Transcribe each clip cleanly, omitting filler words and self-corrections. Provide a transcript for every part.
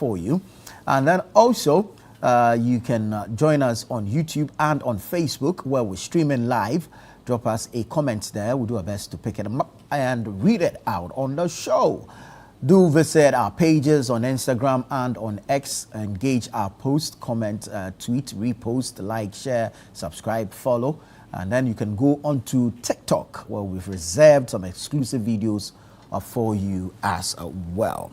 for you. And then also, you can join us on YouTube and on Facebook, where we're streaming live. Drop us a comment there. We'll do our best to pick it up and read it out on the show. Do visit our pages on Instagram and on X. Engage our post, comment, tweet, repost, like, share, subscribe, follow. And then you can go on to TikTok, where we've reserved some exclusive videos for you as well.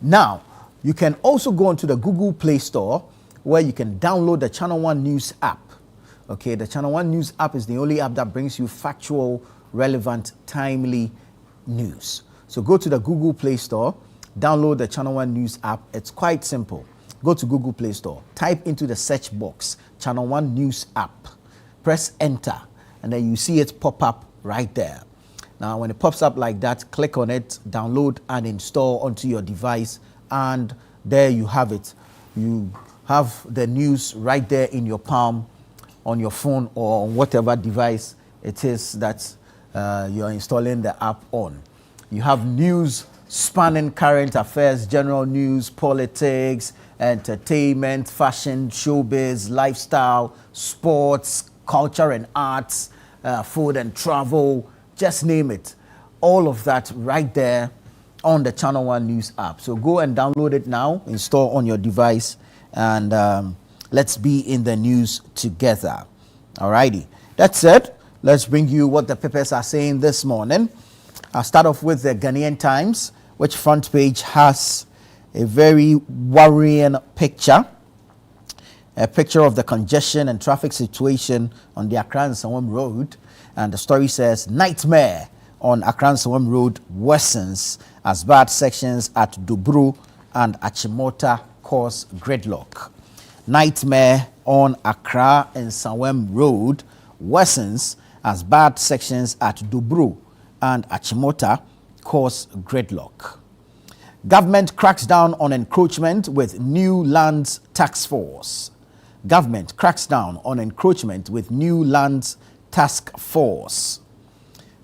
Now, you can also go onto the Google Play Store, where you can download the Channel One News app. Okay, the Channel One News app is the only app that brings you factual, relevant, timely news. So go to the Google Play Store, download the Channel One News app. It's quite simple. Go to Google Play Store, type into the search box, Channel One News app, press enter, and then you see it pop up right there. Now, when it pops up like that, click on it, download and install onto your device, and there you have it. You have the news right there in your palm, on your phone or on whatever device it is that you're installing the app on. You have news spanning current affairs, general news, politics, entertainment, fashion, showbiz, lifestyle, sports, culture and arts, food and travel, just name it. All of that right there on the Channel One News app. So go and download it now, install on your device, and let's be in the news together. Alrighty. That's it. Let's bring you what the papers are saying this morning. I'll start off with the Ghanaian Times, which front page has a very worrying picture. A picture of the congestion and traffic situation on the Accra-Nsawam Road. And the story says, nightmare on Accra-Nsawam Road worsens as bad sections at Dubru and Achimota cause gridlock. Nightmare on Accra-Nsawam Road worsens as bad sections at Dubru and Achimota cause gridlock. Government cracks down on encroachment with new lands task force. Government cracks down on encroachment with new lands task force.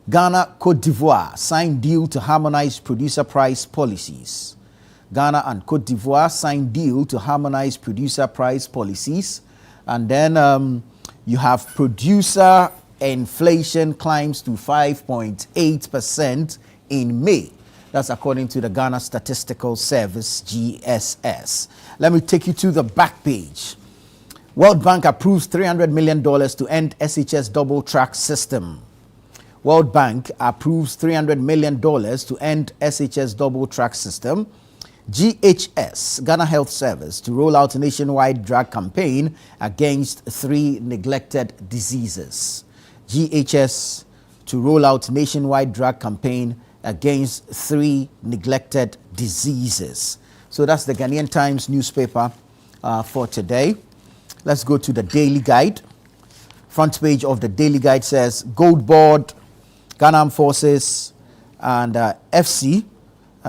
Ghana, Cote d'Ivoire sign deal to harmonize producer price policies. Ghana and Cote d'Ivoire sign deal to harmonize producer price policies. And then you have producer inflation climbs to 5.8% in May. That's according to the Ghana Statistical Service, GSS. Let me take you to the back page. World Bank approves $300 million to end SHS double track system. World Bank approves $300 million to end SHS double track system. GHS, Ghana Health Service, to roll out a nationwide drug campaign against 3 neglected diseases. GHS to roll out nationwide drug campaign against 3 neglected diseases. So that's the Ghanaian Times newspaper for today. Let's go to the Daily Guide. Front page of the Daily Guide says Gold Board, Ghana Armed Forces and FC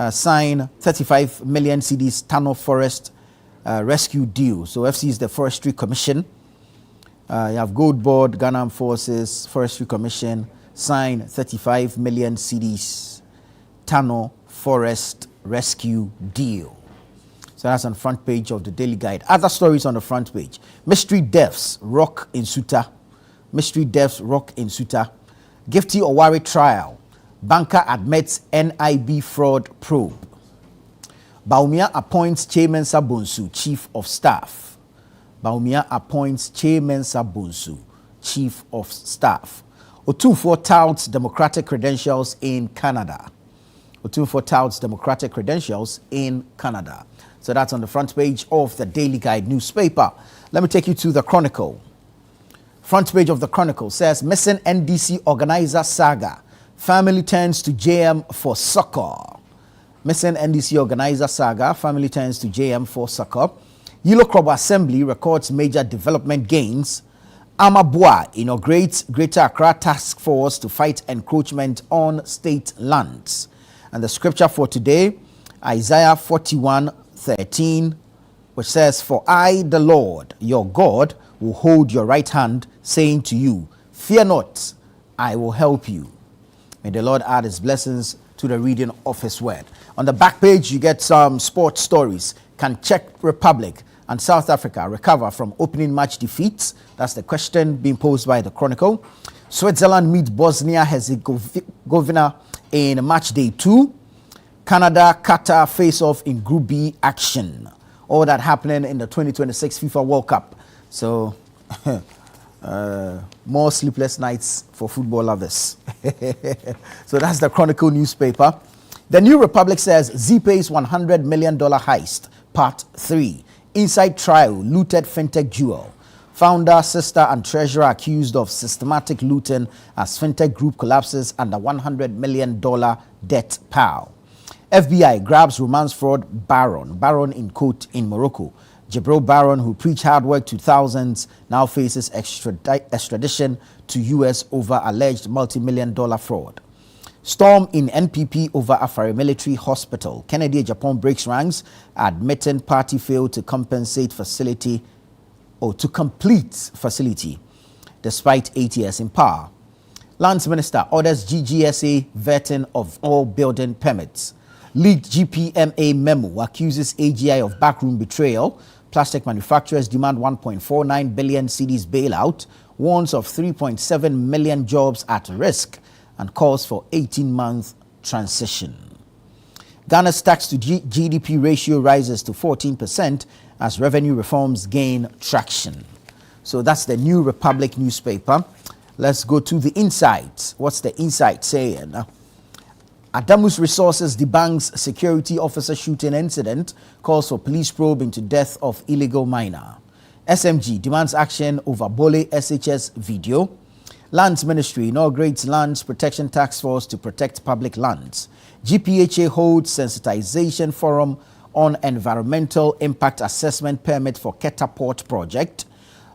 sign 35 million cedis Tano Forest rescue deal. So FC is the Forestry Commission. You have Gold Board, Ghana Armed Forces, Forestry Commission sign 35 million cedis Tano Forest rescue deal. So that's on the front page of the Daily Guide. Other stories on the front page. Mystery deaths rock in Suta. Mystery deaths rock in Suta. Gifty Owari trial. Banker admits NIB fraud probe. Baumia appoints Che-Mensah Bonsu, Chief of Staff. Baumia appoints Che-Mensah Bonsu, Chief of Staff. Otumfuo touts democratic credentials in Canada. Otumfuo touts democratic credentials in Canada. So that's on the front page of the Daily Guide newspaper. Let me take you to the Chronicle. Front page of the Chronicle says, missing NDC organizer saga. Family turns to JM for succor. Missing NDC organizer saga. Family turns to JM for succor. Yilo Krobo Assembly records major development gains. Amabua inaugurates Greater Accra Task Force to fight encroachment on state lands. And the scripture for today, Isaiah 41:13, which says, for I, the Lord, your God, will hold your right hand, saying to you, fear not, I will help you. May the Lord add his blessings to the reading of his word. On the back page, you get some sports stories. Can Czech Republic and South Africa recover from opening match defeats? That's the question being posed by the Chronicle. Switzerland meet Bosnia-Herzegovina in match day 2. Canada, Qatar face off in Group B action. All that happening in the 2026 FIFA World Cup. So, more sleepless nights for football lovers. So that's the Chronicle newspaper. The New Republic says Z-Pay's $100 million heist, part 3. Inside trial, looted fintech jewel. Founder, sister, and treasurer accused of systematic looting as fintech group collapses under $100 million debt pile. FBI grabs romance fraud Baron in court in Morocco. Jibril Baron, who preached hard work to thousands, now faces extradition to U.S. over alleged multi-million-dollar fraud. Storm in NPP over Afari Military Hospital. Kennedy Japan breaks ranks, admitting party failed to complete facility despite 8 years in power. Lands Minister orders GGSA vetting of all building permits. Leaked GPMA memo accuses AGI of backroom betrayal. Plastic manufacturers demand 1.49 billion cedis bailout. Warns of 3.7 million jobs at risk and calls for 18-month transition. Ghana's tax to GDP ratio rises to 14% as revenue reforms gain traction. So that's the New Republic newspaper. Let's go to the insights. What's the insight saying? Adamus Resources debunks security officer shooting incident, calls for police probe into death of illegal miner. SMG demands action over Bole SHS video. Lands Ministry inaugurates Lands Protection Task Force to protect public lands. GPHA holds sensitization forum on environmental impact assessment permit for Keta Port project.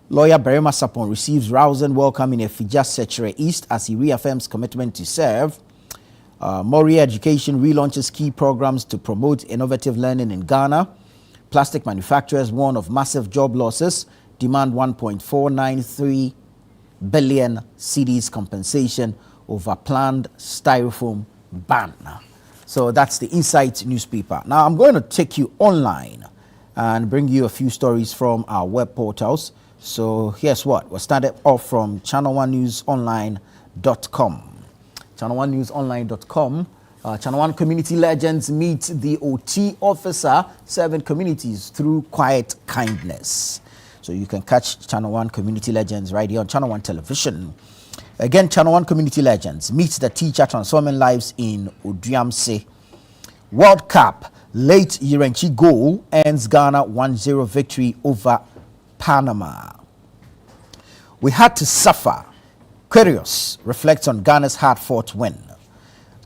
Lawyer Berima Sapon receives rousing welcome in Efija Sechere East as he reaffirms commitment to serve. Moria Education relaunches key programs to promote innovative learning in Ghana. Plastic manufacturers warn of massive job losses, demand 1.493 billion cedis compensation over planned styrofoam ban. So that's the Insight newspaper. Now I'm going to take you online and bring you a few stories from our web portals. So here's what. We'll start it off from channel1newsonline.com. Channel1newsonline.com. Channel 1 community legends meet the OT officer serving communities through quiet kindness. So you can catch Channel 1 community legends right here on Channel 1 television. Again, Channel 1 community legends meets the teacher transforming lives in Oduamse. World Cup, late Yirenchi goal ends Ghana 1-0 victory over Panama. We had to suffer. Querios reflects on Ghana's hard-fought win.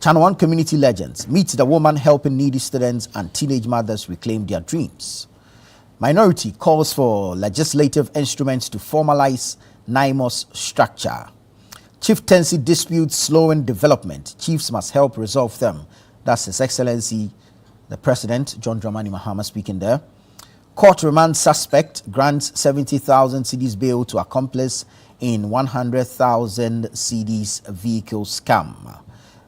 Channel 1 community legends meet the woman helping needy students and teenage mothers reclaim their dreams. Minority calls for legislative instruments to formalize NIMOS structure. Chieftaincy disputes slowing development. Chiefs must help resolve them. That's His Excellency, the President, John Dramani Mahama, speaking there. Court remand suspect grants 70,000 cedis bail to accomplice in 100,000 cedis vehicle scam.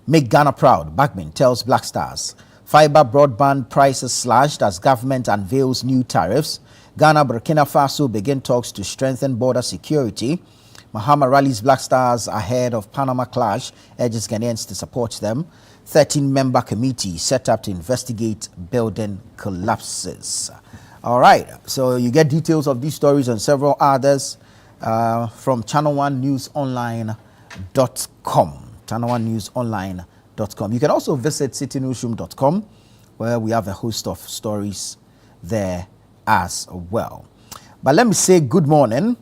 Make Ghana proud, Bagman tells Black Stars. Fiber broadband prices slashed as government unveils new tariffs. Ghana, Burkina Faso begin talks to strengthen border security. Mahama rallies Black Stars ahead of Panama clash, urges Ghanaians to support them. 13-member committee set up to investigate building collapses. All right, so you get details of these stories and several others from channel1newsonline.com. channel1newsonline.com. You can also visit citynewsroom.com, where we have a host of stories there as well. But let me say good morning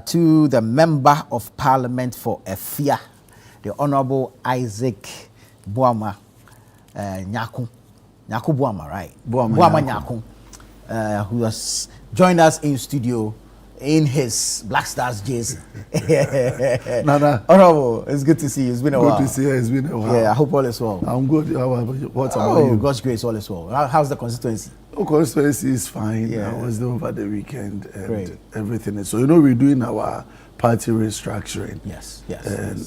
to the Member of Parliament for Efia, the Honorable Isaac Boama Nyaku Boama, right? Boama Nyaku, who has joined us in studio in his Black Stars jersey. Nana. Honorable, it's good to see you. It's been a while. Good to see you. It's been a while. Yeah, I hope all is well. I'm good. What about you? God's grace, all is well. How's the constituency? The constituency is fine. Yeah. I was there over the weekend and Great. everything is. So, you know, we're doing our party restructuring. Yes.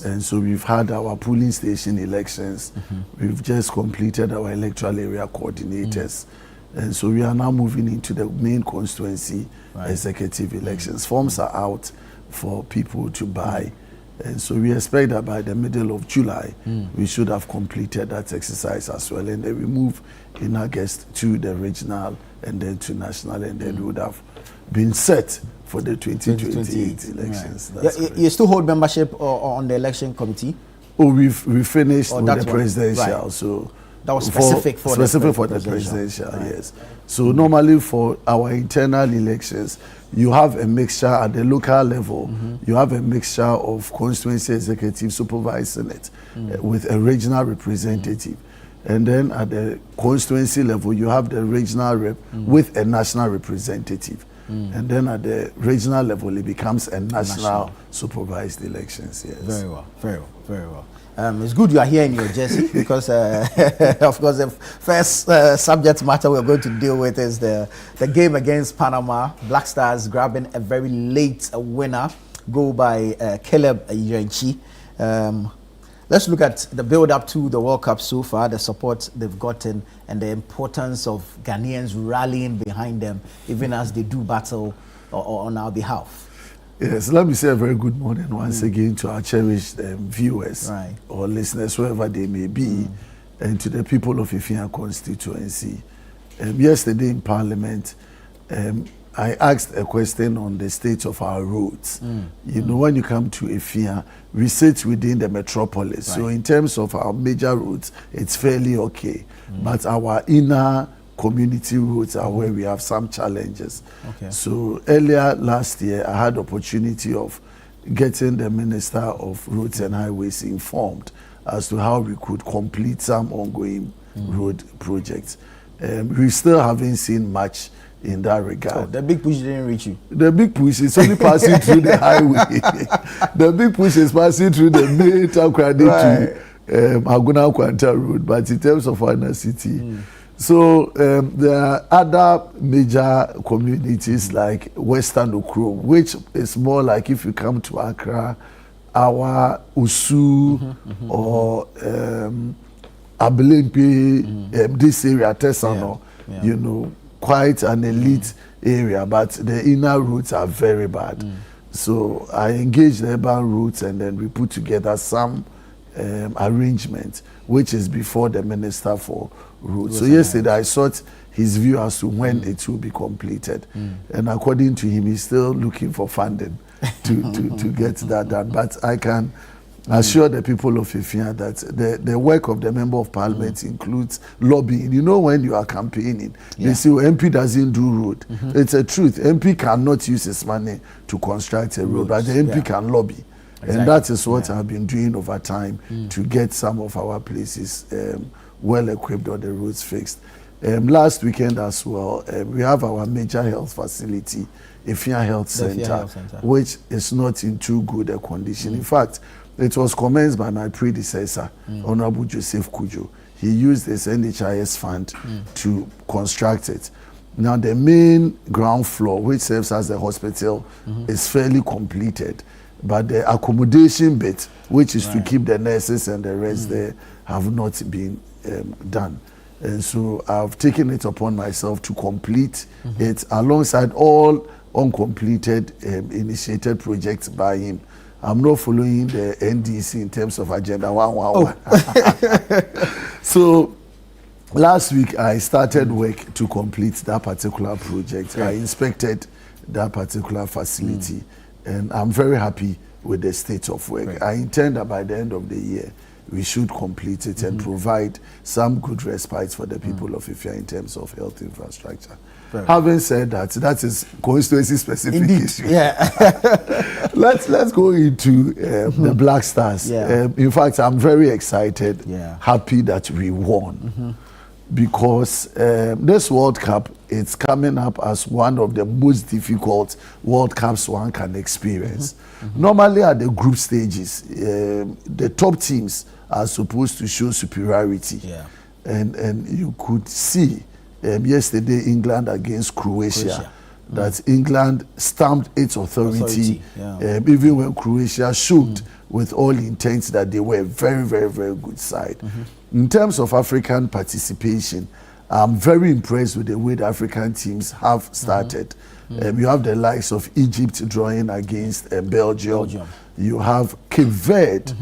And so we've had our polling station elections. We've just completed our electoral area coordinators. And so we are now moving into the main constituency executive elections. Forms are out for people to buy. And so we expect that by the middle of July, we should have completed that exercise as well. And then we move in August to the regional and then to national, and then we would have been set for the 2028 elections. Right. You still hold membership on the election committee? Oh, we finished with the presidential, so that was specific for the presidential, yes. So normally for our internal elections, you have a mixture at the local level. You have a mixture of constituency executive supervising it with a regional representative. And then at the constituency level, you have the regional rep with a national representative. And then at the regional level, it becomes a national supervised elections. Yes. Very well, very well, very well. It's good you are here in your jersey because, of course, the first subject matter we're going to deal with is the game against Panama. Black Stars grabbing a very late winner, goal by Caleb Irenchi. Let's look at the build-up to the World Cup so far, the support they've gotten, and the importance of Ghanaians rallying behind them, even as they do battle on our behalf. Yes, let me say a very good morning once again to our cherished viewers or listeners, wherever they may be, and to the people of Efia constituency. Yesterday in Parliament, I asked a question on the state of our roads. You know, when you come to Efia, we sit within the metropolis. So in terms of our major roads, it's fairly okay. But our inner community roads are where we have some challenges. So earlier last year, I had opportunity of getting the Minister of Roads and Highways informed as to how we could complete some ongoing road projects. We still haven't seen much in that regard. So the big push didn't reach you? The big push is only passing through the highway. The big push is passing through the main Takoradi to Aguna Kwanta Road, but in terms of our city. So there are other major communities like Western Okro, which is more like if you come to Accra, our Usu or Abelempe, this area, Tesano, you know, quite an elite area, but the inner routes are very bad. So I engaged the urban routes and then we put together some arrangement, which is before the Minister for Roads. So yesterday I sought his view as to when it will be completed. And according to him, he's still looking for funding to get that done. But I can assure the people of Efia that the work of the Member of Parliament includes lobbying. You know, when you are campaigning, they say, well, MP doesn't do road. It's a truth. MP cannot use his money to construct a road, but the MP can lobby. And that is what I've been doing over time to get some of our places well equipped or the roads fixed. Last weekend as well, we have our major health facility, Efia Health Center, which is not in too good a condition. In fact, it was commenced by my predecessor, Honorable Joseph Kujo. He used his NHIS fund to construct it. Now the main ground floor, which serves as the hospital, is fairly completed. But the accommodation bit, which is to keep the nurses and the rest there, have not been done. And so I've taken it upon myself to complete it alongside all uncompleted initiated projects by him. I'm not following the NDC in terms of Agenda 111. So last week I started work to complete that particular project. I inspected that particular facility. And I'm very happy with the state of work. I intend that by the end of the year, we should complete it and provide some good respite for the people of Efia in terms of health infrastructure. Having said that, that is constituency specific issue. Let's go into the Black Stars. In fact, I'm very excited, happy that we won. Because this World Cup, it's coming up as one of the most difficult World Cups one can experience. Normally at the group stages, the top teams are supposed to show superiority. And you could see yesterday England against Croatia. That England stamped its authority. Even when Croatia showed with all intent that they were a very, very, very good side. In terms of African participation, I'm very impressed with the way the African teams have started. You have the likes of Egypt drawing against Belgium. You have Cape Verde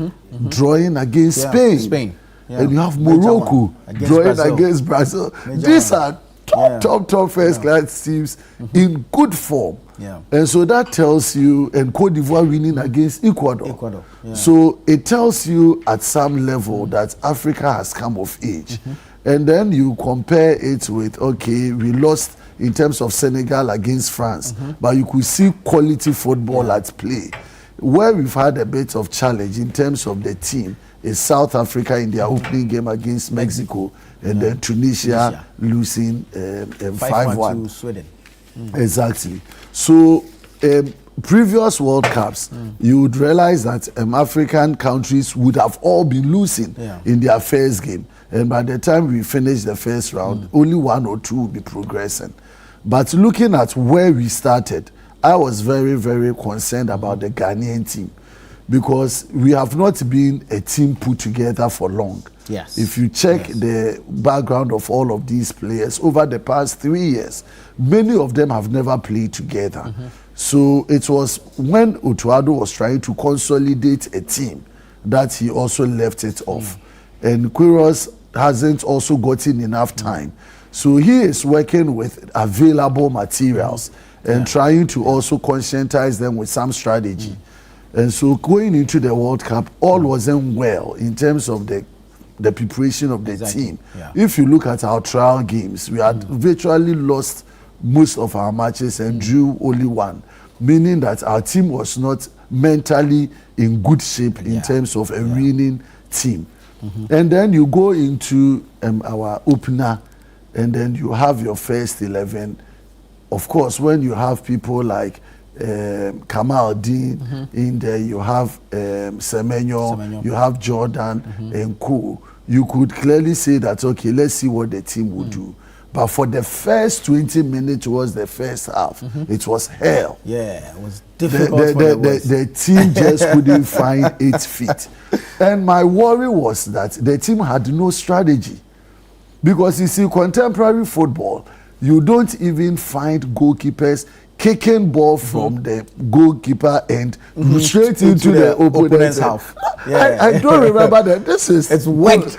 drawing against Spain. Yeah. And you have Morocco drawing against Brazil. These are top first-class teams in good form. Yeah. And so that tells you, and Cote d'Ivoire winning against Ecuador. Yeah. So it tells you at some level that Africa has come of age. And then you compare it with, okay, we lost in terms of Senegal against France, but you could see quality football at play. Where we've had a bit of challenge in terms of the team is South Africa in their opening game against Mexico, and then Tunisia losing 5-1 to Sweden. Exactly. So previous World Cups, you would realize that African countries would have all been losing in their first game, and by the time we finish the first round, only 1 or 2 will be progressing. But looking at where we started, I was very, very concerned about the Ghanaian team, because we have not been a team put together for long. Yes. If you check the background of all of these players over the past 3 years, many of them have never played together. So it was when Utuado was trying to consolidate a team that he also left it off. And Quiros hasn't also gotten enough time. So he is working with available materials and trying to also conscientize them with some strategy. And so going into the World Cup, all wasn't well in terms of the preparation of the team. Yeah. If you look at our trial games, we had virtually lost most of our matches and drew only 1, meaning that our team was not mentally in good shape in terms of a winning team. And then you go into our opener, and then you have your first 11. Of course, when you have people like Kamal Dean in there, you have Semenyo, you have Jordan and Co. You could clearly say that, okay, let's see what the team will do. But for the first 20 minutes towards the first half, it was hell. Yeah, it was difficult the team just couldn't find its feet. And my worry was that the team had no strategy. Because you see, contemporary football, you don't even find goalkeepers kicking ball from the goalkeeper end straight into the opponent's half. I don't remember that. It's worked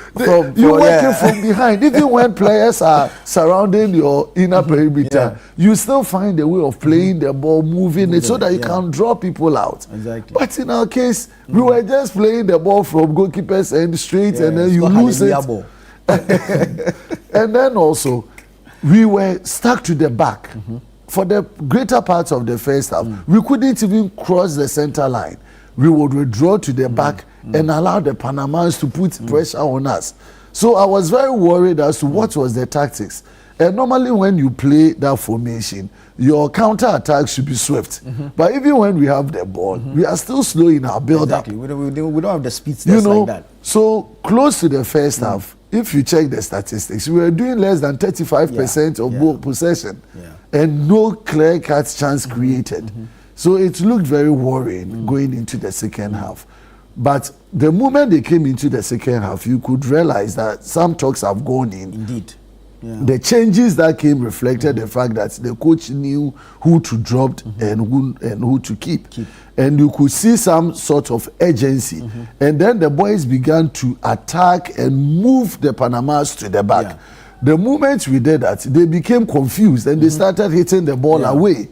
you're working from behind. Even when players are surrounding your inner perimeter, you still find a way of playing the ball, moving it so that you can draw people out. Exactly. But in our case, we were just playing the ball from goalkeeper's end straight, and then you lose it. And then also, we were stuck to the back. For the greater part of the first half, we couldn't even cross the center line. We would withdraw to the back and allow the Panamans to put pressure on us. So I was very worried as to what was the tactics. And normally when you play that formation, your counter-attack should be swift. But even when we have the ball, we are still slow in our build-up. Exactly. We don't have the speed like that. So close to the first half, if you check the statistics, we were doing less than 35% of ball possession. And no clear-cut chance created. So it looked very worrying going into the second half. But the moment they came into the second half, you could realize that some talks have gone in. Indeed. Yeah. The changes that came reflected the fact that the coach knew who to drop and who to keep. And you could see some sort of urgency. And then the boys began to attack and move the Panamas to the back. The moment we did that, they became confused and they started hitting the ball away.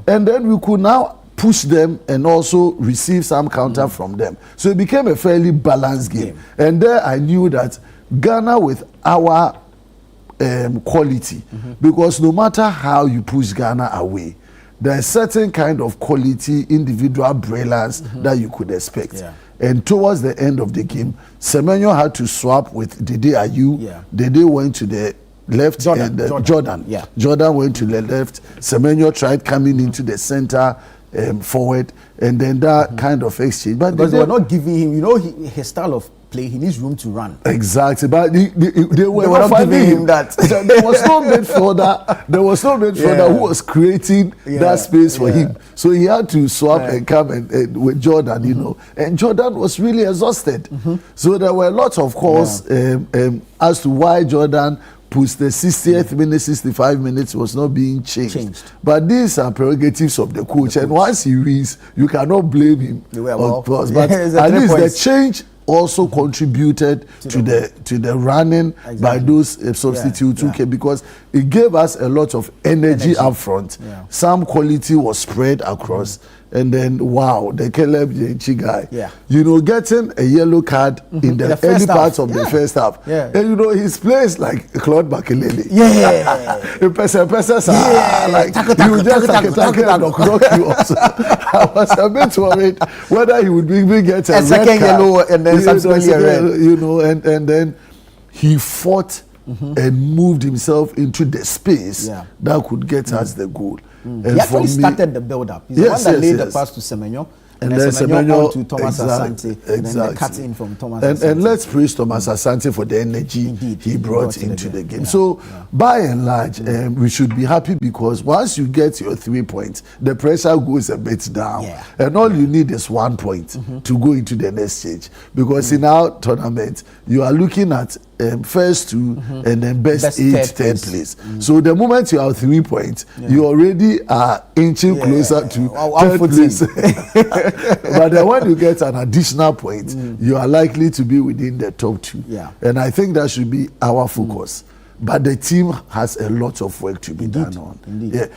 And then we could now push them and also receive some counter from them. So it became a fairly balanced game. And there I knew that Ghana, with our quality, because no matter how you push Ghana away, there's certain kind of quality, individual brilliance that you could expect. And towards the end of the game, Semenyo had to swap with Dede Ayew. Dede went to the left, Jordan went to the left. Semenyo tried coming into the center forward, and then that kind of exchange. But because they were not giving him, his style of play, he needs room to run. Exactly, but they were not giving him that. There was no midfielder. There was no midfielder who was creating that space for him. So he had to swap and come and with Jordan, And Jordan was really exhausted. So there were lots of calls as to why Jordan post the 60th minute, 65 minutes was not being changed. But these are prerogatives of the coach, and once he wins, you cannot blame him. But at least the change also contributed to the running by those substitutes, because it gave us a lot of energy up front. Some quality was spread across, and then wow, the Caleb Yenchi guy, getting a yellow card in the early parts of the first half, and his play is like Claude Makelele. Like he would just knock you off. I was a bit worried whether he would get a second yellow and then subsequently a red. And then he fought and moved himself into the space that could get us the goal. And he actually started the build-up. He's the one that laid the pass to Semenyo. And then Semenyo on to Thomas Asante. And then the cut in from Thomas Asante. And let's praise Thomas Asante for the energy he brought into the game. So, by and large, we should be happy, because once you get your 3 points, the pressure goes a bit down. And all you need is 1 point to go into the next stage. Because in our tournament, you are looking at first two and then best 8, third place. So the moment you have 3 points, you already are inching closer to third place. But then when you get an additional point, you are likely to be within the top 2. And I think that should be our focus. But the team has a lot of work to be done on.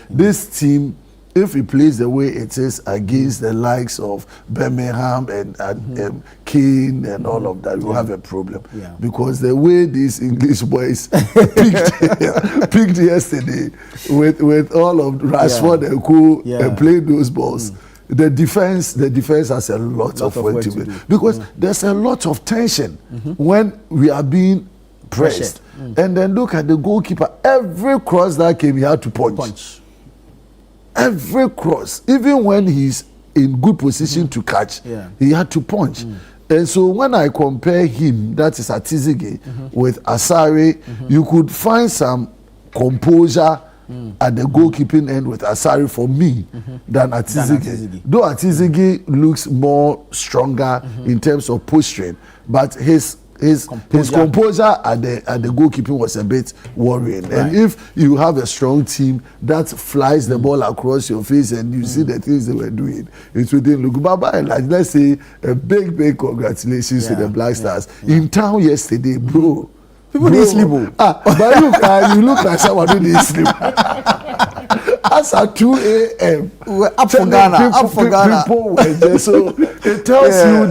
This team, if it plays the way it is against the likes of Birmingham and Kane and all of that, we'll have a problem. Because the way these English boys picked yesterday with all of Rashford and co playing those balls, the defense has a lot of work to do. Because there's a lot of tension when we are being pressed. And then look at the goalkeeper. Every cross that came, he had to punch. Every cross, even when he's in good position to catch, he had to punch. And so when I compare him, that is Atizige, with Asare, you could find some composure at the goalkeeping end with Asare for me than Atizige. Though Atizige looks more stronger in terms of posturing, but his composure at the goalkeeping was a bit worrying. And if you have a strong team that flies the ball across your face and you see the things they were doing, it wouldn't look bad. Like, let's say a big congratulations to the Black Stars in town yesterday, bro. People didn't sleep. But you look like someone who didn't sleep. As at 2 a.m. We're up for Ghana. People were there. So it tells you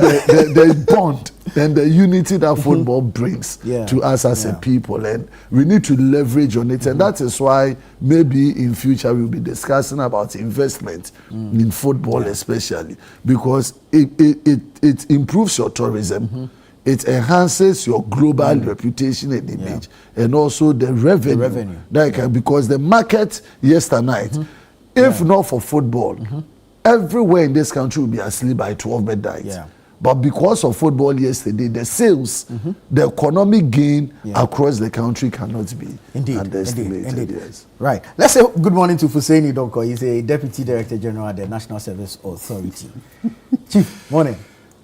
the bond and the unity that football brings to us as a people, and we need to leverage on it. And that is why maybe in future we'll be discussing about investment in football, especially because it improves your tourism. It enhances your global reputation and image, and also the revenue. Because the market yesternight, if not for football, everywhere in this country will be asleep by 12 midnight. But because of football yesterday, the sales, the economic gain across the country cannot be underestimated. Indeed. Yes. Right. Let's say good morning to Fuseni Donko. He's a Deputy Director General at the National Service Authority. Chief, morning.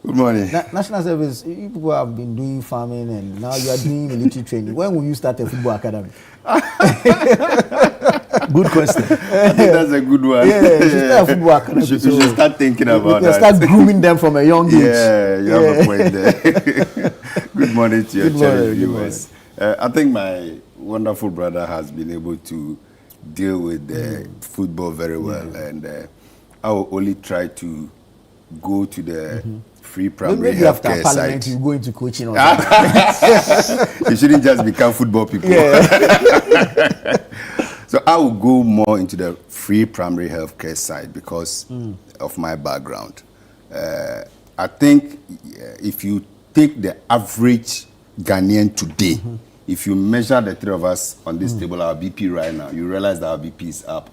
Good morning. National Service, you people have been doing farming and now you are doing military training. When will you start a football academy? Good question. I think that's a good one. Yeah, you should start a football academy. You should start thinking about that. Start grooming them from a young age. Yeah, you have a point there. Good morning to your channel viewers. I think my wonderful brother has been able to deal with football very well, and I will only try to go to the free primary maybe after healthcare Parliament side. you go into coaching or You shouldn't just become football people. So I will go more into the free primary healthcare side because of my background. I think if you take the average Ghanaian today, if you measure the three of us on this table, our BP right now, you realize that our BP is up.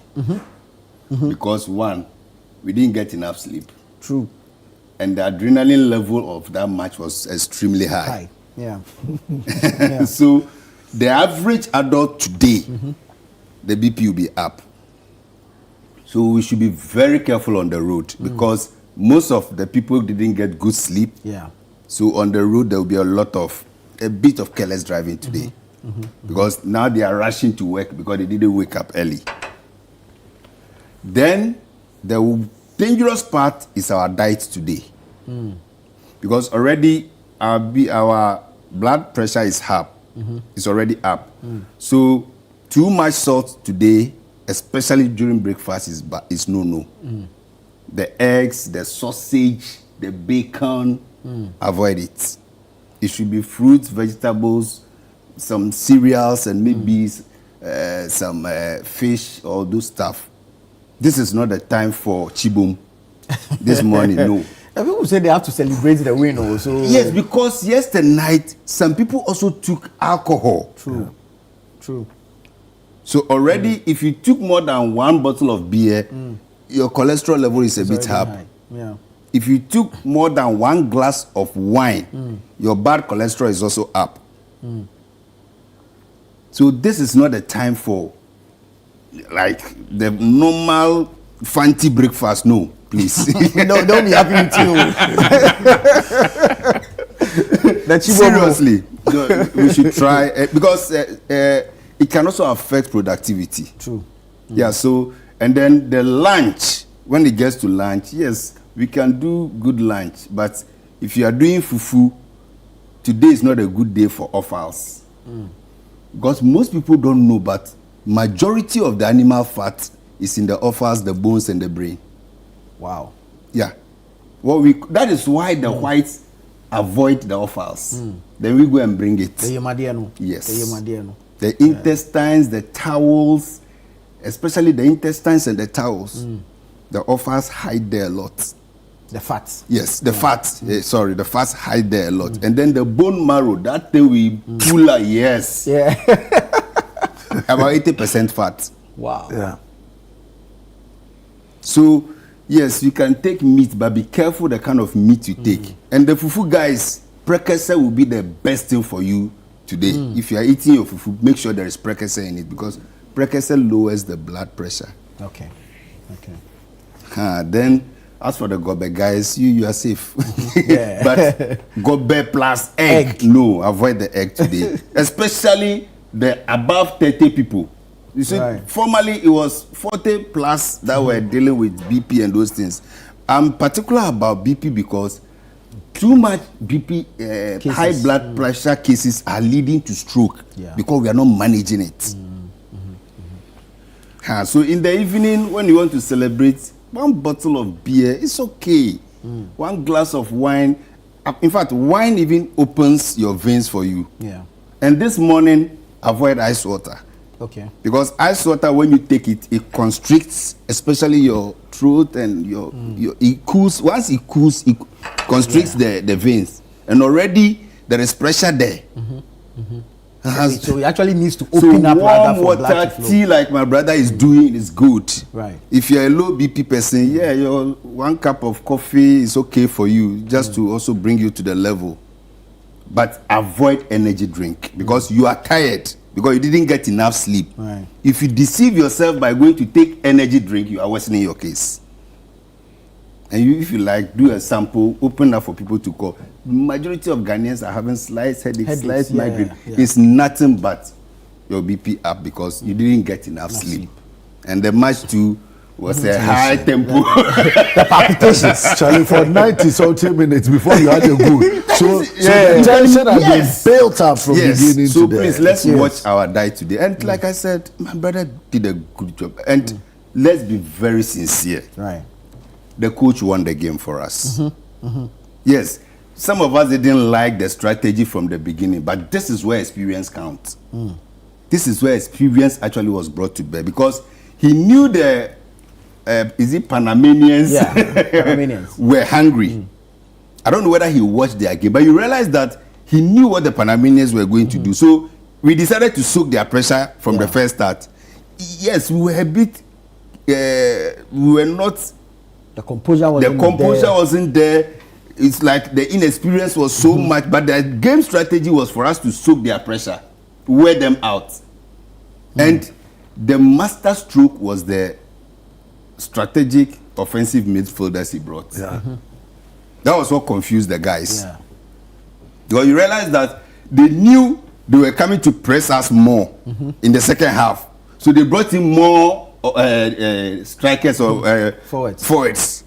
Because one, we didn't get enough sleep. True. And the adrenaline level of that match was extremely high. So the average adult today, the BP will be up. So we should be very careful on the road because most of the people didn't get good sleep. So on the road, there will be a bit of careless driving today. because now they are rushing to work because they didn't wake up early. Then the dangerous part is our diet today, because already our blood pressure is up. It's already up. So too much salt today, especially during breakfast, is no. The eggs, the sausage, the bacon, avoid it. It should be fruits, vegetables, some cereals, and maybe some fish, all those stuff. This is not the time for chibum this morning, no. And people say they have to celebrate the win also. Yes, because yesterday night, some people also took alcohol. True. So already, if you took more than one bottle of beer, your cholesterol level is a bit high. Yeah. If you took more than one glass of wine, your bad cholesterol is also up. So this is not the time for like the normal fancy breakfast. No, please. No, don't be happy with you. Seriously, we should try because it can also affect productivity. True. Yeah. So and then the lunch, when it gets to lunch, yes, we can do good lunch. But if you are doing fufu, today is not a good day for offals. Because most people don't know, but majority of the animal fat is in the offals, the bones, and the brain. Wow. Yeah. That is why the whites avoid the offals. Then we go and bring it. Yes. The intestines, the towels, especially the intestines and the towels, the offals hide there a lot. The fats. Yes, the fats. The fats hide there a lot. And then the bone marrow, that thing we pull out, yes. Yeah. About 80% fat. Wow. Yeah. So, yes, you can take meat, but be careful the kind of meat you take. And the fufu, guys, precursor will be the best thing for you today. If you are eating your fufu, make sure there is precursor in it, because precursor lowers the blood pressure. Okay. Then, as for the gobe, guys, you are safe. Yeah. But gobe plus egg, no, avoid the egg today. Especially the above 30 people. You see, formerly it was 40 plus that were dealing with BP and those things. I'm particular about BP because too much BP, high blood pressure cases are leading to stroke because we are not managing it. So in the evening, when you want to celebrate, one bottle of beer, it's okay. One glass of wine. In fact, wine even opens your veins for you. Yeah. And this morning, avoid ice water. Okay. Because ice water, when you take it, it constricts, especially your throat and your it cools. Once it cools, it constricts the veins. And already there is pressure there. So it actually needs to open up rather for warm blood to water, flow. tea like my brother is doing is good. Right. If you're a low BP person, your 1 cup of coffee is okay for you, just to also bring you to the level. But avoid energy drink because you are tired because you didn't get enough sleep. Right. If you deceive yourself by going to take energy drink, you are worsening your case. And you, if you like, do a sample, open up for people to call. Majority of Ghanaians are having slight headaches, slight migraine. It's nothing but your BP up because you didn't get enough sleep. And the match too was a high tempo. The palpitations. Charlie, for 90-something minutes before you had a goal. So the tension has been built up from beginning so to please, let's watch our diet today. And like I said, my brother did a good job. And let's be very sincere. Right. The coach won the game for us. Yes, some of us didn't like the strategy from the beginning, but this is where experience counts. This is where experience actually was brought to bear because he knew the Panamanians, Panamanians were hungry. I don't know whether he watched their game, but you realize that he knew what the Panamanians were going to do. So we decided to soak their pressure from the first start. Yes, we were a bit, we were not. The composure wasn't there. It's like the inexperience was so much, but the game strategy was for us to soak their pressure, wear them out. And the master stroke was the strategic offensive midfielders he brought. That was what confused the guys. Because you realize that they knew they were coming to press us more in the second half. So they brought in more strikers or forwards.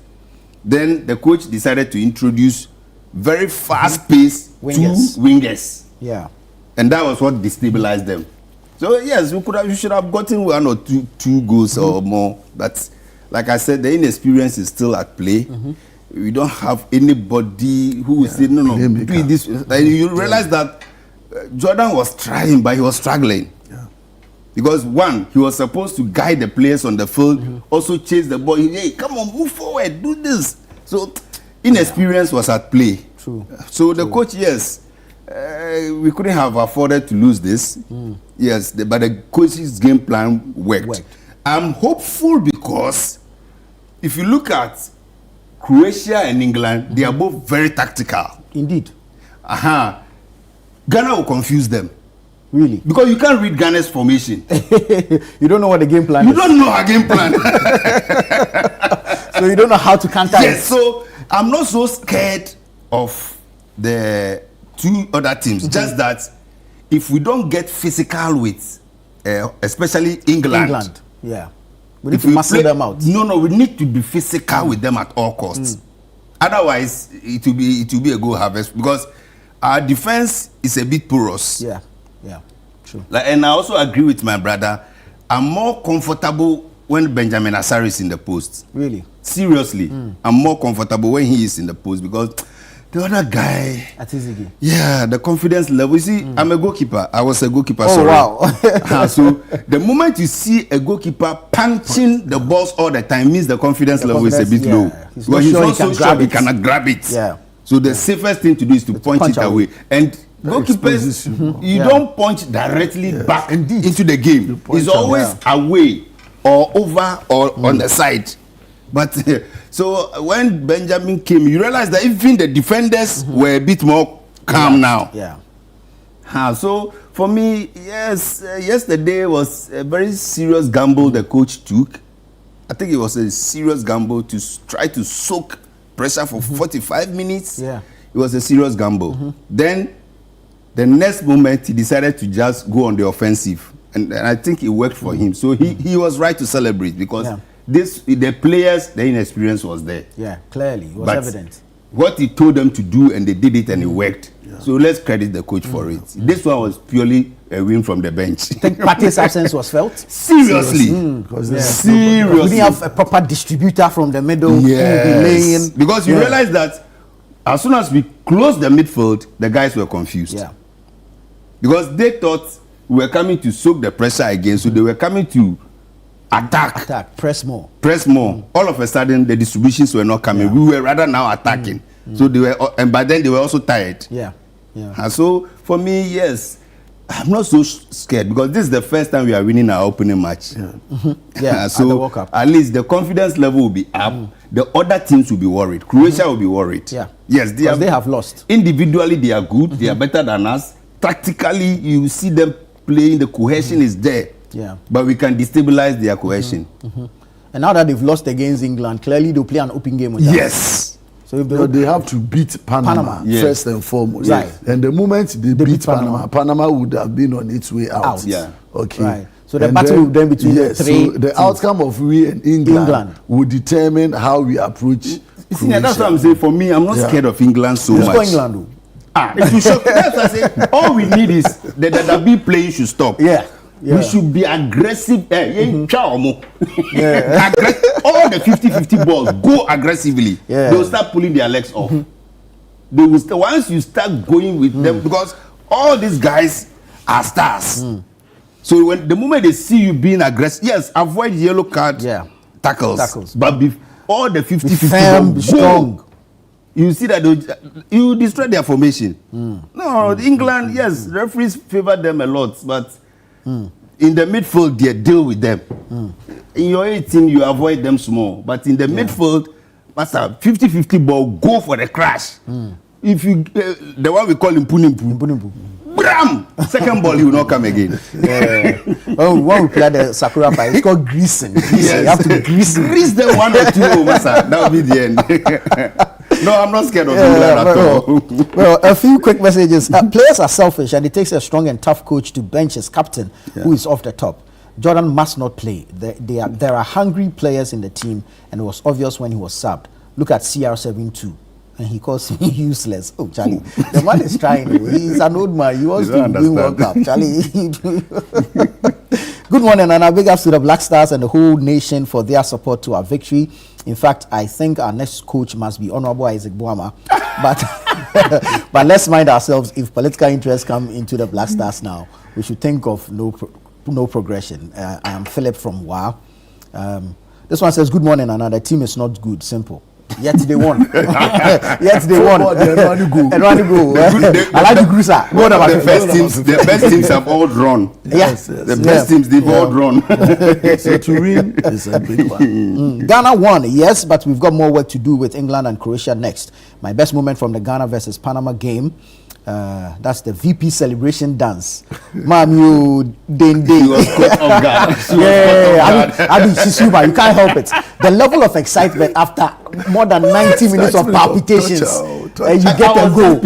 Then the coach decided to introduce very fast-paced two wingers. Yeah. And that was what destabilized them. So yes, we should have gotten one or two goals or more. But like I said, the inexperience is still at play. We don't have anybody who will say no, do this. And you realize that Jordan was trying, but he was struggling. Yeah. Because one, he was supposed to guide the players on the field, also chase the ball. Hey, come on, move forward, do this. So inexperience was at play. True. So the coach, yes. We couldn't have afforded to lose this. Yes, but the coach's game plan worked. I'm hopeful because if you look at Croatia and England, they are both very tactical. Indeed. Ghana will confuse them. Really? Because you can't read Ghana's formation. You don't know what the game plan is. You don't know our game plan. So you don't know how to counter it. Yes, so I'm not so scared of the two other teams. Just that if we don't get physical with, especially England. Yeah. We need to muscle them out. No, we need to be physical with them at all costs. Otherwise, it will be a good harvest because our defense is a bit porous. Yeah, true. And I also agree with my brother. I'm more comfortable when Benjamin Asare is in the post. Really? Seriously, I'm more comfortable when he is in the post because the other guy, Atizigi. Yeah, the confidence level. You see, I'm a goalkeeper. I was a goalkeeper. Oh, sorry. Wow. So the moment you see a goalkeeper punching the balls all the time means the confidence level is a bit low. He's not so sure he cannot grab it. Yeah. So the safest thing to do is to punch it away. And goalkeepers, you don't punch directly back into the game. It's always away or over or on the side. But so when Benjamin came, you realize that even the defenders were a bit more calm now. Yeah. So for me, yes, yesterday was a very serious gamble the coach took. I think it was a serious gamble to try to soak pressure for 45 minutes. Yeah. It was a serious gamble. Then the next moment he decided to just go on the offensive. And I think it worked for him. So he was right to celebrate because the players, the inexperience was there. Yeah, clearly. It was evident. What he told them to do and they did it and it worked. Yeah. So let's credit the coach for it. This one was purely a win from the bench. I think Partey's absence was felt. Seriously. Seriously. We didn't have a proper distributor from the middle. Yes. Because you realize that as soon as we closed the midfield, the guys were confused. Yeah. Because they thought we were coming to soak the pressure again, so they were coming to attack, press more. All of a sudden, the distributions were not coming. We were rather now attacking. So they were, and by then they were also tired. And so for me, yes, I'm not so scared because this is the first time we are winning our opening match. So at the World Cup, at least the confidence level will be up. The other teams will be worried. Croatia will be worried. Yes, they have lost. Individually, they are good. They are better than us. Tactically, you see them playing. The cohesion is there. But we can destabilize their cohesion. And now that they've lost against England, clearly they'll play an open game with us. Yes. So if they have to beat Panama first and foremost. Right. And the moment they beat Panama would have been on its way out. Okay. Right. So the battle will then between the three. So the outcome of we and England will determine how we approach. See, that's what I'm saying. For me, I'm not scared of England so much. Score England, though. It will shock. That's what I say. All we need is the big playing should stop. We should be aggressive. All the 50-50 balls go aggressively. They will start pulling their legs off. They will once you start going with them, because all these guys are stars. So when the moment they see you being aggressive, yes, avoid yellow card tackles. But all the 50-50 balls strong. You see that you destroy their formation. No, England, yes, referees favor them a lot, but in the midfield, they deal with them. In your 18, you avoid them small, but in the midfield, master 50-50 ball, go for the crash. If you the one we call him Punimpu. Bram! Second ball, he will not come again. When we play the Sakura Pie, it's called greasing. You have to grease them 1 or 2, master. That will be the end. No, I'm not scared of England at all. Well, a few quick messages. Players are selfish, and it takes a strong and tough coach to bench his captain, who is off the top. Jordan must not play. There are hungry players in the team, and it was obvious when he was subbed. Look at CR72, and he calls me useless. Oh, Charlie, the man is trying. He's an old man. He wants to win World Cup. Charlie. Good morning, and a big ups to the Black Stars and the whole nation for their support to our victory. In fact, I think our next coach must be Honorable Isaac Boama. But let's mind ourselves, if political interests come into the Black Stars now, we should think of no progression. I am Philip from WA. This one says, good morning, Anna. The team is not good. Simple. Yet they won. Yet they won. Everybody go. I like the Grusa. The best teams have all drawn. Yes. The best teams, they've all drawn. So to win is a big one. Ghana won, yes, but we've got more work to do with England and Croatia next. My best moment from the Ghana versus Panama game, that's the VP celebration dance. Mom, you ding. Sisuba, you can't help it. The level of excitement after more than 90 minutes of palpitations, and you get a goal.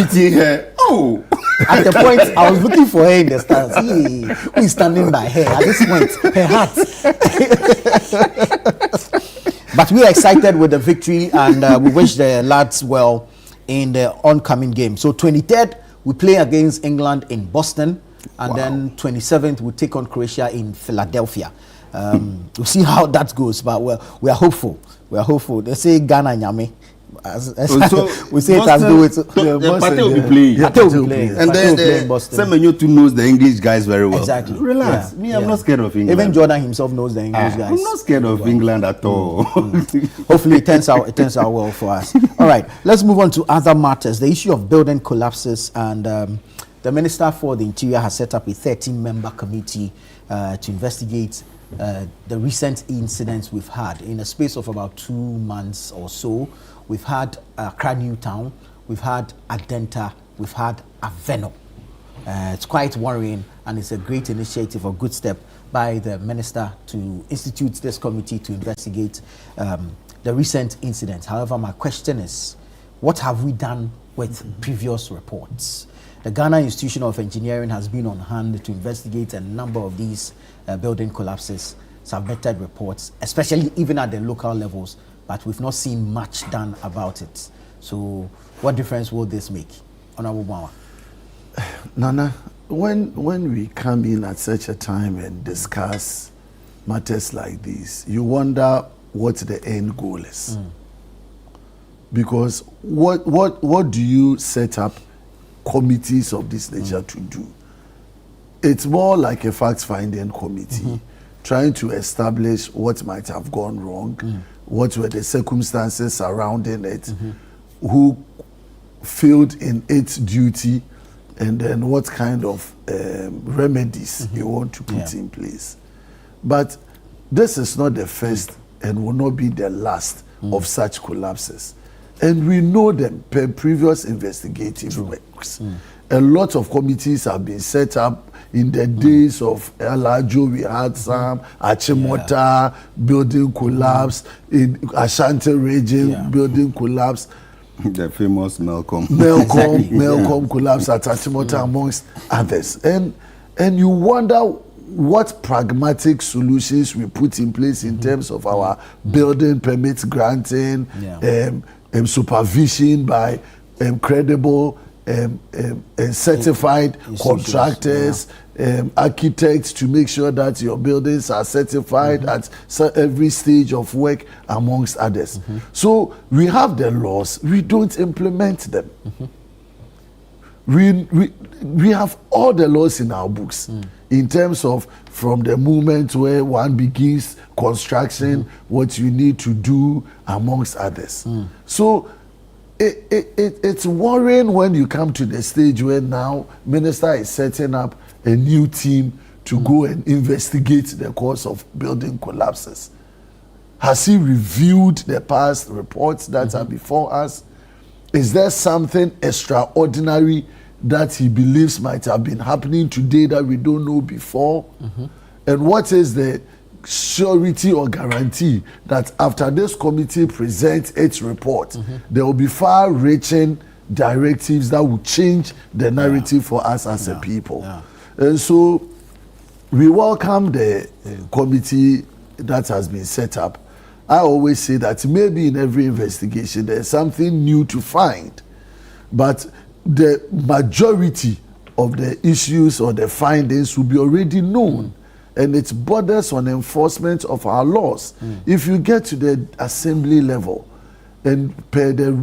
Oh. At the point, I was looking for her in the stands. Who is standing by her at this point? Her heart. But we are excited with the victory, and we wish the lads well in the oncoming game. So 23rd, we play against England in Boston, and then 27th, we take on Croatia in Philadelphia. We'll see how that goes, but we are hopeful. We are hopeful. They say Ghana Nyame. We say it as though it's Pate will be playing. Pate will be playing. And then Semenyo too knows the English guys very well. Exactly. Relax. Yeah. Me, I'm not scared of England. Even Jordan himself knows the English guys. I'm not scared of England at all. Hopefully it turns out well for us. All right, let's move on to other matters. The issue of building collapses, and the Minister for the Interior has set up a 13-member committee to investigate the recent incidents we've had. In a space of about 2 months or so, we've had Accra New Town, we've had Adenta, we've had Aveno. It's quite worrying, and it's a great initiative, a good step by the minister to institute this committee to investigate the recent incidents. However, my question is, what have we done with previous reports? The Ghana Institution of Engineering has been on hand to investigate a number of these building collapses, submitted reports, especially even at the local levels, but we've not seen much done about it. So what difference will this make? Honorable Bawa. Nana, when we come in at such a time and discuss matters like this, you wonder what the end goal is. Because what do you set up committees of this nature to do? It's more like a fact-finding committee, trying to establish what might have gone wrong, what were the circumstances surrounding it, who failed in its duty, and then what kind of remedies you want to put in place. But this is not the first and will not be the last of such collapses. And we know them per previous investigative works. A lot of committees have been set up in the days of Elajo. We had some Achimota building collapse, in Ashanti region building collapse. The famous Melcom collapse at Achimota, amongst others. And you wonder what pragmatic solutions we put in place in terms of our building permits granting, supervision by credible certified contractors, architects, to make sure that your buildings are certified at every stage of work, amongst others. So we have the laws, we don't implement them. We have all the laws in our books in terms of from the moment where one begins construction, what you need to do, amongst others. So it's worrying when you come to the stage where now minister is setting up a new team to go and investigate the cause of building collapses. Has he reviewed the past reports that are before us? Is there something extraordinary that he believes might have been happening today that we don't know before? And what is the surety or guarantee that after this committee presents its report, there will be far-reaching directives that will change the narrative for us as a people. And so we welcome the committee that has been set up. I always say that maybe in every investigation there's something new to find, but the majority of the issues or the findings will be already known, and it borders on enforcement of our laws. If you get to the assembly level, and per the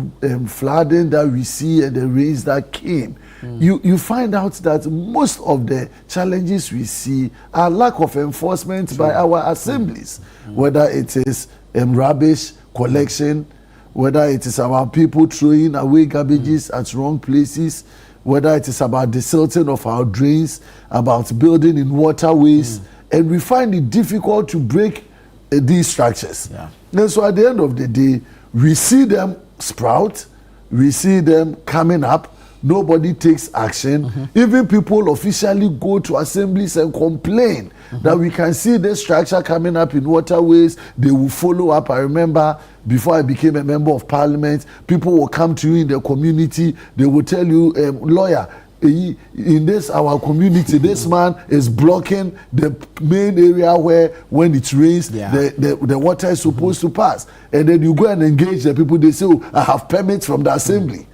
flooding that we see and the rains that came, you find out that most of the challenges we see are lack of enforcement by our assemblies, whether it is rubbish collection, whether it is about people throwing away garbages at wrong places, whether it is about the silting of our drains, about building in waterways, and we find it difficult to break these structures. And so at the end of the day, we see them sprout, we see them coming up, nobody takes action. Even people officially go to assemblies and complain that we can see this structure coming up in waterways, they will follow up. I remember before I became a member of parliament, people will come to you in the community, they will tell you, lawyer, in this our community, this man is blocking the main area where when it rains, the water is supposed to pass. And then you go and engage the people, they say, oh, I have permits from the assembly.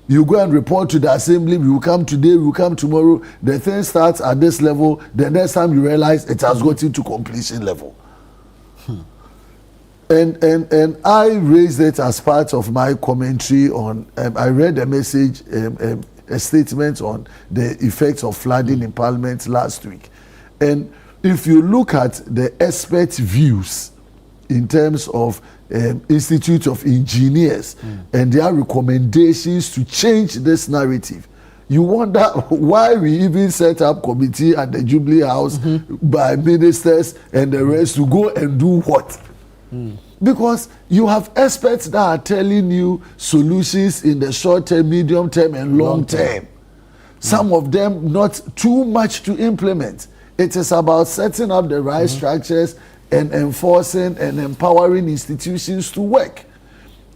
You go and report to the assembly, we will come today, we will come tomorrow. The thing starts at this level, the next time you realize it has gotten to completion level. And I raised it as part of my commentary on, I read a message, a statement on the effects of flooding in Parliament last week. And if you look at the expert views in terms of Institute of Engineers and their recommendations to change this narrative, you wonder why we even set up committee at the Jubilee House by ministers and the rest to go and do what? Because you have experts that are telling you solutions in the short term, medium term, and long term. Some of them not too much to implement. It is about setting up the right structures and enforcing and empowering institutions to work.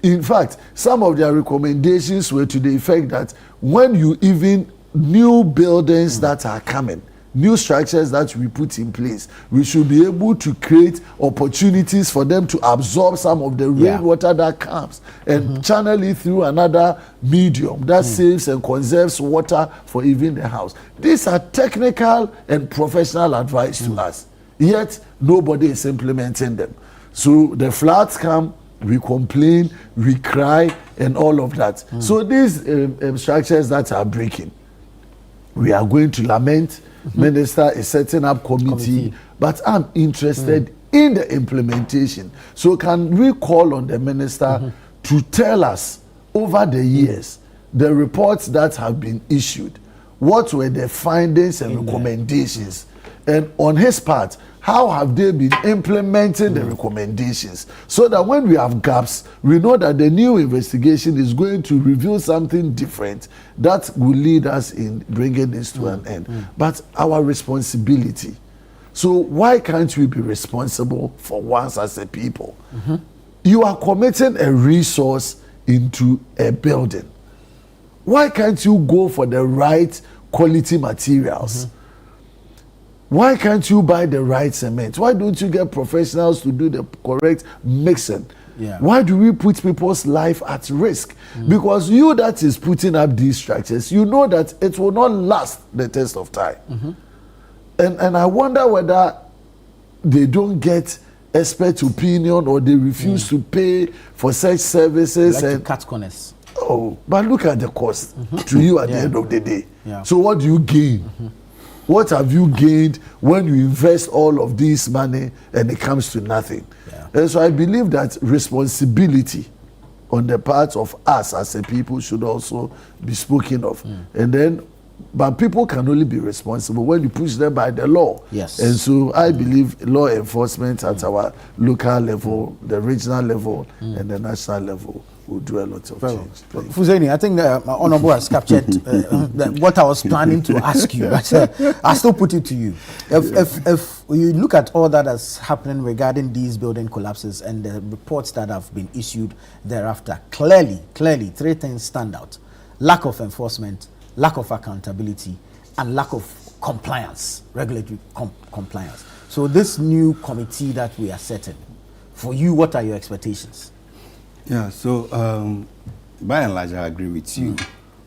In fact, some of their recommendations were to the effect that when you even new buildings that are coming, new structures that we put in place, we should be able to create opportunities for them to absorb some of the rainwater that comes and channel it through another medium that saves and conserves water for even the house. These are technical and professional advice to us, yet nobody is implementing them. So the floods come, we complain, we cry, and all of that. So these structures that are breaking, we are going to lament. Minister is setting up committee, but I'm interested in the implementation. So can we call on the minister to tell us over the years the reports that have been issued, what were the findings and recommendations, and on his part, how have they been implementing the recommendations, so that when we have gaps, we know that the new investigation is going to reveal something different that will lead us in bringing this to an end. But our responsibility. So why can't we be responsible for once as a people? You are committing a resource into a building. Why can't you go for the right quality materials? Why can't you buy the right cement? Why don't you get professionals to do the correct mixing? Why do we put people's life at risk? Because you that is putting up these structures, you know that it will not last the test of time. And I wonder whether they don't get expert opinion or they refuse to pay for such services. Like and to cut corners. Oh, but look at the cost to you at the end of the day. So what do you gain? What have you gained when you invest all of this money and it comes to nothing? And so I believe that responsibility on the part of us as a people should also be spoken of. And then, but people can only be responsible when you push them by the law. And so I believe law enforcement at our local level, the regional level, and the national level will do a lot of change. Fuzeni, I think my honorable has captured what I was planning to ask you, but I'll still put it to you. If you look at all that is happening regarding these building collapses and the reports that have been issued thereafter, clearly, three things stand out: lack of enforcement, lack of accountability, and lack of compliance, regulatory compliance. So this new committee that we are setting, for you, what are your expectations? Yeah, so by and large, I agree with you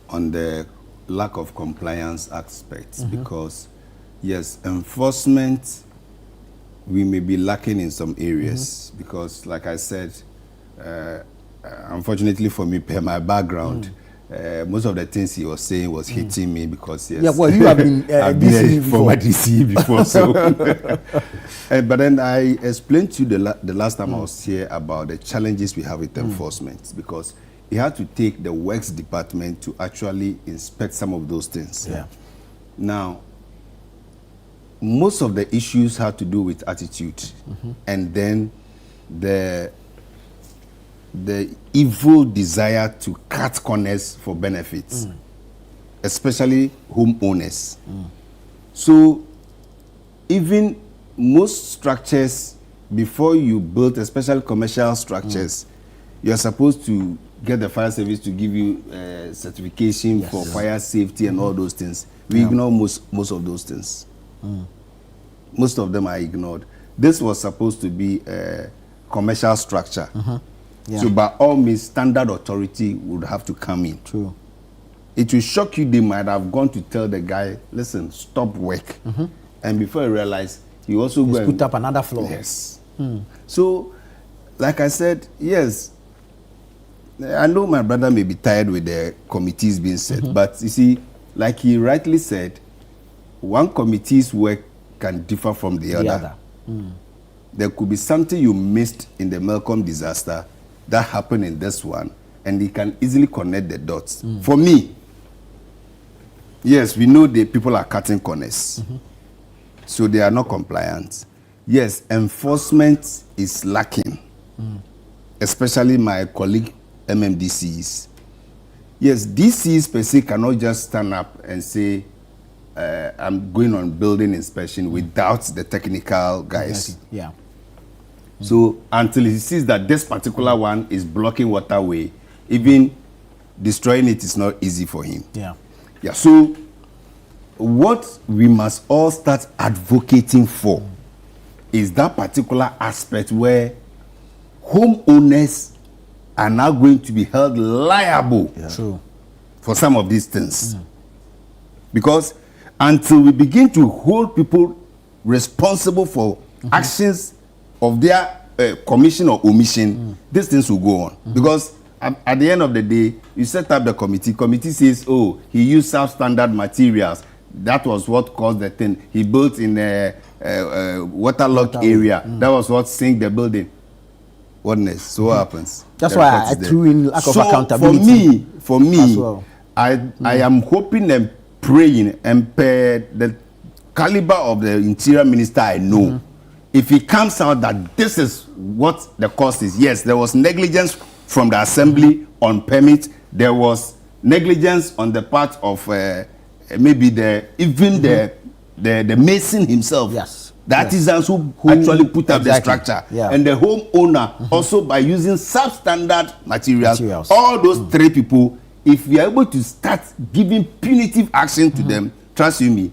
on the lack of compliance aspects because, yes, enforcement, we may be lacking in some areas because, like I said, unfortunately for me, per my background, most of the things he was saying was hitting me because, yes. Yeah, well, you have been I've been a former DC before, so. But then I explained to you the last time I was here about the challenges we have with enforcement because he had to take the works department to actually inspect some of those things. Yeah. Now, most of the issues have to do with attitude and then the evil desire to cut corners for benefits, especially homeowners. So even most structures, before you build, especially commercial structures, you're supposed to get the fire service to give you certification for fire safety and all those things. We ignore most of those things. Most of them are ignored. This was supposed to be a commercial structure. Yeah. So by all means, standard authority would have to come in. True. It will shock you. They might have gone to tell the guy, listen, stop work. And before he realized, he also put up another floor. Yes. So, like I said, yes, I know my brother may be tired with the committees being set, but you see, like he rightly said, one committee's work can differ from the other. There could be something you missed in the Malcolm disaster that happened in this one, and they can easily connect the dots. For me, yes, we know the people are cutting corners, so they are not compliant. Yes, enforcement is lacking, especially my colleague MMDCs. Yes, DCs per se cannot just stand up and say, I'm going on building inspection without the technical guys. Yeah. So until he sees that this particular one is blocking waterway, even destroying it is not easy for him. Yeah. Yeah. So what we must all start advocating for is that particular aspect where homeowners are now going to be held liable for some of these things. Because until we begin to hold people responsible for actions of their commission or omission, these things will go on. Because at the end of the day, you set up the committee says, oh, he used substandard materials. That was what caused the thing. He built in a waterlogged area. That was what sank the building. What next? So what happens? That's why I threw in lack of accountability. For me, I am hoping and praying and the caliber of the interior minister I know, if it comes out that this is what the cost is, yes, there was negligence from the assembly on permit, there was negligence on the part of maybe the mason himself. Yes. The artisans who actually put up the structure. Yeah. And the homeowner also by using substandard materials. All those three people, if we are able to start giving punitive action to them, trust you me,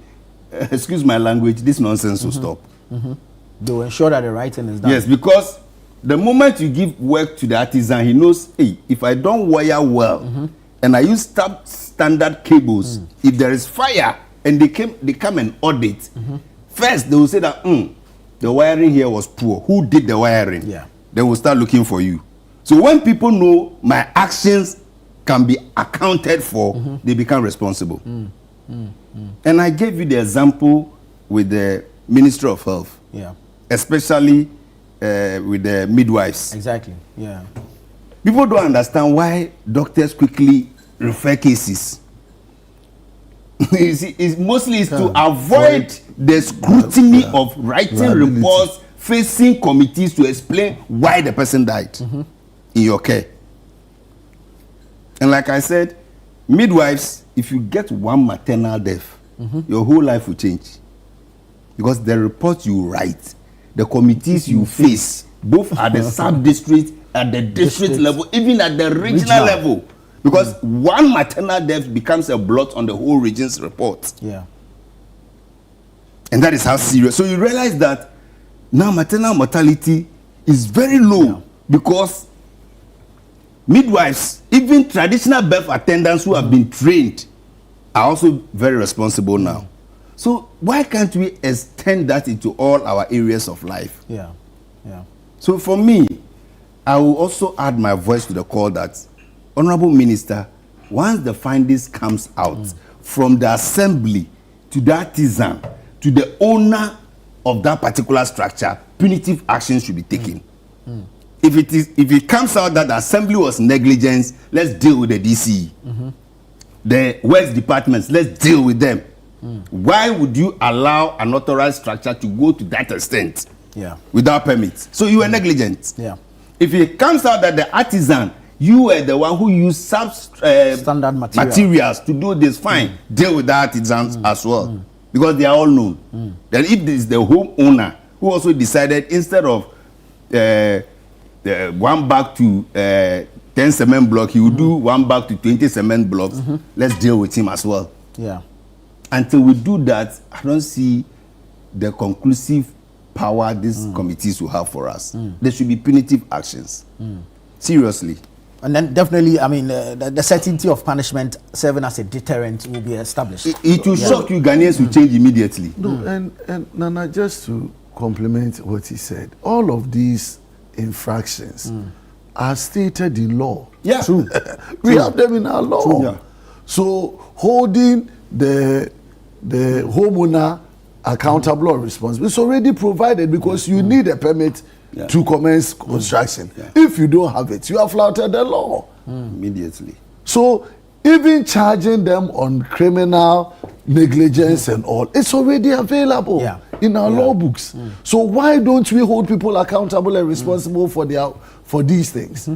excuse my language, this nonsense will stop. They will ensure that the right thing is done. Yes, because the moment you give work to the artisan, he knows, hey, if I don't wire well and I use standard cables, if there is fire and they come and audit, first they will say that the wiring here was poor. Who did the wiring? Yeah. They will start looking for you. So when people know my actions can be accounted for, they become responsible. And I gave you the example with the Ministry of Health. Yeah. Especially with the midwives. Exactly. Yeah. People don't understand why doctors quickly refer cases. You see, it's mostly to avoid the scrutiny of writing reports, facing committees to explain why the person died in your care. And like I said, midwives, if you get one maternal death, your whole life will change. Because the reports you write, the committees you face, both at the sub-district, at the district level, even at the regional level. Because one maternal death becomes a blot on the whole region's report. Yeah. And that is how serious. So you realize that now maternal mortality is very low because midwives, even traditional birth attendants who have been trained, are also very responsible now. So why can't we extend that into all our areas of life? Yeah. So for me, I will also add my voice to the call that, Honorable Minister, once the findings comes out from the assembly to the artisan to the owner of that particular structure, punitive action should be taken. If it comes out that the assembly was negligence, let's deal with the DCE. The Works departments, let's deal with them. Why would you allow an authorized structure to go to that extent without permits? So you were negligent. If it comes out that the artisan, you were the one who used standard materials to do this, fine, deal with the artisans as well, because they are all known. Then if this is the homeowner who also decided instead of 1 bag to 10 cement block, he will do 1 bag to 20 cement blocks, let's deal with him as well. Until we do that, I don't see the conclusive power these committees will have for us. There should be punitive actions. Seriously. And then definitely, I mean, the certainty of punishment serving as a deterrent will be established. It will shock you. Ghanaians will change immediately. No, and Nana, just to complement what he said, all of these infractions are stated in law. Yeah, true. We have them in our law. True. Yeah. So holding the homeowner accountable or responsible is already provided because you need a permit to commence construction. If you don't have it, you have flouted the law immediately. So even charging them on criminal negligence and all, it's already available in our law books. So why don't we hold people accountable and responsible for these things?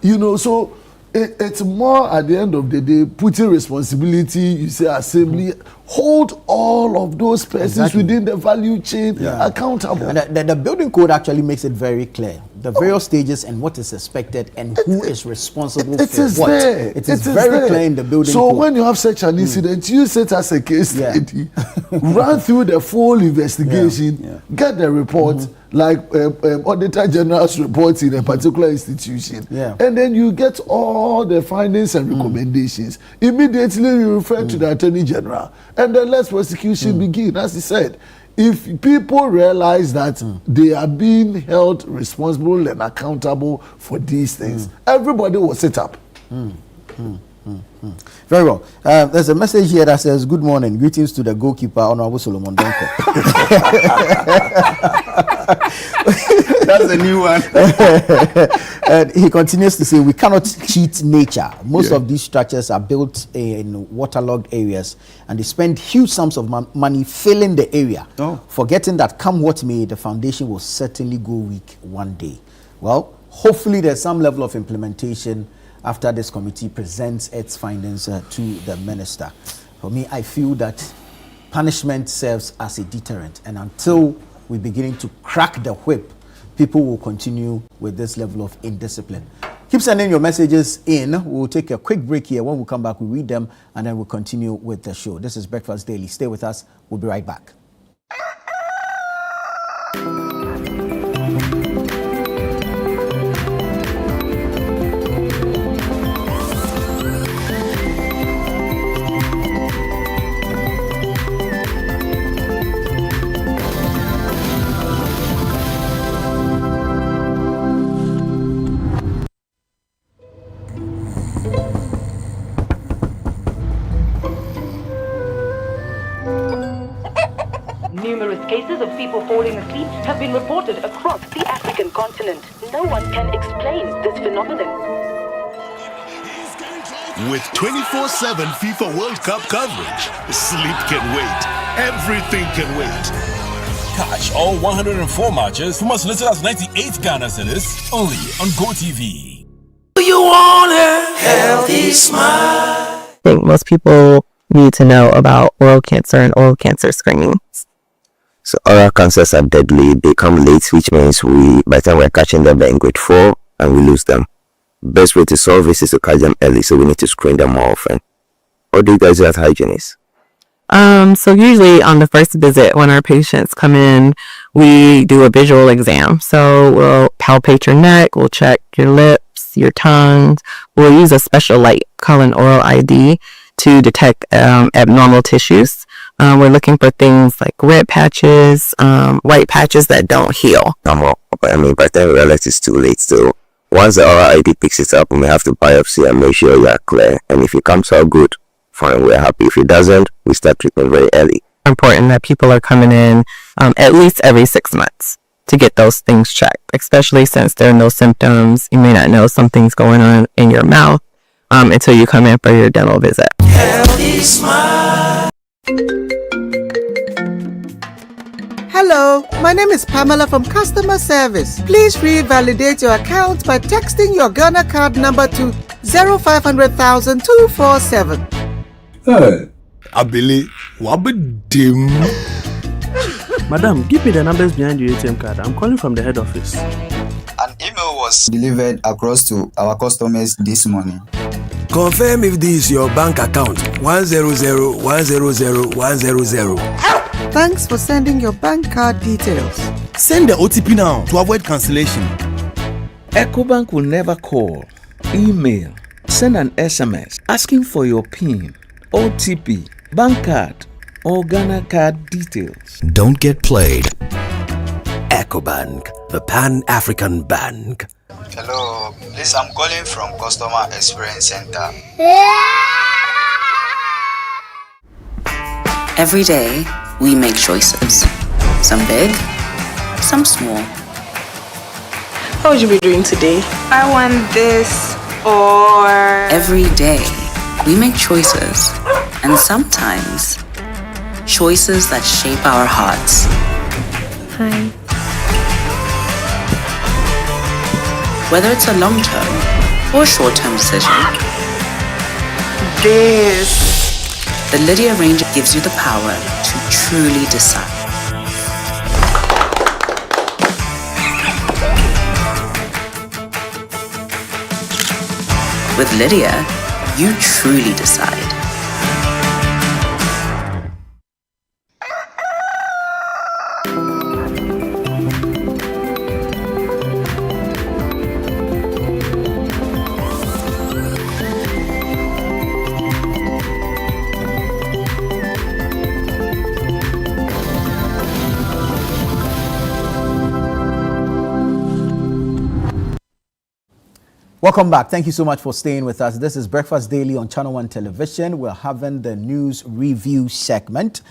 You know, so it's more at the end of the day putting responsibility, you say assembly, hold all of those persons within the value chain accountable. And the building code actually makes it very clear the various stages and what is expected and who is responsible for what. It is very clear in the building code. So when you have such an incident, use it as a case study, run through the full investigation, get the report, like Auditor General's reports in a particular institution, and then you get all the findings and recommendations. Immediately you refer to the Attorney General, and then let prosecution begin. As he said, if people realize that they are being held responsible and accountable for these things, everybody will sit up. Very well. There's a message here that says, "Good morning, greetings to the goalkeeper, Honorable Solomon Donko." That's a new one. And he continues to say, "We cannot cheat nature. Most of these structures are built in waterlogged areas, and they spend huge sums of money filling the area, forgetting that come what may, the foundation will certainly go weak one day." Well, hopefully there's some level of implementation after this committee presents its findings to the minister. For me, I feel that punishment serves as a deterrent, and until we're beginning to crack the whip, people will continue with this level of indiscipline. Keep sending your messages in. We'll take a quick break here. When we come back, we'll read them, and then we'll continue with the show. This is Breakfast Daily. Stay with us. We'll be right back. Numerous cases of people falling asleep have been reported across the African continent. No one can explain this phenomenon. With 24/7 FIFA World Cup coverage, sleep can wait. Everything can wait. Catch all 104 matches from as little as 98 Ghana cedis only on GoTV. I think most people need to know about oral cancer and oral cancer screening. So oral cancers are deadly. They come late, which means by the time we're catching them, they're in grade 4 and we lose them. Best way to solve this is to catch them early, so we need to screen them more often. What do you guys do as hygienists? So usually on the first visit, when our patients come in, we do a visual exam. So we'll palpate your neck, we'll check your lips, your tongue. We'll use a special light called an oral ID to detect abnormal tissues. We're looking for things like red patches, white patches that don't heal. But I mean, by the time we realize it's too late. So once the oral ID picks it up, we may have to biopsy and make sure you are clear. And if it comes out good, fine, we're happy. If it doesn't, we start treatment very early. Important that people are coming in at least every 6 months to get those things checked, especially since there are no symptoms. You may not know something's going on in your mouth until you come in for your dental visit. Hello, my name is Pamela from Customer Service. Please revalidate your account by texting your Ghana card number to 0500,000 247. Hey, Abili, wabadim. Madam, give me the numbers behind your ATM card. I'm calling from the head office. An email was delivered across to our customers this morning. Confirm if this is your bank account. 100,100,100. Thanks for sending your bank card details. Send the OTP now to avoid cancellation. EcoBank will never call, email, send an SMS asking for your PIN, OTP, bank card, or Ghana card details. Don't get played. EcoBank, the Pan-African Bank. Hello, please, I'm calling from Customer Experience Center. Every day, we make choices. Some big, some small. What would you be doing today? I want this or... Every day, we make choices. And sometimes, choices that shape our hearts. Hi. Whether it's a long-term or short-term decision. The Lydia Ranger gives you the power to truly decide. With Lydia, you truly decide. Welcome back. Thank you so much for staying with us. This is Breakfast Daily on Channel One Television. We're having the news review segment.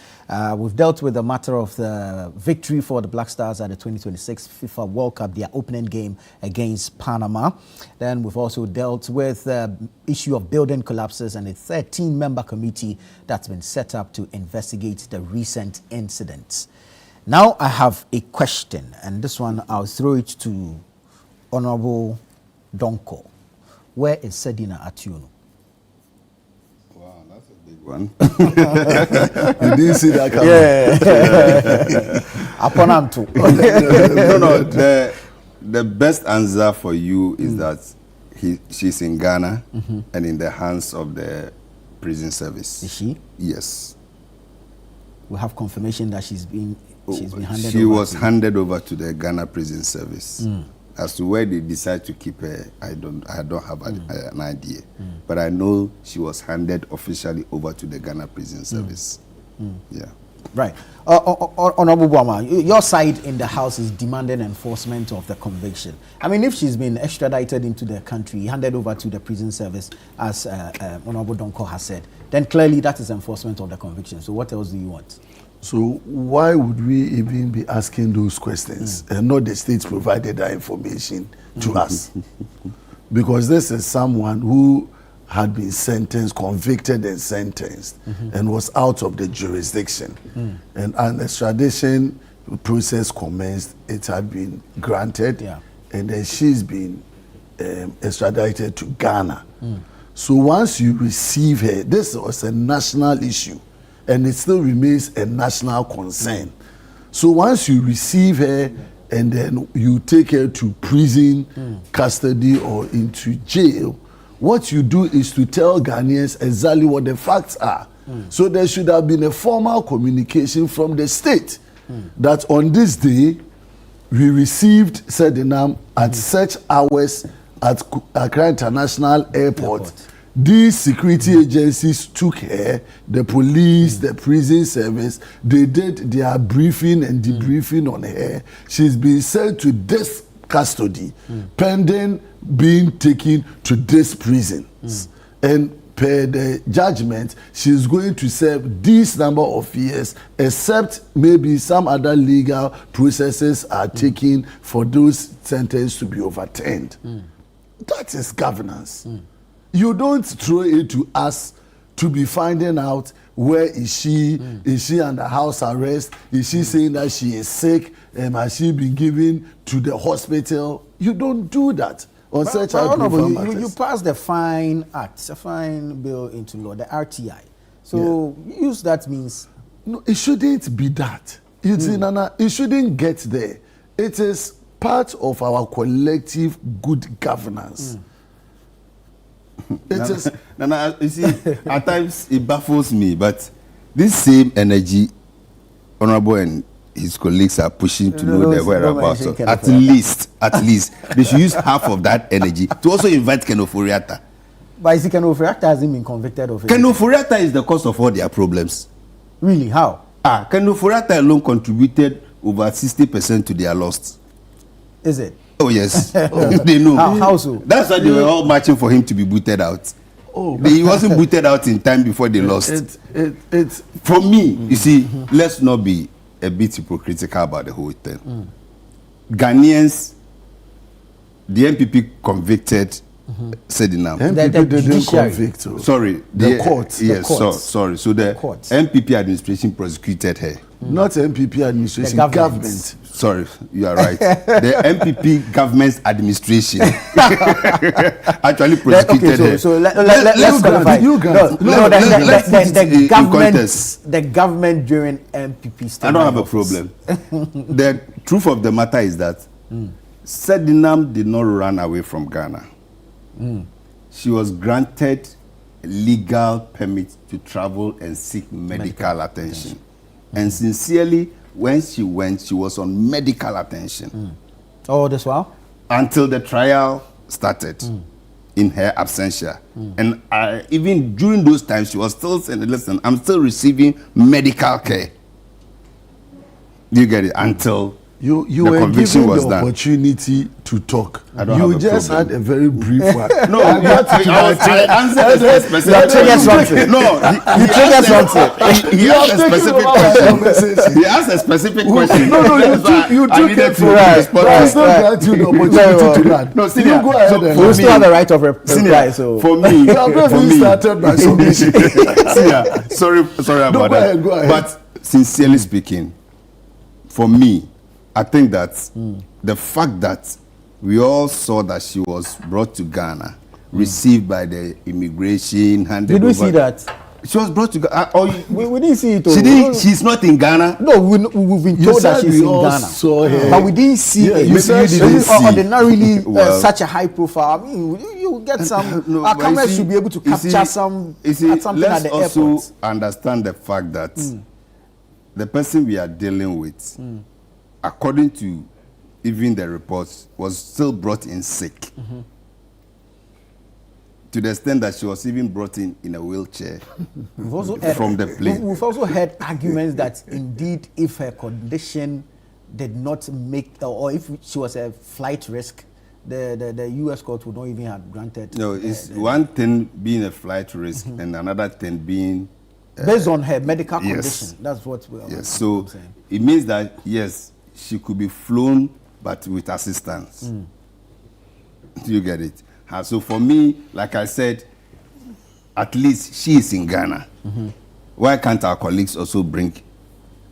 We've dealt with the matter of the victory for the Black Stars at the 2026 FIFA World Cup, their opening game against Panama. Then we've also dealt with the issue of building collapses and a 13-member committee that's been set up to investigate the recent incidents. Now I have a question, and this one I'll throw it to Honorable Donko. Where is Sedina Atuno? Wow, that's a big one. You didn't see that coming. Yeah. Upon him too. No, the best answer for you is that she's in Ghana and in the hands of the prison service. Is she? Yes. We have confirmation that she's been handed She over. was handed over to the Ghana Prison Service. As to where they decide to keep her, I don't have an idea. But I know she was handed officially over to the Ghana Prison Service. Yeah. Right. Honorable Bwama, your side in the House is demanding enforcement of the conviction. I mean, if she's been extradited into the country, handed over to the prison service, as Honorable Donko has said, then clearly that is enforcement of the conviction. So what else do you want? So why would we even be asking those questions and not the states provided that information to us? Because this is someone who had been sentenced, convicted and sentenced, and was out of the jurisdiction. And an extradition process commenced, it had been granted, and then she's been extradited to Ghana. So once you receive her, this was a national issue, and it still remains a national concern. So once you receive her and then you take her to prison custody or into jail, what you do is to tell Ghanaians exactly what the facts are. So there should have been a formal communication from the state that on this day we received Sedinam at such hours at Accra International Airport. These security agencies took her, the police, the prison service, they did their briefing and debriefing on her. She's been sent to this custody, pending being taken to this prison. And per the judgment, she's going to serve this number of years, except maybe some other legal processes are taken for those sentences to be overturned. That is governance. You don't throw it to us to be finding out where is she, is she under house arrest, is she saying that she is sick, has she been given to the hospital. You don't do that on such you pass the Fine Act, the Fine Bill into law, the RTI. So use that means... No, it shouldn't be that. It shouldn't get there. It is part of our collective good governance. Nana, you see, at times it baffles me, but this same energy, Honorable and his colleagues are pushing to know the whereabouts of. At least, they should use half of that energy to also invite Ken Ofori-Atta. But is Ken Ofori-Atta hasn't been convicted of it? Ken Ofori-Atta is the cause of all their problems. Really? How? Ken Ofori-Atta alone contributed over 60% to their loss. Is it? Oh yes, they know. How so? That's why they were all marching for him to be booted out. He wasn't booted out in time before they lost. It's for me, you see, let's not be a bit hypocritical about the whole thing. Ghanaians, the MPP convicted Sedinam. MPP didn't convict her. Sorry, the court. Yes, sorry. So the MPP administration prosecuted her. Not MPP administration, government. Sorry, you are right. The MPP government's administration actually prosecuted her. So let's qualify. The government during MPP. I don't have a problem. The truth of the matter is that Sedinam did not run away from Ghana. She was granted legal permit to travel and seek medical attention. And sincerely, when she went, she was on medical attention. Oh, this while? Until the trial started in her absentia. And even during those times, she was still saying, listen, I'm still receiving medical care. Do you get it? Until you the were conviction given was the done. Opportunity to talk. I don't have you a just problem. had a very brief one. No, I answered a specific question. No, he asked a specific question. He asked a specific question. No, you took it for us. It's not that you the opportunity to learn. No, senior, you go ahead and we still have the right of reply. So for me, started by submission. sorry about that. Go ahead. But sincerely speaking, for me, I think that the fact that we all saw that she was brought to Ghana, received by the immigration, handed over. Did we see that? She was brought to Ghana. We didn't see it. She's not in Ghana. No, we've been told that she's in Ghana. Saw her. But we didn't see it. You didn't see ordinarily such a high profile. I mean, you get some. Our cameras should be able to capture something at the airport. Let's also understand the fact that the person we are dealing with, according to even the reports, was still brought in sick. To the extent that she was even brought in a wheelchair from the plane. We've also heard arguments that indeed if her condition did not make, or if she was a flight risk, the U.S. court would not even have granted. No, it's one thing being a flight risk and another thing being... based on her medical condition. That's what we're so saying. It means that, yes, she could be flown, but with assistance. Do you get it? So for me, like I said, at least she is in Ghana. Why can't our colleagues also bring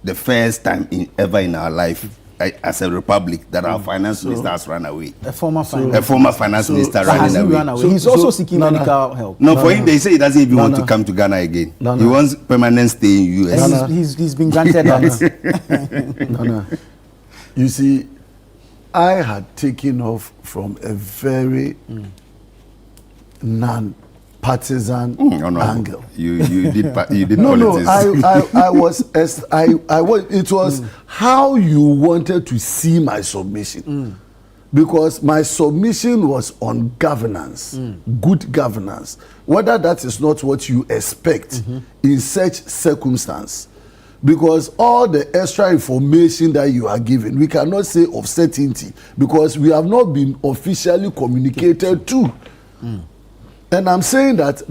the first time ever in our life as a republic that our finance minister has run away. A former finance minister running away. He's also seeking medical help. No, for him they say he doesn't even want to come to Ghana again. He wants permanent stay in US. He's been granted that. You see, I had taken off from a very non-partisan angle. You did politics. I was it was how you wanted to see my submission. Because my submission was on governance, good governance. Whether that is not what you expect in such circumstance. Because all the extra information that you are given, we cannot say of certainty because we have not been officially communicated to. And I'm saying that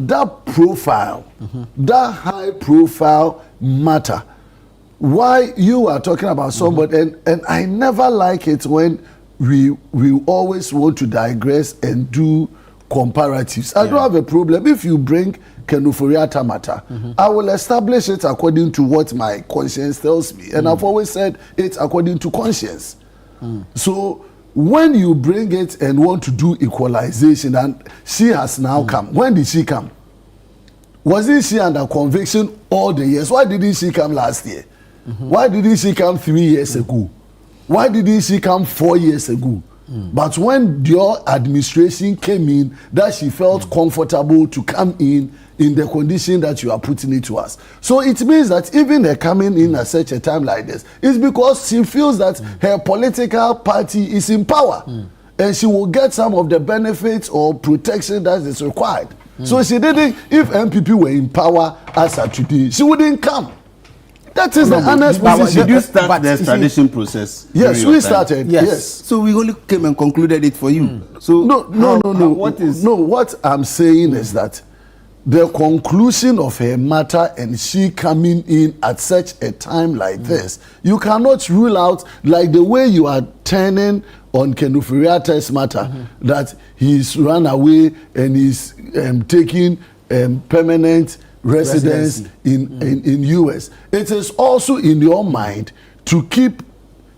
profile, that high profile matter, why you are talking about somebody, and I never like it when we always want to digress and do comparatives. I don't have a problem if you bring Ken Ofori-Atta matter. I will establish it according to what my conscience tells me, and I've always said it according to conscience. So when you bring it and want to do equalization, and she has now come. When did she come? Wasn't she under conviction all the years? Why didn't she come last year? Why didn't she come 3 years ago? Why didn't she come 4 years ago? But when your administration came in, that she felt comfortable to come in the condition that you are putting it to us. So it means that even her coming in at such a time like this is because she feels that her political party is in power and she will get some of the benefits or protection that is required. So she didn't, if MPP were in power as of today, she wouldn't come. That is the honest position. Did you start the extradition process? Yes, we started. Yes. So we only came and concluded it for you. So no. What I'm saying is that the conclusion of her matter and she coming in at such a time like this, you cannot rule out, like the way you are turning on Ken Ofori-Atta's matter, that he's run away and he's taking permanent residence in US. It is also in your mind to keep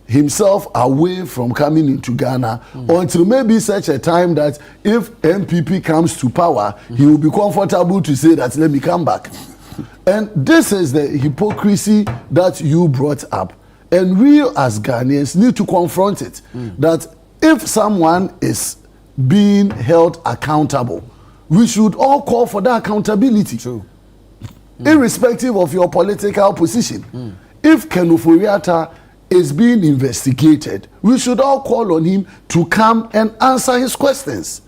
himself away from coming into Ghana until maybe such a time that if MPP comes to power, he will be comfortable to say that let me come back. And this is the hypocrisy that you brought up. And we as Ghanaians need to confront it. That if someone is being held accountable, we should all call for that accountability. True. Irrespective of your political position. If Ken Ofori-Atta is being investigated, we should all call on him to come and answer his questions.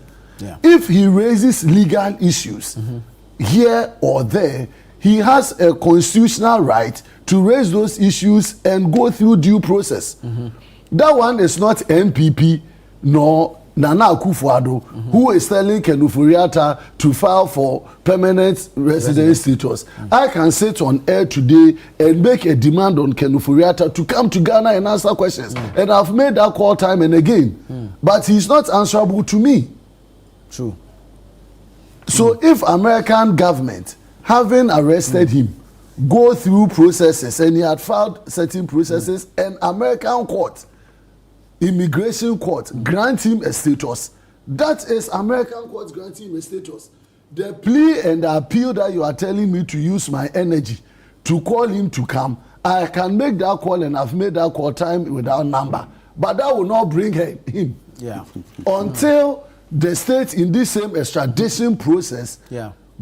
If he raises legal issues here or there, he has a constitutional right to raise those issues and go through due process. That one is not MPP nor Nana Akufo-Addo, who is telling Ken Ofori-Atta to file for permanent residence status. I can sit on air today and make a demand on Ken Ofori-Atta to come to Ghana and answer questions. And I've made that call time and again. But he's not answerable to me. True. So if American government, having arrested him, go through processes and he had filed certain processes and American court, immigration court, grant him a status. That is American court granting him a status. The plea and the appeal that you are telling me to use my energy to call him to come, I can make that call and I've made that call time without number. But that will not bring him. Until the state in this same extradition process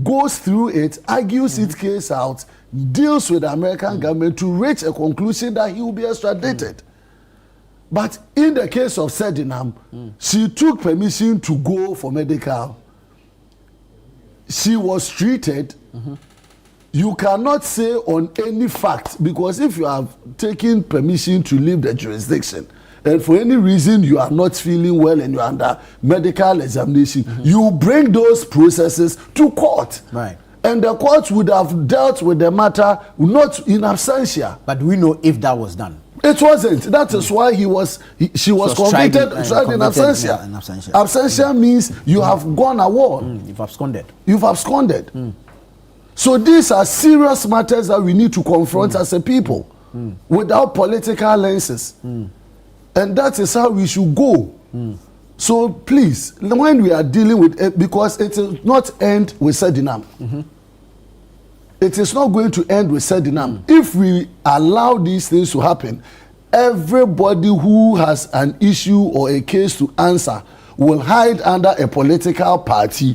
goes through it, argues its case out, deals with the American government to reach a conclusion that he will be extradited. But in the case of Sedinam, she took permission to go for medical. She was treated. You cannot say on any fact, because if you have taken permission to leave the jurisdiction, and for any reason you are not feeling well and you are under medical examination, you bring those processes to court. And the court would have dealt with the matter not in absentia. But we know if that was done. It wasn't. That is why she was convicted tried in absentia. Absentia means you have gone award. You've absconded. You've absconded. So these are serious matters that we need to confront as a people without political lenses. And that is how we should go. So please, when we are dealing with it, because it will not end with Sedinam. It is not going to end with Sedinam. If we allow these things to happen, everybody who has an issue or a case to answer will hide under a political party,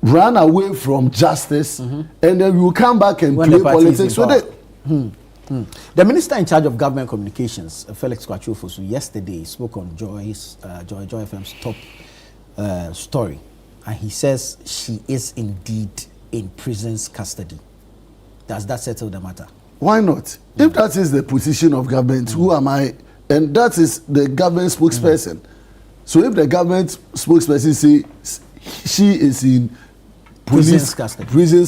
run away from justice, and then we will come back and play politics. So the minister in charge of government communications, Felix Kwatro-Fosu, yesterday spoke on Joy FM's top story, and he says she is indeed in prison's custody. Does that settle the matter? Why not? If that is the position of government, who am I? And that is the government spokesperson. So if the government spokesperson says she is in prison's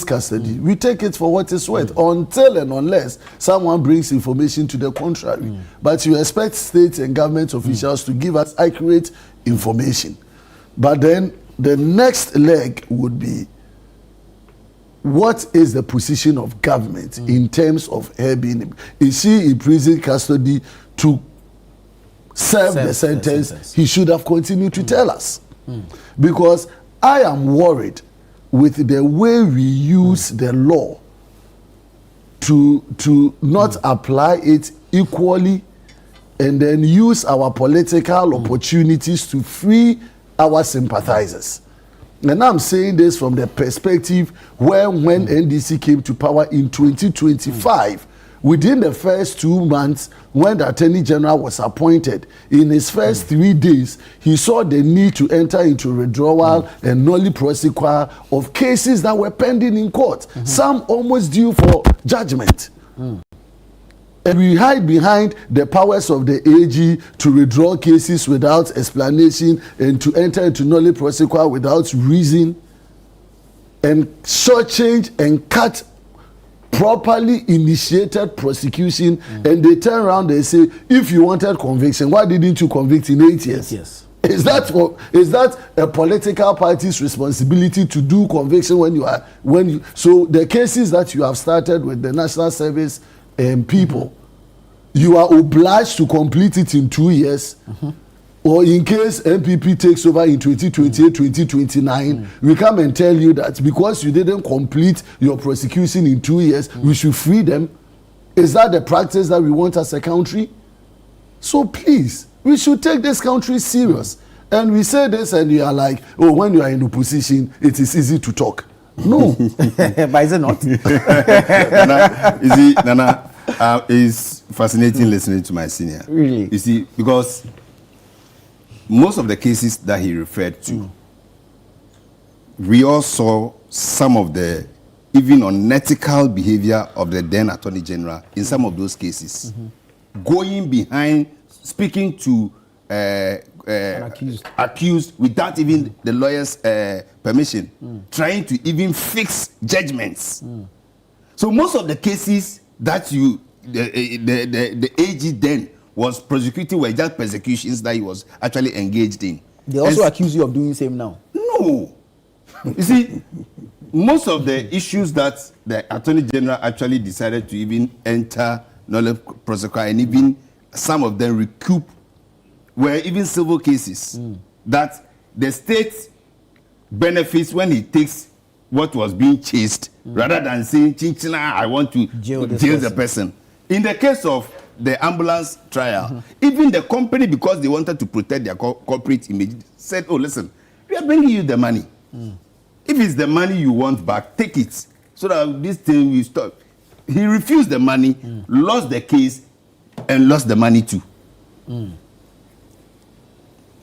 custody, we take it for what it's worth, until and unless someone brings information to the contrary. But you expect state and government officials to give us accurate information. But then the next leg would be, what is the position of government in terms of her being? Is she in prison custody to serve the sentence? He should have continued to tell us. Because I am worried with the way we use the law to not apply it equally, and then use our political opportunities to free our sympathizers. And I'm saying this from the perspective where when NDC came to power in 2025, within the first 2 months, when the Attorney General was appointed, in his first 3 days, he saw the need to enter into withdrawal and nolli prosequi of cases that were pending in court, some almost due for judgment. And we hide behind the powers of the AG to withdraw cases without explanation and to enter into nolli prosequi without reason, and shortchange and cut properly initiated prosecution. And they turn around and say, if you wanted conviction, why didn't you convict in 8 years? Yes. Is that a political party's responsibility to do conviction so the cases that you have started with the National Service people, you are obliged to complete it in 2 years, or in case MPP takes over in 2028, 2029, we come and tell you that because you didn't complete your prosecution in 2 years, we should free them. Is that the practice that we want as a country? So please, we should take this country serious. And we say this and you are like, oh, when you are in opposition, it is easy to talk. No. But is it not? Nana, it's fascinating listening to my senior. Really? You see, because most of the cases that he referred to, we all saw some of the even unethical behavior of the then Attorney General in some of those cases. Going behind, speaking to accused without even the lawyer's permission, trying to even fix judgments. So most of the cases that the AG then was prosecuting were just persecutions that he was actually engaged in. They also accuse you of doing the same now. No. You see, most of the issues that the Attorney General actually decided to even enter nolli prosequi and even some of them recoup were even civil cases that the state benefits when he takes what was being chased rather than saying, Chinchina, I want to jail the person. In the case of the ambulance trial, even the company, because they wanted to protect their corporate image, said, oh, listen, we are bringing you the money. If it's the money you want back, take it so that this thing will stop. He refused the money, lost the case, and lost the money too.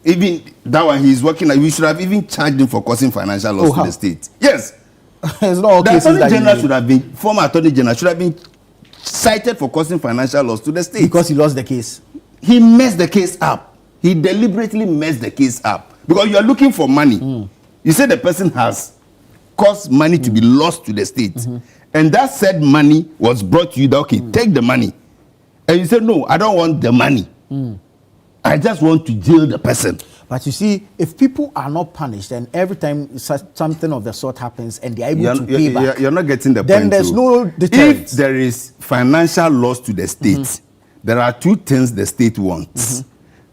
Even that one he's working like, we should have even charged him for causing financial loss to the state. Yes. It's not all the cases Attorney General should have been, former Attorney General should have been cited for causing financial loss to the state. Because he lost the case. He messed the case up. He deliberately messed the case up. Because you are looking for money. You say the person has caused money to be lost to the state. And that said money was brought to you that, okay, take the money. And you say, no, I don't want the money. I just want to jail the person. But you see, if people are not punished, and every time something of the sort happens and they are able to pay back, you're not getting the then point. There's no deterrent. If there is financial loss to the state, there are two things the state wants.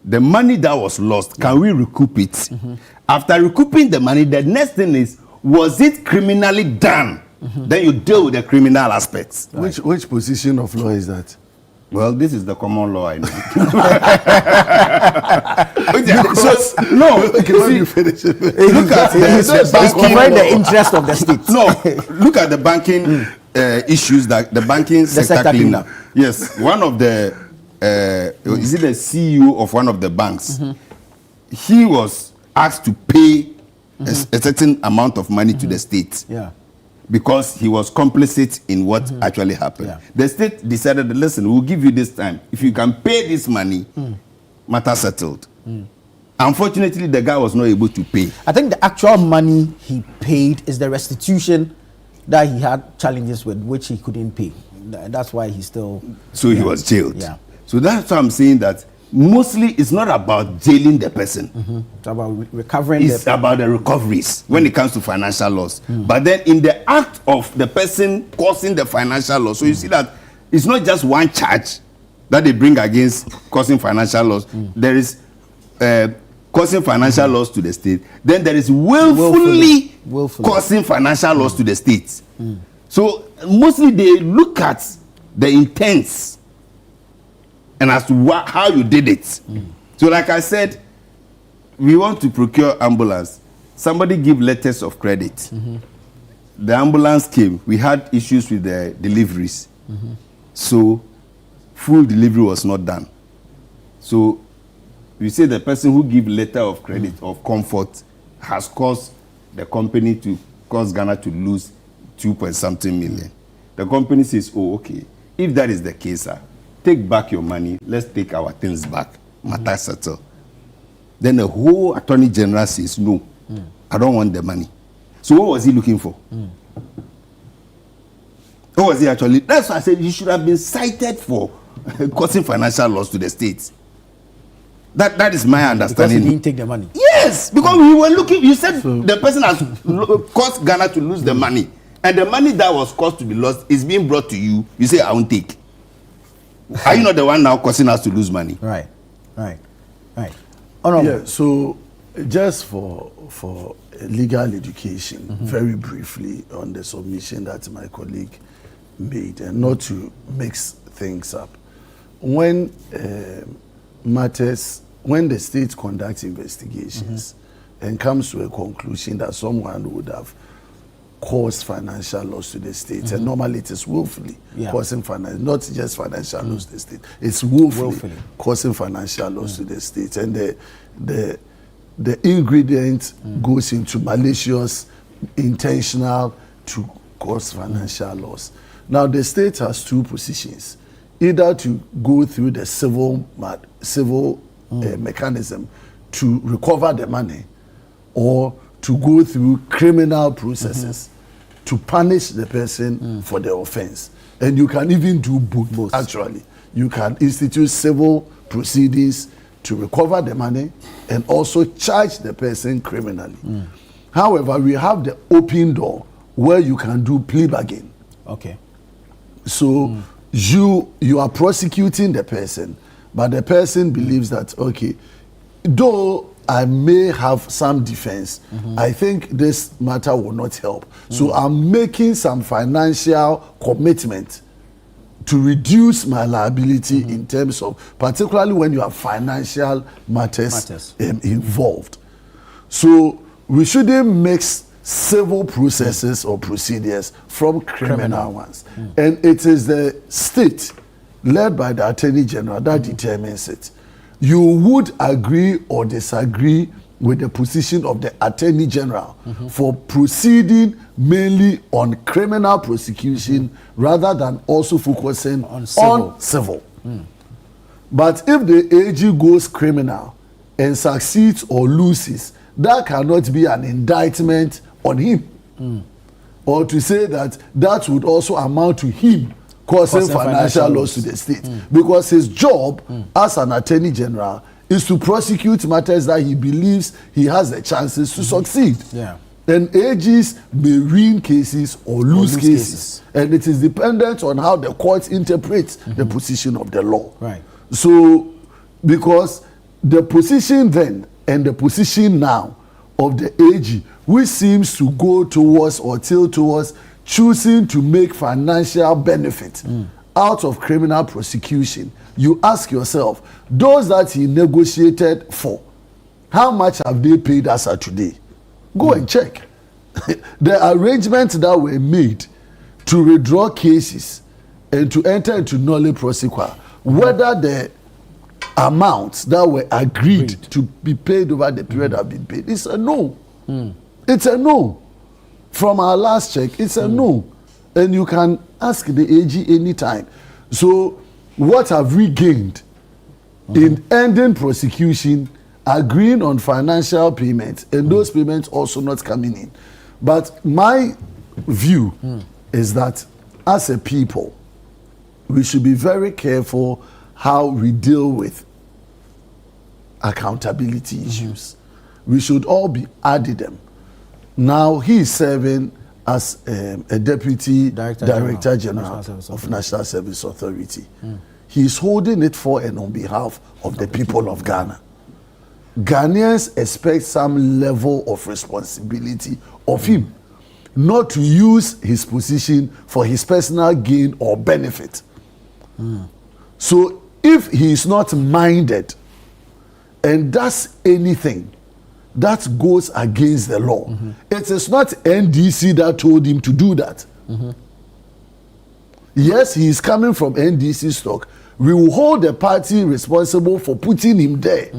The money that was lost, can we recoup it? After recouping the money, the next thing is, was it criminally done? Then you deal with the criminal aspects. Which position of law is that? Well, this is the common law, I know. Look at the interest of the state. No, look at the banking issues, that the banking sector cleanup. Yes, one of the is it the CEO of one of the banks? He was asked to pay a certain amount of money to the state. Yeah. Because he was complicit in what actually happened. Yeah. The state decided, listen, we'll give you this time. If you can pay this money, matter settled. Unfortunately, the guy was not able to pay. I think the actual money he paid is the restitution that he had challenges with, which he couldn't pay. That's why he still... So he was jailed. Yeah. So that's why I'm saying that mostly it's not about jailing the person. It's about recovering. It's about the recoveries when it comes to financial loss. But then in the act of the person causing the financial loss, so you see that it's not just one charge that they bring against causing financial loss. There is causing financial loss to the state. Then there is willfully causing financial loss to the state. So mostly they look at the intents and as to how you did it. So like I said, we want to procure ambulance. Somebody give letters of credit. The ambulance came. We had issues with the deliveries. So full delivery was not done. So we say the person who give letter of credit of comfort has caused the company to cause Ghana to lose 2.something million. The company says, oh, okay. If that is the case, sir, take back your money. Let's take our things back. Matter settle. Then the whole attorney general says, no, I don't want the money. So what was he looking for? What was he actually? That's why I said he should have been cited for causing financial loss to the states. That is my understanding. Because he didn't take the money. Yes, because we were looking. You said the person has caused Ghana to lose the money, and the money that was caused to be lost is being brought to you. You say I won't take. Are you not the one now causing us to lose money? Right. Yeah, so just for legal education, very briefly on the submission that my colleague made, and not to mix things up. When the state conducts investigations and comes to a conclusion that someone would have caused financial loss to the state, and normally it is willfully causing financial, not just financial loss to the state, it's willfully causing financial loss to the state, and the ingredient goes into malicious, intentional to cause financial loss. Now the state has two positions: either to go through the civil mechanism to recover the money, or to go through criminal processes to punish the person for the offense. And you can even do both. Actually, you can institute civil proceedings to recover the money and also charge the person criminally. However, we have the open door where you can do plea bargain. Okay. So you are prosecuting the person, but the person believes that, okay, though I may have some defense, I think this matter will not help. So I'm making some financial commitment to reduce my liability in terms of, particularly when you have financial matters. Involved. So we shouldn't mix civil processes or procedures from criminal ones. And it is the state, led by the Attorney General, that determines it. You would agree or disagree with the position of the Attorney General for proceeding mainly on criminal prosecution rather than also focusing on civil. But if the AG goes criminal and succeeds or loses, that cannot be an indictment on him. Or to say that that would also amount to him causing financial loss to the state. Because his job as an Attorney General is to prosecute matters that he believes he has the chances to succeed. And AGs may win cases or lose cases. And it is dependent on how the court interprets the position of the law. Right. So, because the position then and the position now of the AG, which seems to go towards or tilt towards choosing to make financial benefit out of criminal prosecution, you ask yourself, those that he negotiated for, how much have they paid us at today? Go and check. The arrangements that were made to withdraw cases and to enter into nolle prosequa, whether the amounts that were agreed to be paid over the period have been paid, it's a no. It's a no. From our last check, it's a no. And you can ask the AG anytime. So what have we gained in ending prosecution, agreeing on financial payments, and those payments also not coming in? But my view is that as a people, we should be very careful how we deal with accountability issues. We should all be adding them. Now he is serving as a Deputy Director General of National Service Authority. He is holding it for and on behalf of the people of Ghana. Ghanaians expect some level of responsibility of him, not to use his position for his personal gain or benefit. So if he is not minded and does anything that goes against the law, it is not NDC that told him to do that. Yes, he is coming from NDC stock. We will hold the party responsible for putting him there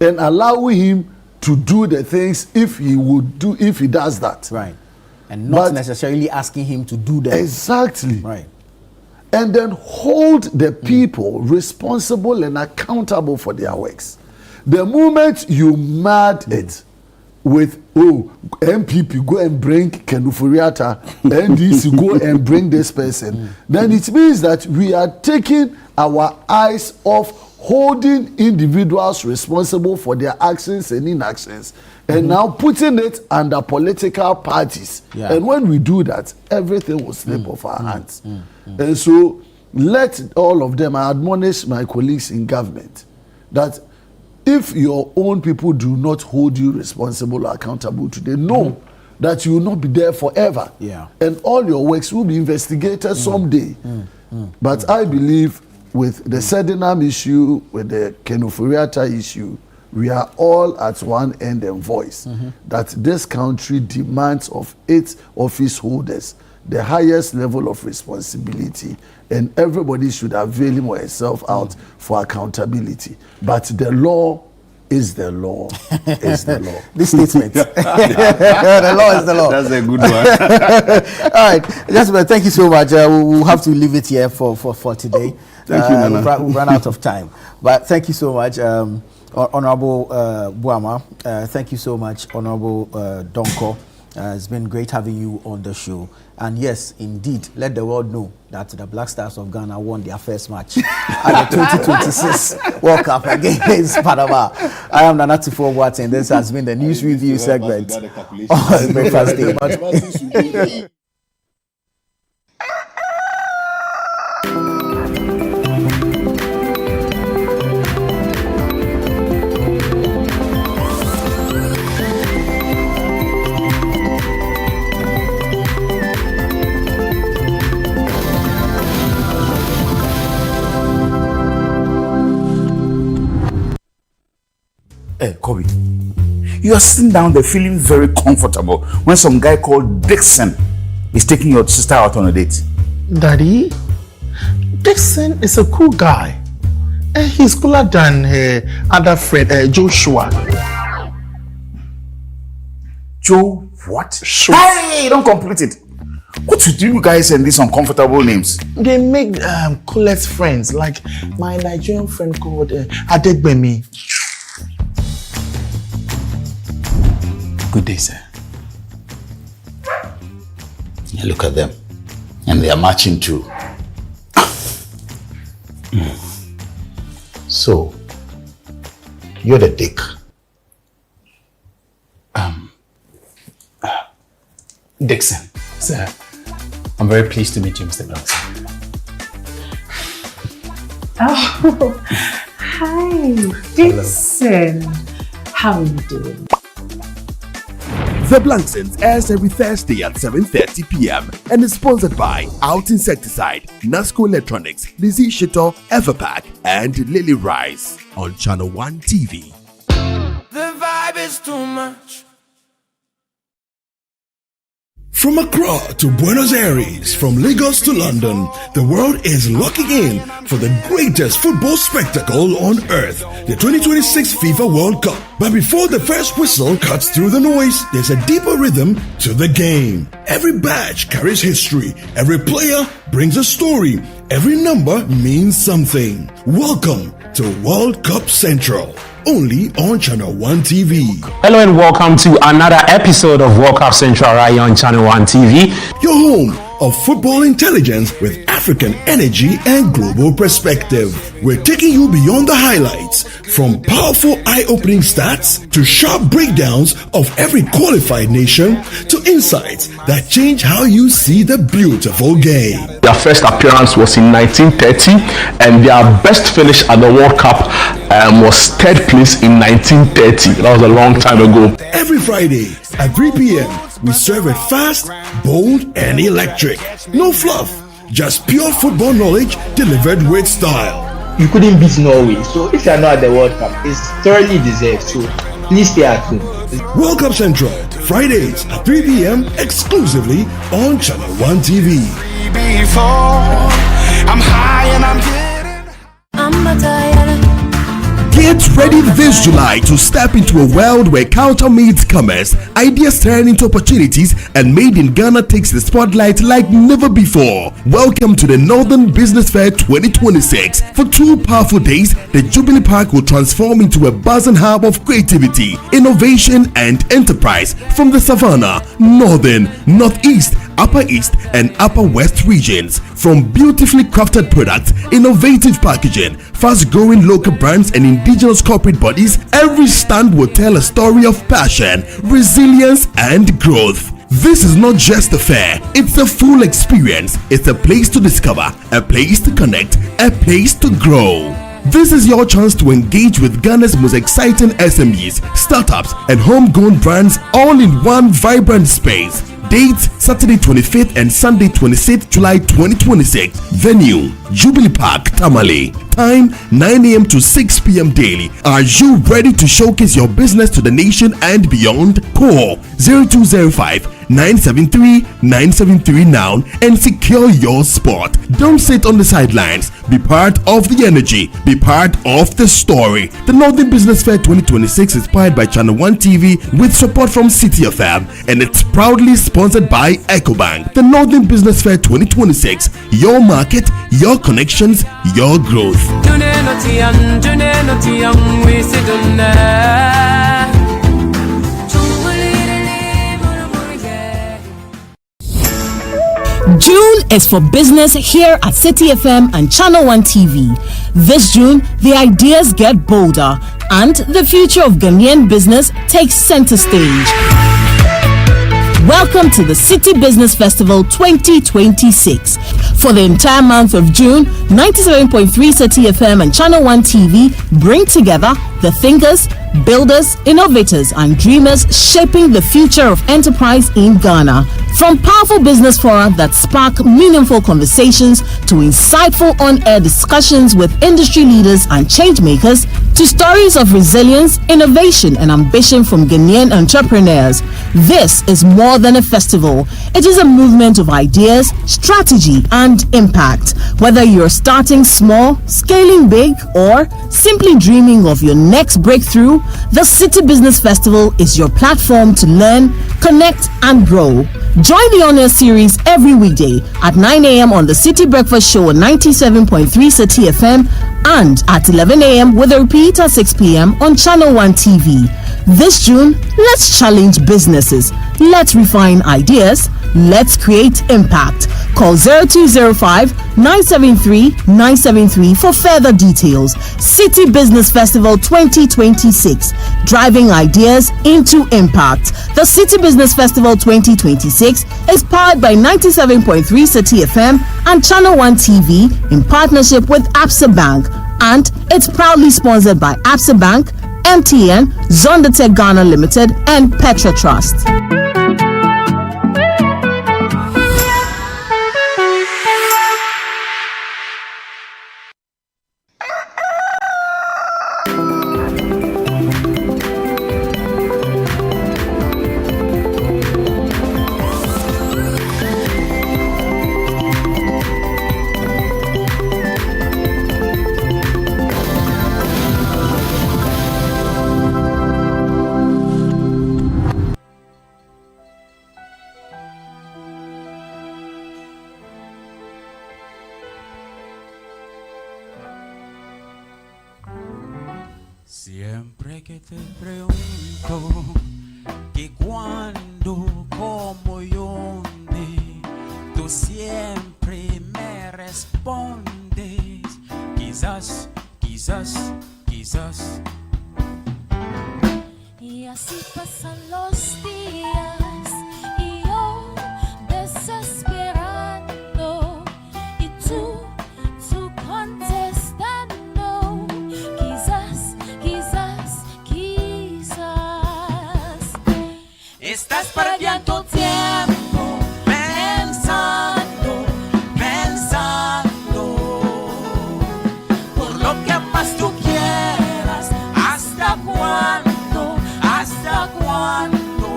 and allowing him to do the things if he does that. Right. And not necessarily asking him to do that. Exactly. Right. And then hold the people responsible and accountable for their works. The moment you mad it with, MPP go and bring Kenufuriata, NDC go and bring this person, then it means that we are taking our eyes off holding individuals responsible for their actions and inactions, and now putting it under political parties. And when we do that, everything will slip off our hands. And so let all of them, I admonish my colleagues in government, that if your own people do not hold you responsible or accountable today, know that you will not be there forever. And all your works will be investigated someday. But I believe with the Sedinam issue, with the Kenufuriata issue, we are all at one end and voice that this country demands of its office holders the highest level of responsibility, and everybody should avail him or herself out for accountability. But the law is the law. Is the law. This statement. The law is the law. That's a good one. All right, Jasper, thank you so much. We'll have to leave it here for today. Thank you, Nana. We've run out of time. But thank you so much, Honorable Buama. Thank you so much, Honorable Donko. It's been great having you on the show. And yes, indeed, let the world know that the Black Stars of Ghana won their first match at the 2026 World Cup against Panama. I am Nana Tifo, and this has been the News Review segment on Breakfast Day. Hey, Kobe, you are sitting down there feeling very comfortable when some guy called Dixon is taking your sister out on a date. Daddy, Dixon is a cool guy. He's cooler than her other friend, Joshua. Joe what? Sure. Hey, don't complete it. What do you guys and these uncomfortable names? They make coolest friends, like my Nigerian friend called Adegbemi. Good day, sir. Yeah, look at them. And they are marching too. So, you're the dick. Dixon. Sir, I'm very pleased to meet you, Mr. Blankson. Oh, hi, Dixon. How are you doing? The Blanksons airs every Thursday at 7:30 p.m. and is sponsored by Out Insecticide, Nasco Electronics, Lizzie Shito, Everpack, and Lily Rice on Channel 1 TV. The vibe is too much. From Accra to Buenos Aires, from Lagos to London, the world is locking in for the greatest football spectacle on earth, the 2026 FIFA World Cup. But before the first whistle cuts through the noise, there's a deeper rhythm to the game. Every badge carries history, every player brings a story, every number means something. Welcome to World Cup Central, only on Channel 1 TV. Hello and welcome to another episode of World Cup Central right here on Channel 1 TV. Your home of football intelligence with African energy and global perspective. We're taking you beyond the highlights, from powerful eye-opening stats to sharp breakdowns of every qualified nation to insights that change how you see the beautiful game. Their first appearance was in 1930 and their best finish at the World Cup was third place in 1930. That was a long time ago. Every Friday at 3 p.m. we serve it fast, bold, and electric. No fluff, just pure football knowledge delivered with style. You couldn't beat Norway, so if you are not at the World Cup, it's thoroughly deserved. So please stay at home. World Cup Central, Fridays at 3 p.m. exclusively on Channel 1 TV. I'm high and I'm Get ready this July to step into a world where culture meets commerce, ideas turn into opportunities, and Made in Ghana takes the spotlight like never before. Welcome to the Northern Business Fair 2026. For 2 powerful days, the Jubilee Park will transform into a buzzing hub of creativity, innovation, and enterprise from the Savannah, Northern, Northeast, Upper East, and Upper West regions. From beautifully crafted products, innovative packaging, fast-growing local brands, and indigenous corporate bodies, every stand will tell a story of passion, resilience, and growth. This is not just a fair, it's a full experience. It's a place to discover, a place to connect, a place to grow. This is your chance to engage with Ghana's most exciting SMEs, startups, and homegrown brands all in one vibrant space. Dates Saturday 25th and Sunday 26th July 2026. Venue Jubilee Park, Tamale. Time 9 a.m. to 6 p.m. daily. Are you ready to showcase your business to the nation and beyond? Call 0205-973-973 now and secure your spot. Don't sit on the sidelines. Be part of the energy. Be part of the story. The Northern Business Fair 2026 is powered by Channel 1 TV with support from City FM, and it's proudly sponsored by EcoBank. The Northern Business Fair 2026. Your market, your connections, your growth. June is for business here at City FM and Channel 1 TV. This June, the ideas get bolder and the future of Ghanaian business takes center stage. Welcome to the City Business Festival 2026. For the entire month of June, 97.3 City FM and Channel 1 TV bring together the thinkers, builders, innovators, and dreamers shaping the future of enterprise in Ghana. From powerful business fora that spark meaningful conversations to insightful on-air discussions with industry leaders and change makers, to stories of resilience, innovation, and ambition from Ghanaian entrepreneurs. This is more than a festival. It is a movement of ideas, strategy, and impact. Whether you're starting small, scaling big, or simply dreaming of your next breakthrough, the City Business Festival is your platform to learn, connect, and grow. Join the on-air series every weekday at 9 a.m. on the City Breakfast Show on 97.3 City FM and at 11 a.m. with a repeat at 6 p.m. on Channel 1 TV. This June, let's challenge businesses, let's refine ideas, Let's create impact. Call 0205 973 973 for further details. City Business Festival 2026, driving ideas into impact. The City Business Festival 2026 is powered by 97.3 City FM and Channel 1 TV in partnership with Absa Bank, and it's proudly sponsored by Absa Bank, MTN, Zondatech Ghana Limited, and Petra Trust. Siempre que te pregunto que cuando, cómo y dónde, tú siempre me respondes, quizás, quizás, quizás. Y así pasan los días y yo desesperando y tú contestando, quizás, quizás, quizás. Estás perdiendo tiempo pensando, pensando por lo que más tú quieras. ¿Hasta cuándo? ¿Hasta cuándo?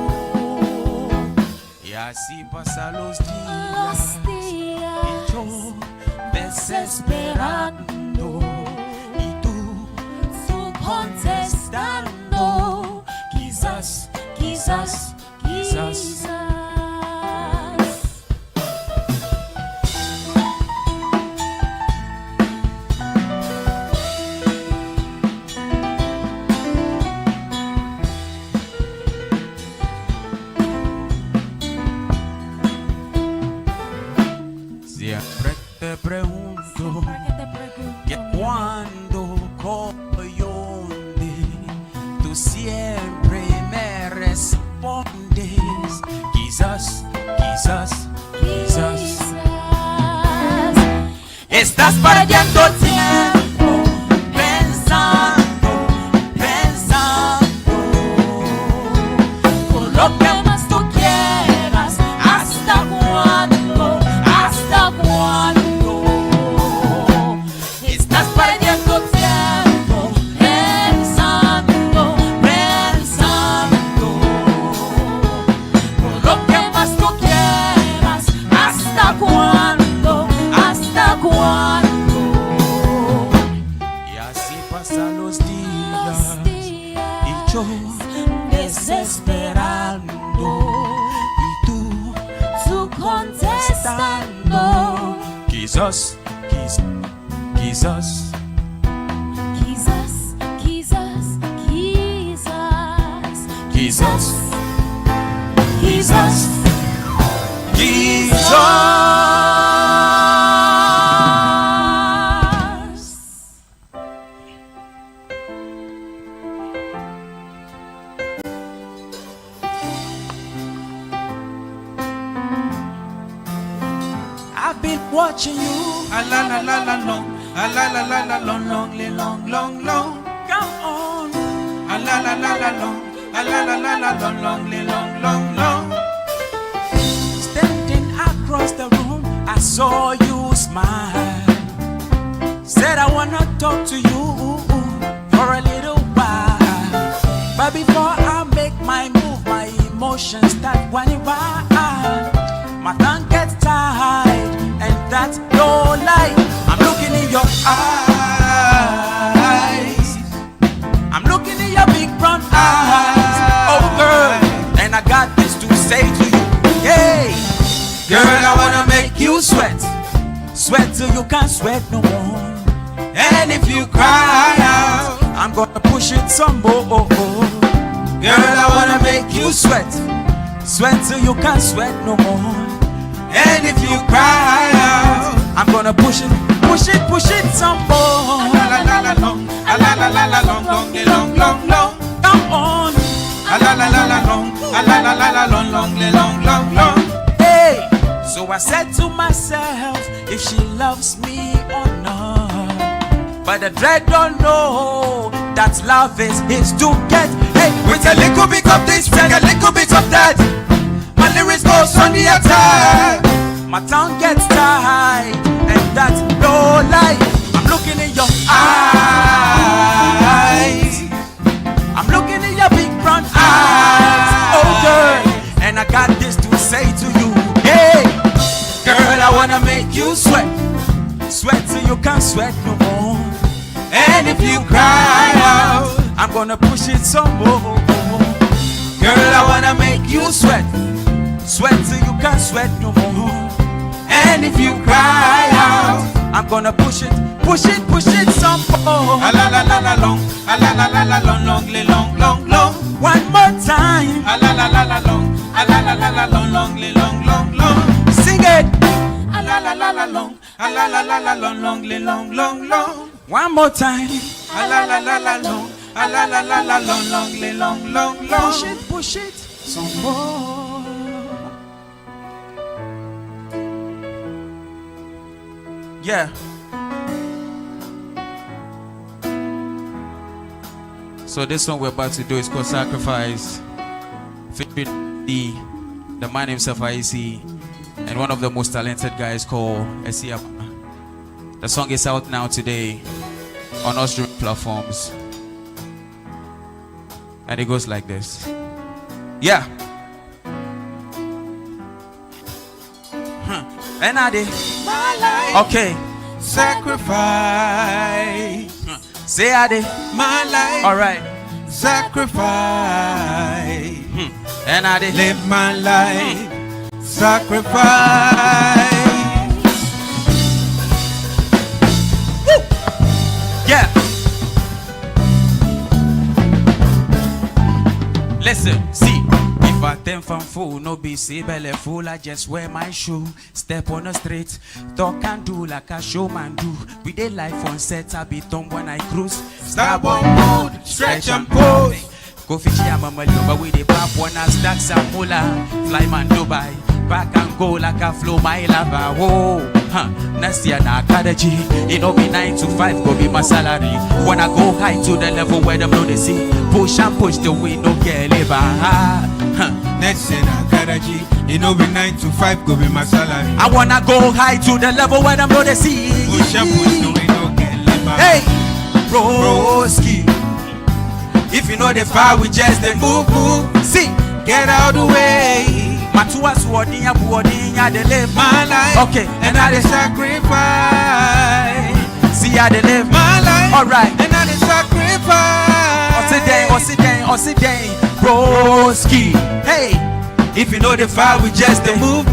Y así pasan los días y yo desesperando y tú contestando, quizás, quizás, quizás. Siempre te pregunto que cuando, cómo y dónde, tú siempre me respondes, quizás, quizás, quizás. Estás perdiendo tiempo pensando, pensando por lo que más tú quieras. ¿Hasta cuándo? ¿Hasta cuándo? Estás perdiendo tiempo pensando, pensando por lo que más tú quieras. ¿Hasta cuándo? ¿Hasta cuándo? Y así pasan los días y yo desesperando y tú contestando, quizás, quizás, quizás. Quizás, quizás, quizás. Quizás, quizás, quizás. I've been watching you, a la la la la long, a la la la la long, long, long, long, long. Come on, a la la la la long, a la la la la long, long, long, long, long. Standing across the room, I saw you smile. Said I wanna talk to you for a little while, but before I make my move, my emotions start running wild. My tongue gets tied, and that's no lie. I'm looking in your eyes. I'm looking in your big brown eyes. Oh girl, and I got this to say to you. Hey, girl, I wanna make you sweat. Sweat till you can't sweat no more. And if you cry out, I'm gonna push it some more. Girl, I wanna make you sweat. Sweat till you can't sweat no more. And if you cry out, I'm gonna push it some more. La la la la long, la la la la long, long, long, long, long. Come on. La la la la long, la la la la long, long, long, long, long. Hey. So I said to myself, if she loves me or not. But the dread don't know that love is his to get. Hey, with a little bit of this, and a little bit of that, my lyrics goes on the attack. My tongue gets tied, and that's no lie. I'm looking in your eyes. I'm looking in your big brown eyes. Oh girl, and I got this to say to you. Hey, girl, I wanna make you sweat. Sweat till you can't sweat no more. And if you cry out, I'm gonna push it some more. Girl, I wanna make you sweat. Sweat till you can't sweat no more. And if you cry out, I'm gonna push it some more. A la la la la long, a la la la la long, long, long, long, long. One more time. A la la la la long, a la la la la long, long, long, long, long. Sing it. A la la la la long, a la la la la long, long, long, long, long. One more time. A la la la la long, a la la la la long, long, long, long, long. Push it some more. Yeah. So this one we're about to do is called Sacrifice. Featuring the man himself, IC, and one of the most talented guys called Esiama. The song is out now today on all streaming platforms. And it goes like this. Yeah. And I did my life. Okay. Sacrifice. Say I did my life. All right. Sacrifice. And I did live my life. Sacrifice. Woo. Yeah. Listen, see. If I them from fool, no be see belly full, I just wear my shoe. Step on the street, talk and do like a showman do. We did life on set, I be thumb when I cruise. Starboard mode, stretch and pose. Go Fiji, I'm a malova with the pop one as stacks and mula. Fly man Dubai, back and go like a flow my lava. Whoa, next year na Kadaji. It no be 9 to 5, go be my salary. When I go high to the level where them know they see. Push and push the way no get labor. Next year na Kadaji. It no be 9 to 5, go be my salary. I wanna go high to the level where them know they see. Push and push the way no get labor. Hey, broski. If you know the fire, we just the move. See, get out the way. Matua swording, they live my life. Okay, and I the sacrifice. See, I they live my life. Alright, and I the sacrifice. Ossie day, broski. Hey, if you know the fire, we just the move.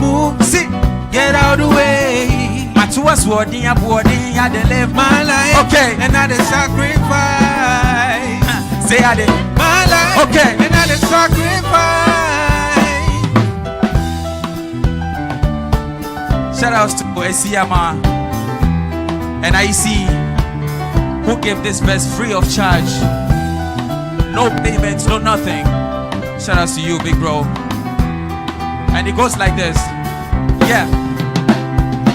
See, get out the way. Matua swording, they live my life. Okay, and I the sacrifice. Say I did my life. Okay, and I the sacrifice. Shout outs to Esiama and IC, who gave this verse free of charge. No payments, no nothing. Shout outs to you, big bro. And it goes like this. Yeah.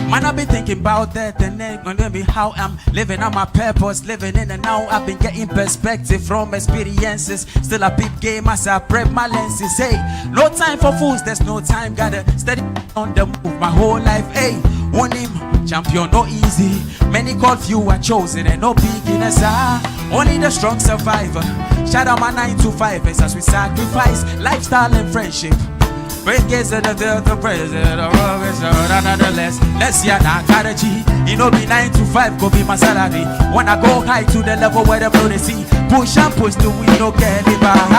Man, I've been thinking about that and then gonna be how I'm living on my purpose, living in and now. I've been getting perspective from experiences. Still a big game as I prep my lenses. Hey, no time for fools, there's no time. Gotta steady on the move my whole life. Hey, one him, champion, no easy. Many called, few are chosen and no beginners. Only the strong survivor. Shout out my 9 to 5 as we sacrifice lifestyle and friendship. Break is the president of nonetheless. Let's see now Kadaji. You know be 9 to 5 go be my salary. When I go high to the level where the blow they see. Push and push the window get it back.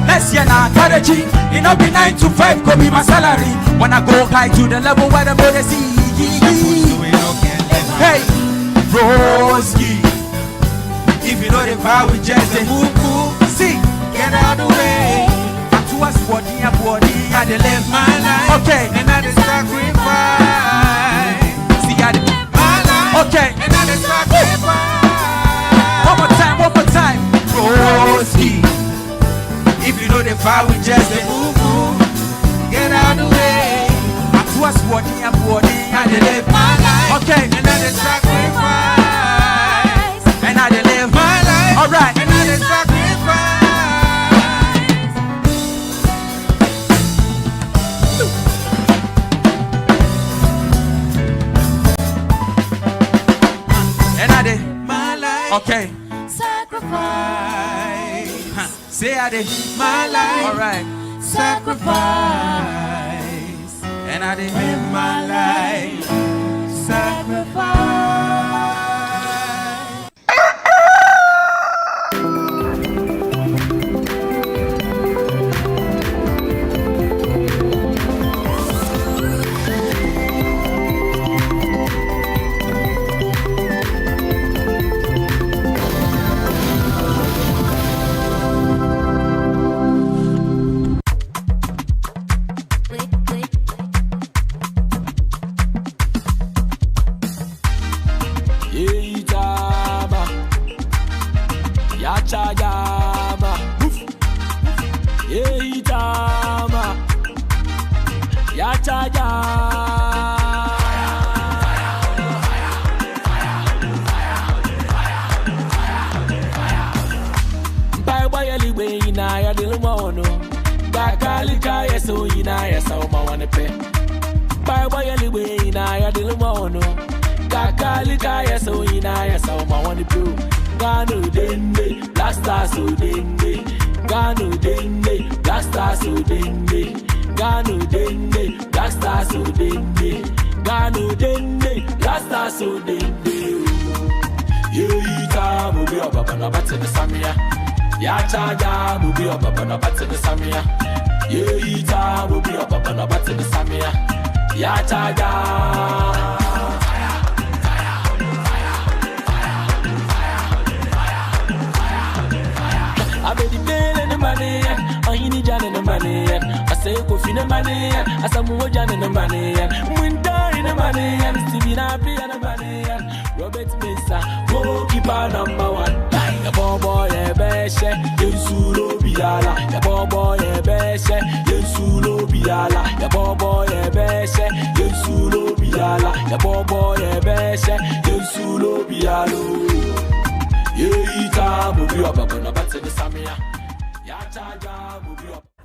Let's see now Kadaji. You know be 9 to 5 go be my salary. When I go high to the level where the blow they see. Hey, broski. If you know the power, we just move. See, get out the way. was body and body. I dey live my life. Okay. And I dey sacrifice. See, I dey live my life. Okay. And I dey sacrifice. One more time. Broski. If you know the fire, we just a move. Get out the way. I was body and body. I dey live my life. Okay. And I dey sacrifice. And I dey live my life. All right. And I dey sacrifice. And I did my life. Okay. Sacrifice. Huh. Say I did my life. All right. Sacrifice. And I did my life. Sacrifice.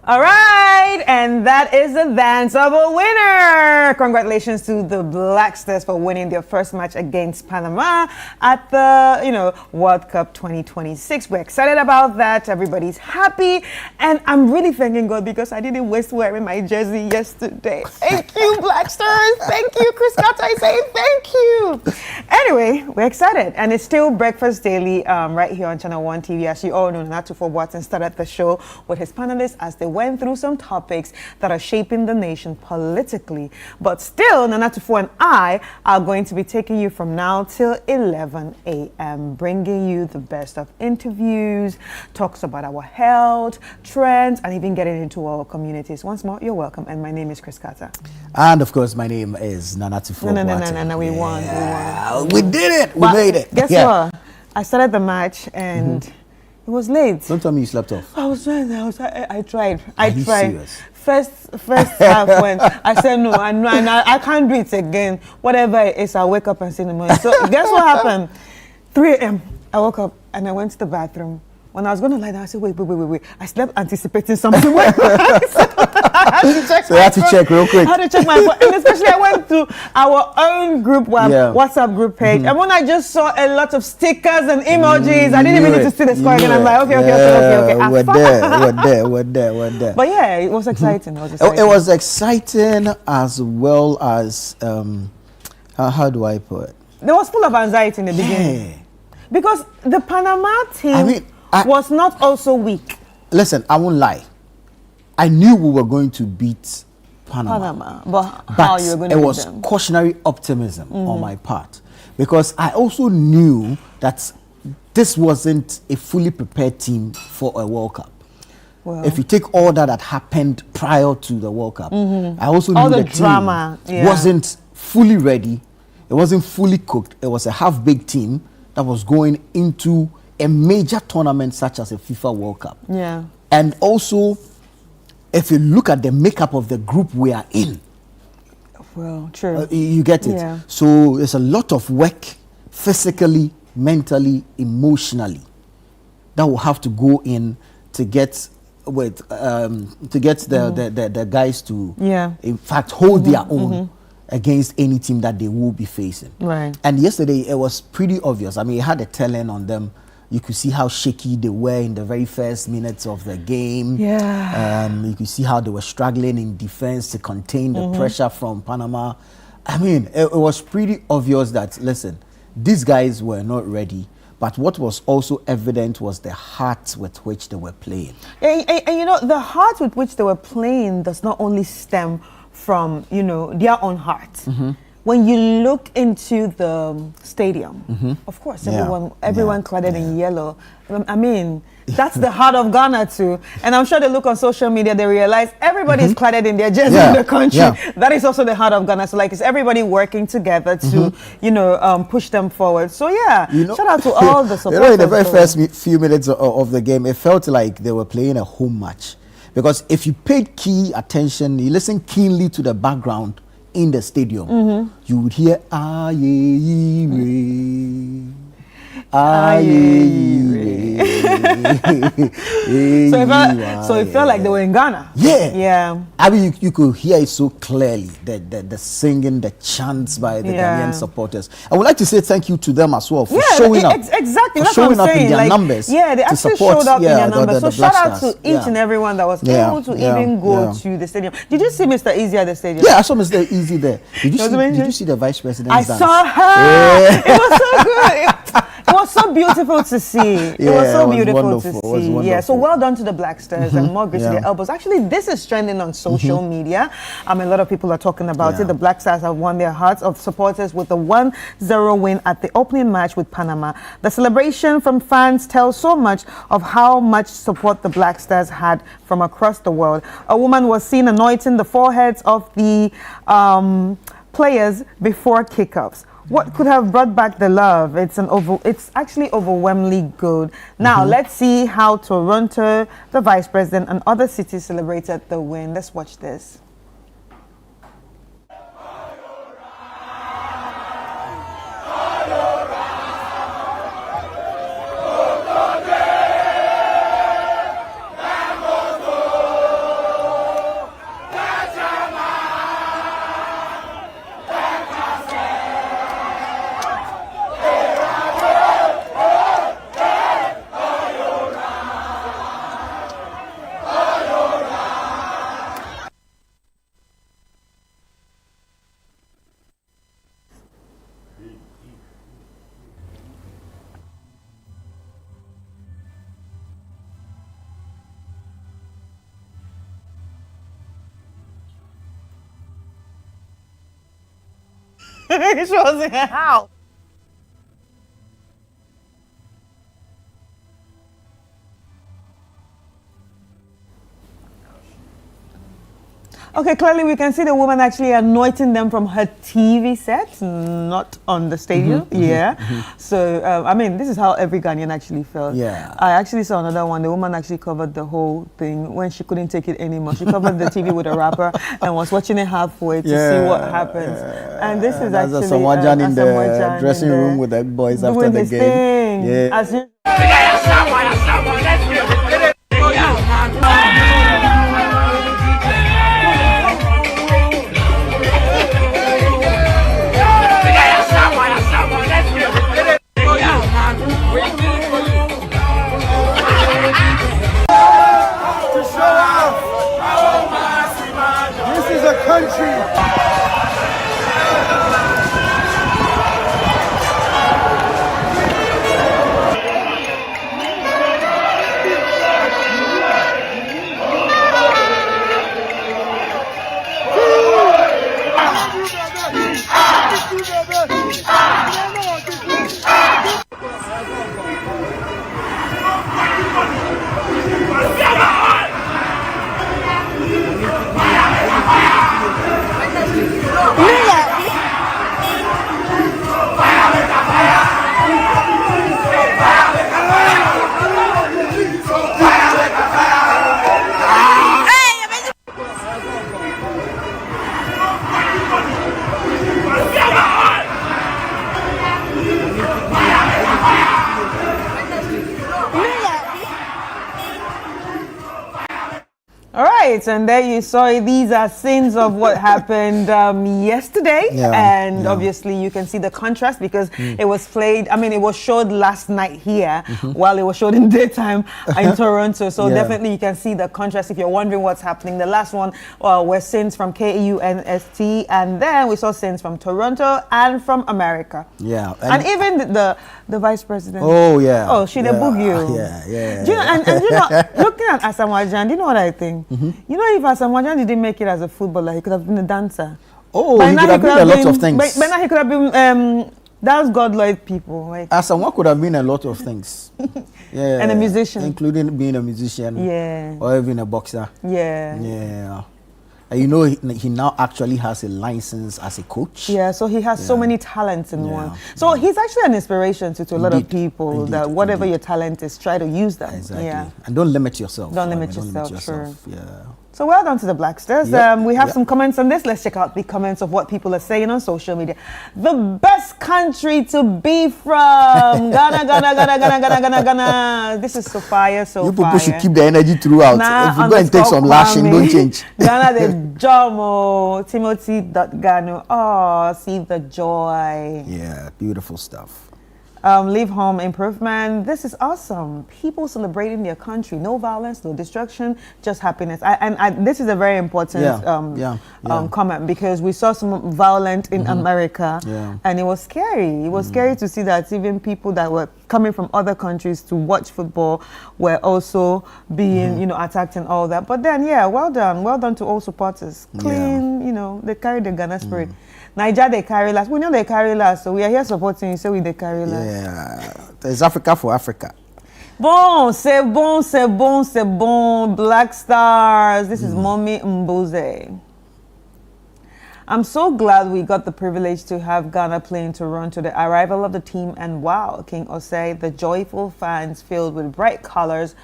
All right, and that is the dance of a winner. Congratulations to the Black Stars for winning their first match against Panama at the, World Cup 2026. We're excited about that. Everybody's happy, and I'm really thanking God because I didn't waste wearing my jersey yesterday. Thank you, Black Stars. Thank you, Chris Carter. I say thank you. Anyway, we're excited, and it's still Breakfast Daily right here on Channel 1 TV. As you all know, Nanatufo Boateng started the show with his panelists as they went through some topics that are shaping the nation politically. But still, Nanatufo and I are going to be taking you from now till 11 a.m., bringing you the best of interviews, talks about our health, trends, and even getting into our communities. Once more, you're welcome. And my name is Chris Carter. And of course, my name is Nanatufo. No, we won. We did it. We made it. Guess what? I started the match and it was late. Don't tell me you slept off. I tried. Are you serious? First half when I said no, I can't do it again. Whatever it is, I'll wake up and see in the morning. So guess what happened? 3 a.m. I woke up and I went to the bathroom. When I was going to lie down, I said, wait. I slept anticipating something. I had to check real quick. I had to check my phone. And especially I went to our own group, WhatsApp group page. And when I just saw a lot of stickers and emojis, I didn't even need to see the score again. I'm like, okay. We're there. But yeah, it was exciting. It was exciting as well as, how do I put it? There was full of anxiety in the beginning. Because the Panama team was not also weak. Listen, I won't lie. I knew we were going to beat Panama. But how you were going to beat them? It was cautionary optimism on my part. Because I also knew that this wasn't a fully prepared team for a World Cup. Well. If you take all that happened prior to the World Cup, I also All knew the the drama, team yeah. wasn't fully ready. It wasn't fully cooked. It was a half-baked team that was going into a major tournament such as a FIFA World Cup. Yeah. And also, if you look at the makeup of the group we are in, Well, true. you get it. Yeah. So there's a lot of work, physically, mentally, emotionally, that will have to go in to get the guys to, in fact, hold their own against any team that they will be facing. Right. And yesterday it was pretty obvious. I mean, it had a telling on them. You could see how shaky they were in the very first minutes of the game. Yeah. You could see how they were struggling in defense to contain the pressure from Panama. I mean, it was pretty obvious that, listen, these guys were not ready. But what was also evident was the heart with which they were playing. And you know, the heart with which they were playing does not only stem from, you know, their own heart. When you look into the stadium, of course, everyone clad in yellow. I mean, that's the heart of Ghana too. And I'm sure they look on social media, they realize everybody is clad in their jersey in the country. That is also the heart of Ghana. So like, it's everybody working together to, you know, push them forward. So yeah, you know, shout out to all the supporters. You know, in the very first few minutes of the game, it felt like they were playing a home match. Because if you paid key attention, you listen keenly to the background in the stadium, you would hear aye re, aye re. So it felt like they were in Ghana. Yeah. I mean, you could hear it so clearly, the singing, the chants by the Ghanaian supporters. I would like to say thank you to them as well for showing up. Exactly, for that's showing what I'm up saying. in their numbers. Yeah, they actually showed up in their numbers. So shout out to each Black and everyone that was able to even go to the stadium. Did you see Mr. Easy at the stadium? Yeah, I saw Mr. Easy there. Did you see the Vice President I dance? saw her. It was so good. It was so beautiful to see. It was so beautiful to see. Yeah, so well done to the Black Stars and more grace to their elbows. Actually, this is trending on social media. A lot of people are talking about it. The Black Stars have won their hearts of supporters with a 1-0 win at the opening match with Panama. The celebration from fans tells so much of how much support the Black Stars had from across the world. A woman was seen anointing the foreheads of the players before kickoffs. What could have brought back the love? It's actually overwhelmingly good. Now, let's see how Toronto, the Vice President, and other cities celebrated the win. Let's watch this. It shows in her house. Okay, clearly we can see the woman actually anointing them from her TV set, not on the stadium. So, I mean, this is how every Ghanaian actually felt. I actually saw another one. The woman actually covered the whole thing when she couldn't take it anymore. She covered the TV with a wrapper and was watching it halfway to see what happens. And this is actually Samoan in the dressing room with the boys after the game. As you right, and there you saw it. These are scenes of what happened yesterday, and obviously you can see the contrast because it was played. I mean, it was showed last night here, while it was showed in daytime in Toronto. So definitely you can see the contrast if you're wondering what's happening. The last one were scenes from KUNST, and then we saw scenes from Toronto and from America. Yeah, and even the vice president. Oh yeah. Oh, she the book you. Yeah. Do you know, and you know, looking at Asamoah Gyan, do you know what I think? You know, if Asamoah Gyan didn't make it as a footballer, he could have been a dancer. Oh, he could have been a lot of things. But now he could have been those God-like people. Like. Asamoah could have been a lot of things. Yeah. And a musician. Including being a musician. Yeah. Or even a boxer. Yeah. Yeah. You know, he now actually has a license as a coach. Yeah, so he has so many talents in one. So he's actually an inspiration to a lot of people that whatever your talent is, try to use that. Exactly. Yeah. And don't limit yourself. Don't limit yourself. Sure. Yeah. So well done to the Black Stars. We have some comments on this. Let's check out the comments of what people are saying on social media. The best country to be from. Ghana, Ghana, Ghana, Ghana, Ghana, Ghana, Ghana. This is so fire, so you people fire. should keep the energy throughout. If you go and take some lashing, don't change. Ghana the Jomo, Timothy.Gano. Oh, see the joy. Yeah, beautiful stuff. Leave home improvement. This is awesome. People celebrating their country. No violence, no destruction, just happiness. And this is a very important comment because we saw some violence in America, and it was scary. It was scary to see that even people that were coming from other countries to watch football were also being, attacked and all that. But then, well done to all supporters. Clean, they carry the Ghana spirit. Niger, they carry last. We know they carry last, so we are here supporting you, so we they carry last. Yeah, there's Africa for Africa. Bon, c'est bon, c'est bon, c'est bon. Black Stars. This is Mommy Mbuze. I'm so glad we got the privilege to have Ghana play in Toronto. The arrival of the team and wow, King Osei, the joyful fans filled with bright colors.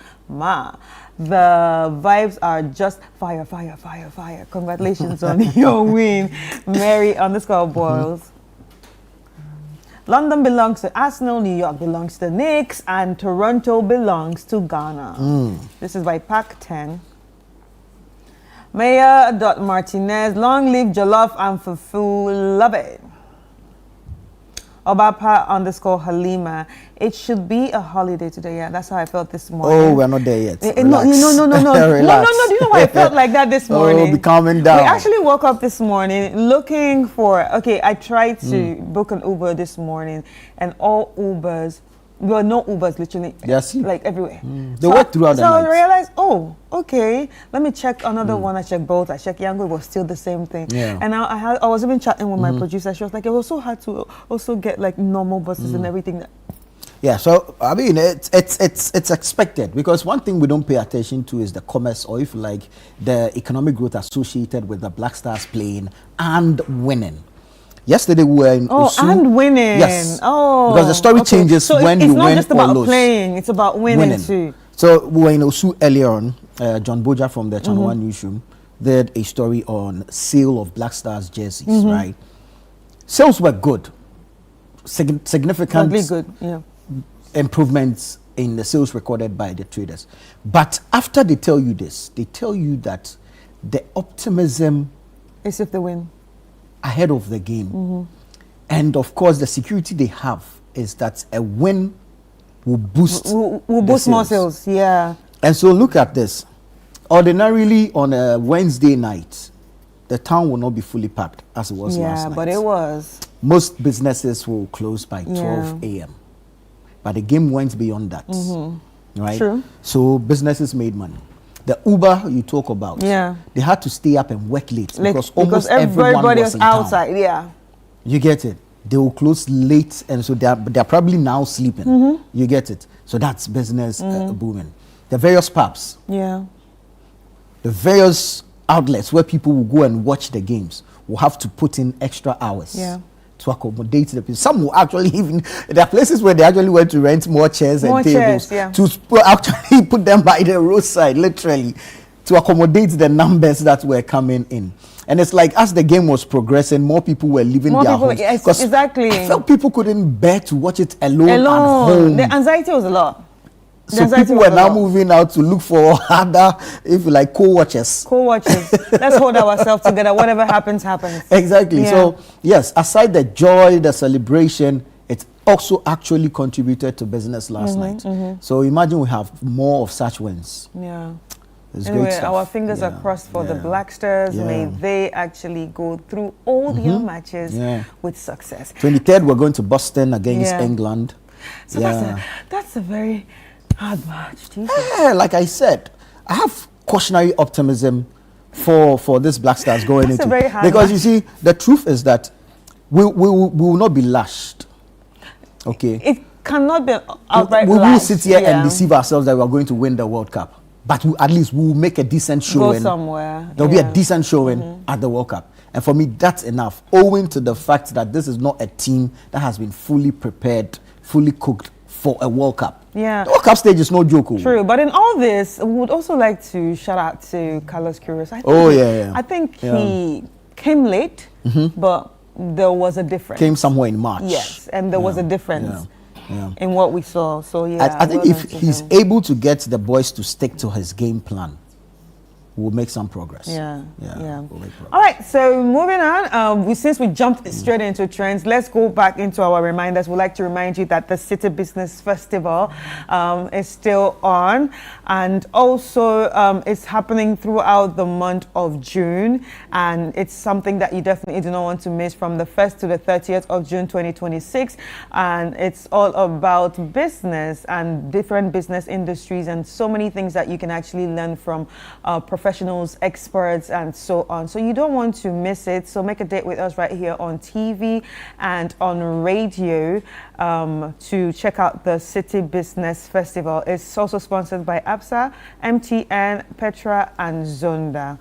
The vibes are just fire, fire, fire, fire. Congratulations on your win, Mary_Boyles. London belongs to Arsenal, New York belongs to Knicks, and Toronto belongs to Ghana. This is by Pack 10. Mayor.Martinez, long live Jollof and Fufu, love it. Obapa_Halima, it should be a holiday today. Yeah, that's how I felt this morning. Oh, we're not there yet. No. Do you know why I felt like that this morning? Oh, be calming down. We actually woke up this morning looking for, I tried to book an Uber this morning, and all Ubers, well, no Ubers literally, like everywhere. They work throughout the night. So I realized, let me check another one. I checked both. I checked Yango, it was still the same thing. Yeah. And I was even chatting with my producer. She was like, it was so hard to also get like normal buses and everything. Yeah, so I mean, it's expected because one thing we don't pay attention to is the commerce, or if you like, the economic growth associated with the Black Stars playing and winning. Yesterday we were in Osu. And winning. Yes. Oh, because the story changes so when you win or lose. It's not just about playing; it's about winning too. So we were in Osu earlier on. John Boja from the Channel One newsroom did a story on sale of Black Stars jerseys. Right, sales were good, significant, good, improvements in the sales recorded by the traders. But after they tell you this, they tell you that the optimism is if they win ahead of the game. And of course, the security they have is that a win will boost more sales. Yeah. And so look at this. Ordinarily on a Wednesday night, the town will not be fully packed as it was last night. Yeah, but it was. Most businesses will close by 12 a.m. But the game went beyond that. Right? True. So businesses made money. The Uber you talk about, they had to stay up and work late because almost everybody was outside. Yeah, you get it. They will close late, and so they're probably now sleeping. You get it. So that's business booming. The various pubs, the various outlets where people will go and watch the games will have to put in extra hours. To accommodate the people. Some will actually even, there are places where they actually went to rent more chairs and tables to actually put them by the roadside, literally, to accommodate the numbers that were coming in. And it's like as the game was progressing, more people were leaving their homes. Exactly. I felt people couldn't bear to watch it alone at home. The anxiety was a lot. So people were now moving out to look for other, if you like, co-watchers. Co-watchers. Let's hold ourselves together. Whatever happens, happens. Exactly. Yeah. So, yes, aside the joy, the celebration, it also actually contributed to business last night. So imagine we have more of such wins. Yeah. It's anyway, great stuff. our fingers are crossed for the Black Stars. May they actually go through all their matches with success. 23rd, we're going to Boston against England. So that's a very hard match. Jesus. Yeah, like I said, I have cautionary optimism for this Black Stars going into. Very hard because match. you see, the truth is that we will not be lashed. Okay. It cannot be outright. We will sit here and deceive ourselves that we are going to win the World Cup. But at least we will make a decent showing. Go somewhere. There'll be a decent showing at the World Cup. And for me, that's enough. Owing to the fact that this is not a team that has been fully prepared, fully cooked for a World Cup. Yeah. The World Cup stage is no joke. True. But in all this, we would also like to shout out to Carlos Queiroz. I think he came late, but there was a difference. Came somewhere in March. Yes, and there was a difference in what we saw. So I think if he's able to get the boys to stick to his game plan, we'll make some progress. Yeah. We'll make progress. All right, so moving on, since we jumped straight into trends, let's go back into our reminders. We'd like to remind you that the City Business Festival is still on, and also it's happening throughout the month of June, and it's something that you definitely do not want to miss from the 1st to the 30th of June 2026, and it's all about business and different business industries and so many things that you can actually learn from professionals, experts, and so on. So you don't want to miss it. So make a date with us right here on TV and on radio to check out the City Business Festival. It's also sponsored by ABSA, MTN, Petra, and Zonda.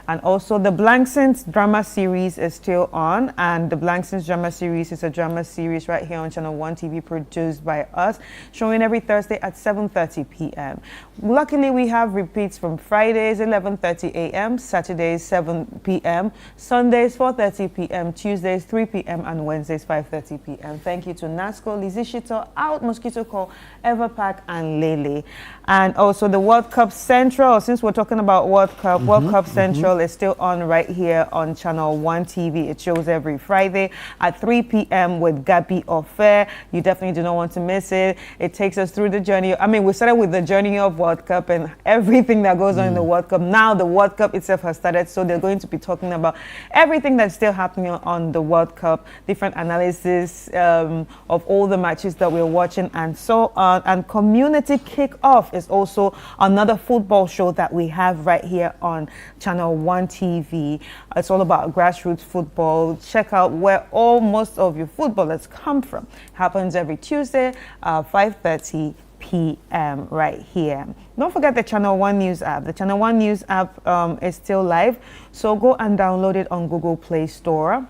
And also the Blanksense drama series is still on, and the Blanksense drama series is a drama series right here on Channel 1 TV produced by us, showing every Thursday at 7:30 p.m. Luckily, we have repeats from Fridays 11:30 a.m., Saturdays 7 p.m., Sundays 4:30 p.m., Tuesdays 3 p.m., and Wednesdays 5:30 p.m. Thank you to NASCO, Lizzie Shito, Out, Mosquito Call, Everpack, and Lele. And also the World Cup Central, since we're talking about World Cup Central is still on right here on Channel 1 TV. It shows every Friday at 3 p.m. with Gabi Ofer. You definitely do not want to miss it. It takes us through the journey. I mean, we started with the journey of World Cup and everything that goes on in the World Cup. Now the World Cup itself has started, so they're going to be talking about everything that's still happening on the World Cup, different analysis of all the matches that we're watching and so on. And Community Kick-Off is also another football show that we have right here on Channel 1 TV. It's all about grassroots football. Check out where most of your footballers come from. Happens every Tuesday, 5:30 p.m. right here. Don't forget the Channel 1 News app. The Channel 1 News app is still live, so go and download it on Google Play Store.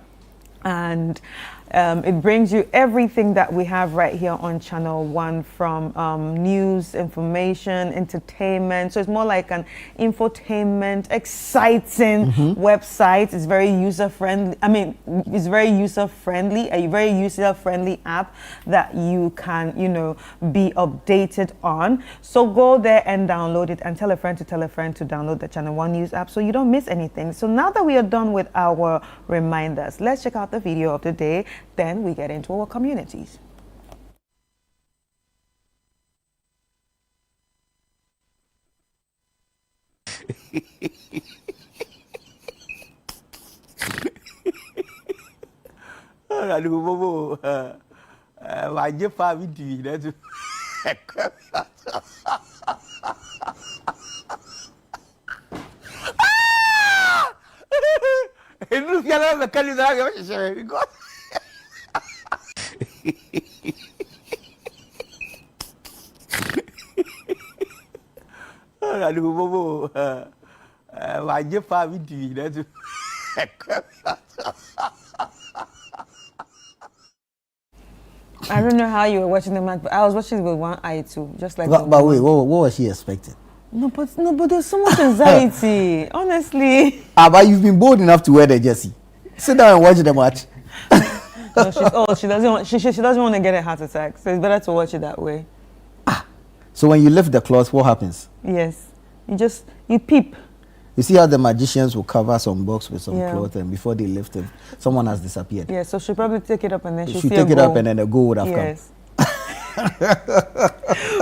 And it brings you everything that we have right here on Channel 1, from news, information, entertainment. So it's more like an infotainment, exciting website. It's very user-friendly. I mean, it's very user-friendly, a very user-friendly app that you can, be updated on. So go there and download it, and tell a friend to download the Channel 1 News app so you don't miss anything. So now that we are done with our reminders, let's check out the video of the day. Then we get into our communities. I don't know how you were watching the match, but I was watching it with one eye too, just like. But wait, what was she expecting? No, but there's so much anxiety, honestly. But you've been bold enough to wear the jersey. Sit down and watch the match. No, she doesn't want to get a heart attack, so it's better to watch it that way. So when you lift the cloth, what happens? Yes. You peep. You see how the magicians will cover some box with some Yeah. cloth, and before they lift it, someone has disappeared. Yeah, so she'll probably take it up and then she'll She see take a it up goal. and then the goal would have Yes.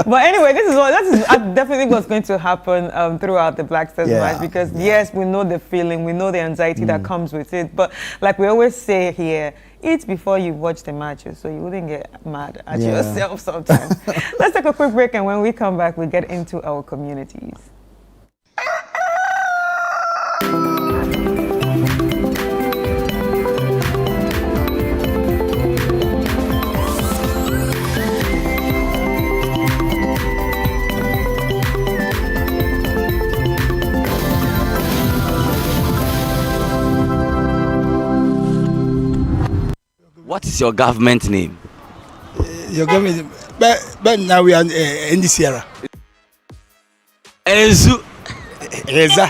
But anyway, that is definitely what's going to happen throughout the Black Stars match, because yes, we know the feeling, we know the anxiety that comes with it, but like we always say here, eat before you watch the matches so you wouldn't get mad at yourself sometimes. Let's take a quick break, and when we come back, we get into our communities. What is your government name? Your government, but now we are in this era. Ezu. Eza.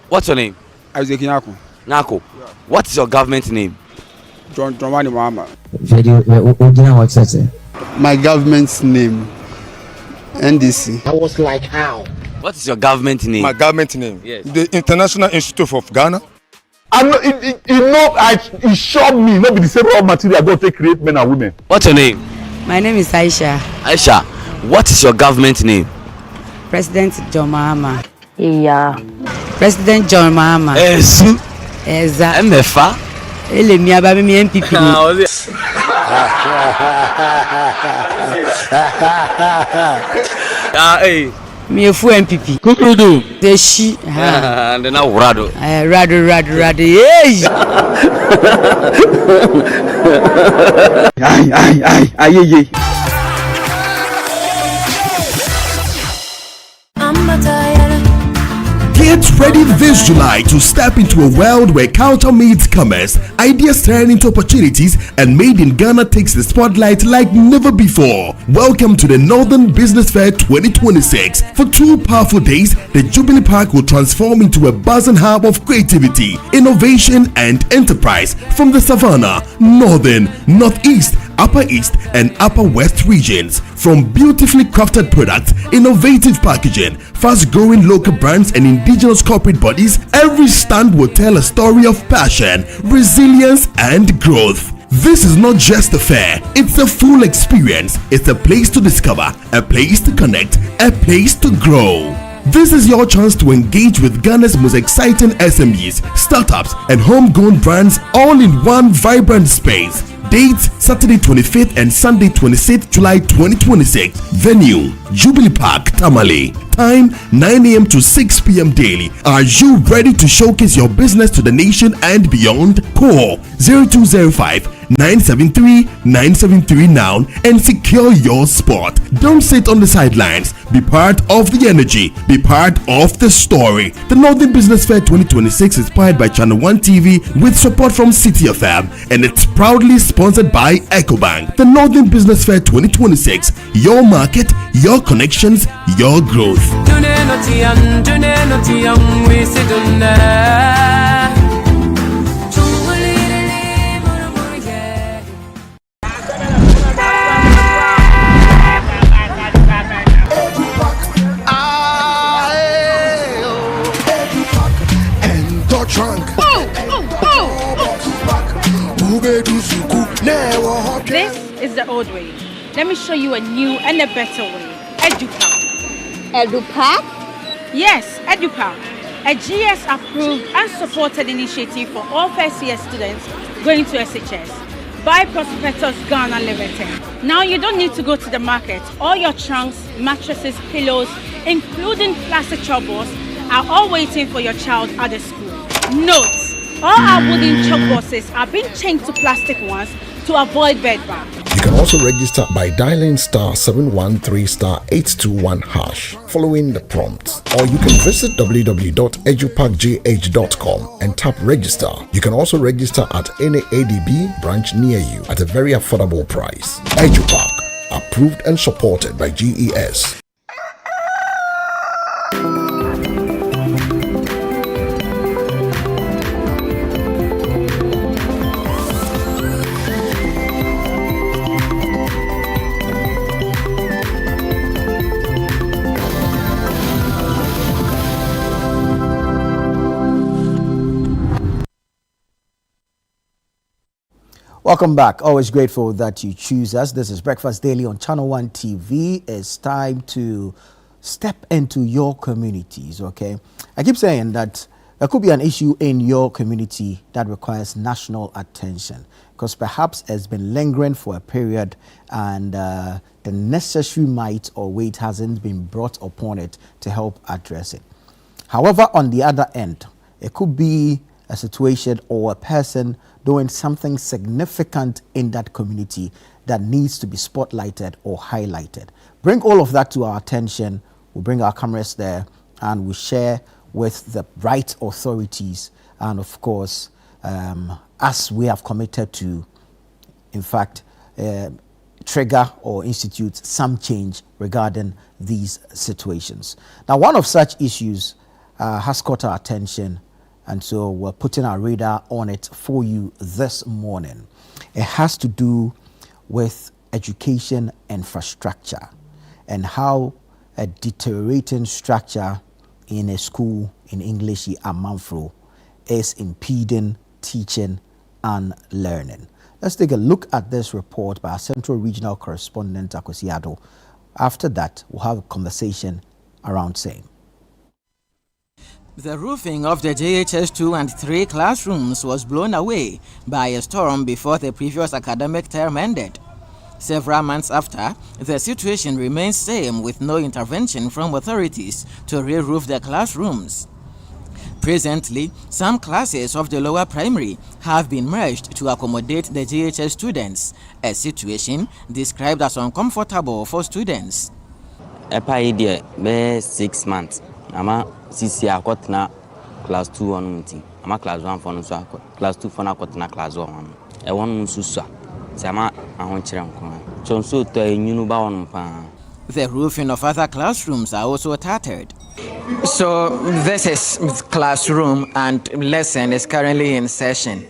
What's your name? Isaac Nyako. Nyako. What is your government name? John Wani Mahama. My government's name, NDC. I was like, how? What is your government name? My government name? Yes. The International Institute of Ghana. I know it showed me not be the same raw material God to create men and women. What's your name? My name is Aisha. Aisha, what is your government name? President John Mahama. Yeah. President John Mahama. Ezu. Eza. Emefa. Ele mi aba mi MPP ni. Hey. Mi efu MPP. Kukudu. Deshi. And then now Rado. Rado. Hey. Ay. Get ready this July to step into a world where culture meets commerce, ideas turn into opportunities, and Made in Ghana takes the spotlight like never before. Welcome to the Northern Business Fair 2026. For 2 powerful days, the Jubilee Park will transform into a buzzing hub of creativity, innovation, and enterprise from the Savannah, Northern, Northeast, Upper East, and Upper West regions. From beautifully crafted products, innovative packaging, fast-growing local brands, and indigenous corporate bodies, every stand will tell a story of passion, resilience, and growth. This is not just a fair, it's a full experience. It's a place to discover, a place to connect, a place to grow. This is your chance to engage with Ghana's most exciting SMEs, startups, and homegrown brands all in one vibrant space. Dates Saturday 25th and Sunday 26th July 2026. Venue Jubilee Park, Tamale. Time 9 a.m. to 6 p.m. daily. Are you ready to showcase your business to the nation and beyond? Call 0205-973-973 now and secure your spot. Don't sit on the sidelines. Be part of the energy. Be part of the story. The Northern Business Fair 2026 is powered by Channel 1 TV with support from City FM, and it's proudly sponsored by EcoBank. The Northern Business Fair 2026. Your market, your connections, your growth. This is the old way. Let me show you a new and a better way. EduPack. EduPack? Yes, EduPack. A GS approved and supported initiative for all first year students going to SHS by Prospectus Ghana Limited. Now you don't need to go to the market. All your trunks, mattresses, pillows, including plastic chalkboards, are all waiting for your child at the school. Note, all our wooden chalkboards are being changed to plastic ones to avoid bedbug. You can also register by dialing *713*821# following the prompts, or you can visit www.edupackgh.com and tap register. You can also register at any ADB branch near you at a very affordable price. EduPack, approved and supported by GES. Welcome back. Always grateful that you choose us. This is Breakfast Daily on Channel One TV. It's time to step into your communities, okay? I keep saying that there could be an issue in your community that requires national attention because perhaps it's been lingering for a period and the necessary might or weight hasn't been brought upon it to help address it. However, on the other end, it could be a situation or a person doing something significant in that community that needs to be spotlighted or highlighted. Bring all of that to our attention. We'll bring our cameras there and we'll share with the right authorities and of course, as we have committed to, in fact, trigger or institute some change regarding these situations. Now, one of such issues has caught our attention, and so we're putting our radar on it for you this morning. It has to do with education infrastructure and how a deteriorating structure in a school in English Amanfro is impeding teaching and learning. Let's take a look at this report by our Central Regional Correspondent Akwesi Addo. After that, we'll have a conversation around same. The roofing of the JHS 2 and 3 classrooms was blown away by a storm before the previous academic term ended. Several months after, the situation remains same with no intervention from authorities to re-roof the classrooms. Presently, some classes of the lower primary have been merged to accommodate the JHS students, a situation described as uncomfortable for students. Be 6 months. Ama sisi akotna class 2 on meeting. Ama class 1 for no so class 2 for na akotna class 1. E won nsusu. Sama ahon kire nko. Chonso to enyunu ba won pa. The roofing of other classrooms are also tattered. So this is classroom and lesson is currently in session.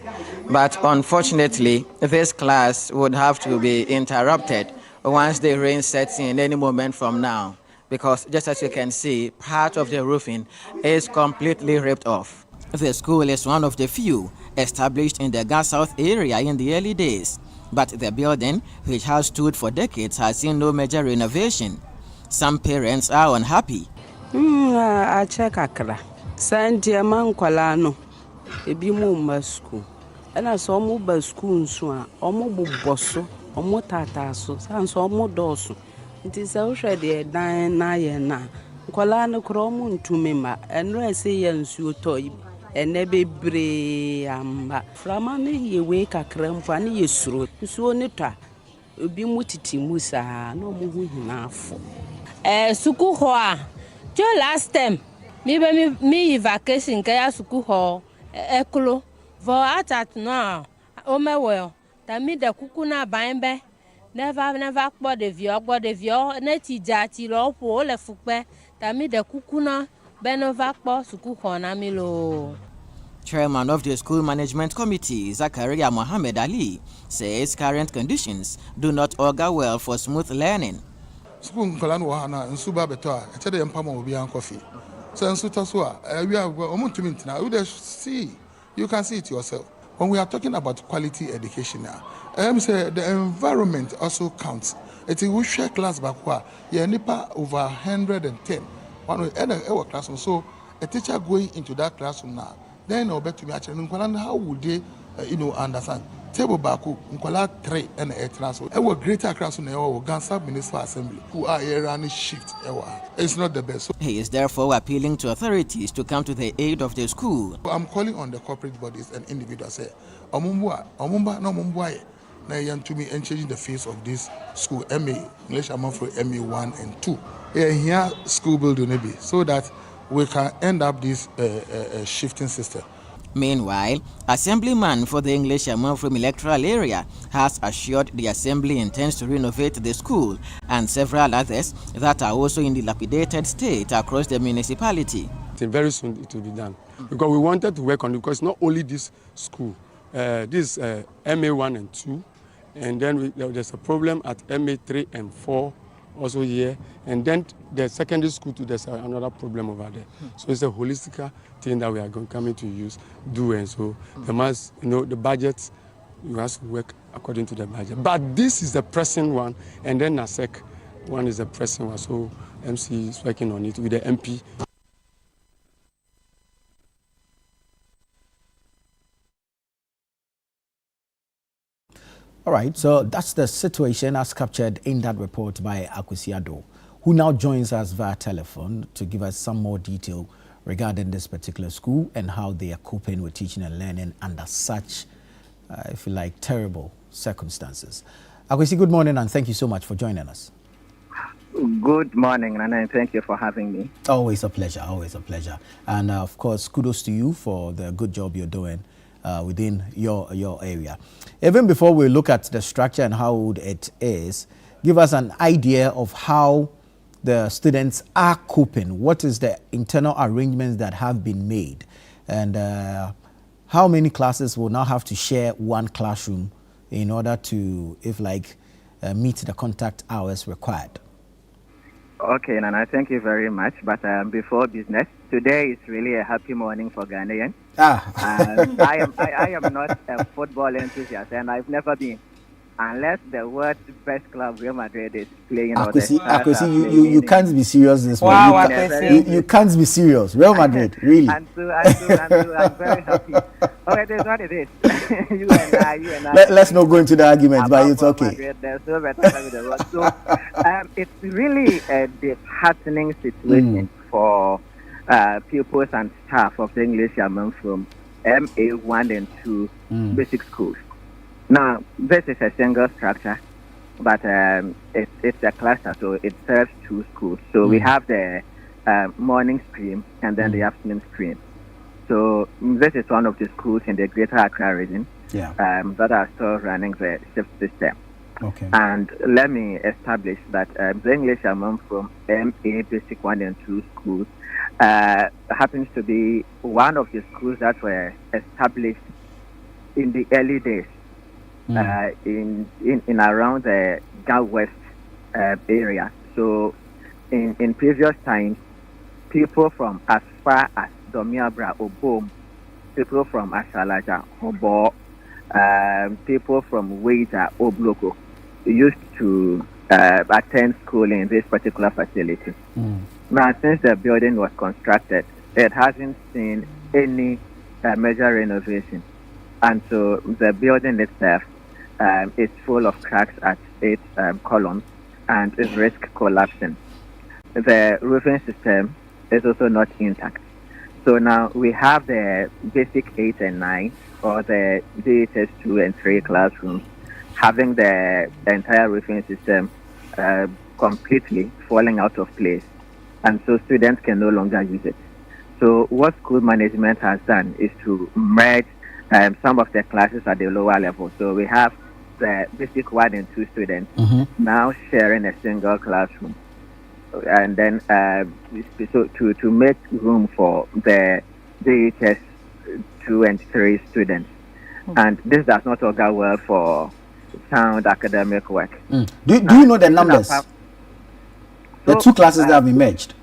But unfortunately, this class would have to be interrupted once the rain sets in any moment from now. Because just as you can see, part of the roofing is completely ripped off. The school is one of the few established in the Gas South area in the early days. But the building, which has stood for decades, has seen no major renovation. Some parents are unhappy. I check akra. Sandia man kwalano. Ebi mu mba school. Ena so mu ba school nso a omo boboso, omo tataso, san so omo doso. It is a de dan na ye na. Kwalano kro mu ntumema. Enro ese ye nsuo toy. Ene bebre amba. Frama ne ye we kakra mfa ne ye suro. Nsuo ne twa. Obi mu titi mu sa na omo hu hinafo. Suku ho a jo last time me vacation kaya suku ho eklo for at now o me well that me the kuku na banbe never kpo de vio na ti jati lo po le fupe that me the kuku na benova kpo suku ho na mi lo. Chairman of the School Management Committee, Zakaria Mohammed Ali, says current conditions do not augur well for smooth learning. School Kolan Wahana and Suba Betua, a Teddy and Pamo will be on coffee. So, and Sutasua, we are almost now. You see, you can see it yourself. When we are talking about quality education now, say the environment also counts. It's a share class back where you nipa over 110. One way our classroom. So, a teacher going into that classroom now, then I'll bet to me actually, how would they, understand? Table Baku, Nkola 3 and 8 classroom. Our greater classroom, our Gansa Municipal Assembly, who are here running shift. It's not the best. He is therefore appealing to authorities to come to the aid of the school. I'm calling on the corporate bodies and individuals. Say, Omumba, no Mumbai. Now you to me and changing the face of this school, MA English Amanfro MA 1 and 2. Here school building maybe, so that we can end up this shifting system. Meanwhile, Assemblyman for the English Amanfro electoral area has assured the Assembly intends to renovate the school and several others that are also in dilapidated state across the municipality. Very soon it will be done because we wanted to work on it because not only this school, this MA 1 and 2, and then there's a problem at MA 3 and 4 also here, and then the secondary school too, there's another problem over there. So it's a holistic thing that we are coming to do, and so the budget, you have to work according to the budget. But this is the pressing one, and then NASEC one is the pressing one. So MC is working on it with the MP. All right, so that's the situation as captured in that report by Akwesi Addo, who now joins us via telephone to give us some more detail regarding this particular school and how they are coping with teaching and learning under such, if you like, terrible circumstances. Akwesi, good morning, and thank you so much for joining us. Good morning, and thank you for having me. Always a pleasure, always a pleasure. And of course, kudos to you for the good job you're doing within your area. Even before we look at the structure and how old it is, give us an idea of how the students are coping. What is the internal arrangements that have been made? And how many classes will now have to share one classroom in order to, if like, meet the contact hours required? Okay, Nana, thank you very much. But before business, today is really a happy morning for Ghanaians. I am not a football enthusiast, and I've never been, unless the world's best club, Real Madrid, is playing. Akwesi, you can't be serious this morning. Wow, you can't be serious. Real Madrid, really. I'm very happy. Okay, that's what it is. you and I. Let's not go into the argument, but it's okay. Madrid, so it's really a disheartening situation for pupils and staff of the English German from MA 1 and 2 basic schools. Now, this is a single structure, but it's a cluster, so it serves 2 schools. So we have the morning stream and then the afternoon stream. So this is one of the schools in the Greater Accra region that are still running the shift system. Okay. And let me establish that the English German from MA Basic 1 and 2 schools happens to be one of the schools that were established in the early days in around the Gulf West area. So in previous times, people from as far as Domiabra, Obom, people from Ashalaja, Obo, people from Weija, Obloko, used to attend school in this particular facility. Now, since the building was constructed, it hasn't seen any major renovation. And so the building itself is full of cracks at its columns and is risk collapsing. The roofing system is also not intact. So now we have the basic 8 and 9, or the DHS 2 and 3 classrooms, having the entire roofing system completely falling out of place. And so students can no longer use it. So what school management has done is to merge some of the classes at the lower level. So we have the basic 1 and 2 students now sharing a single classroom. And then so to make room for the DHS 2 and 3 students. And this does not augur well for sound academic work. Do you know the numbers? The 2 classes that have been merged?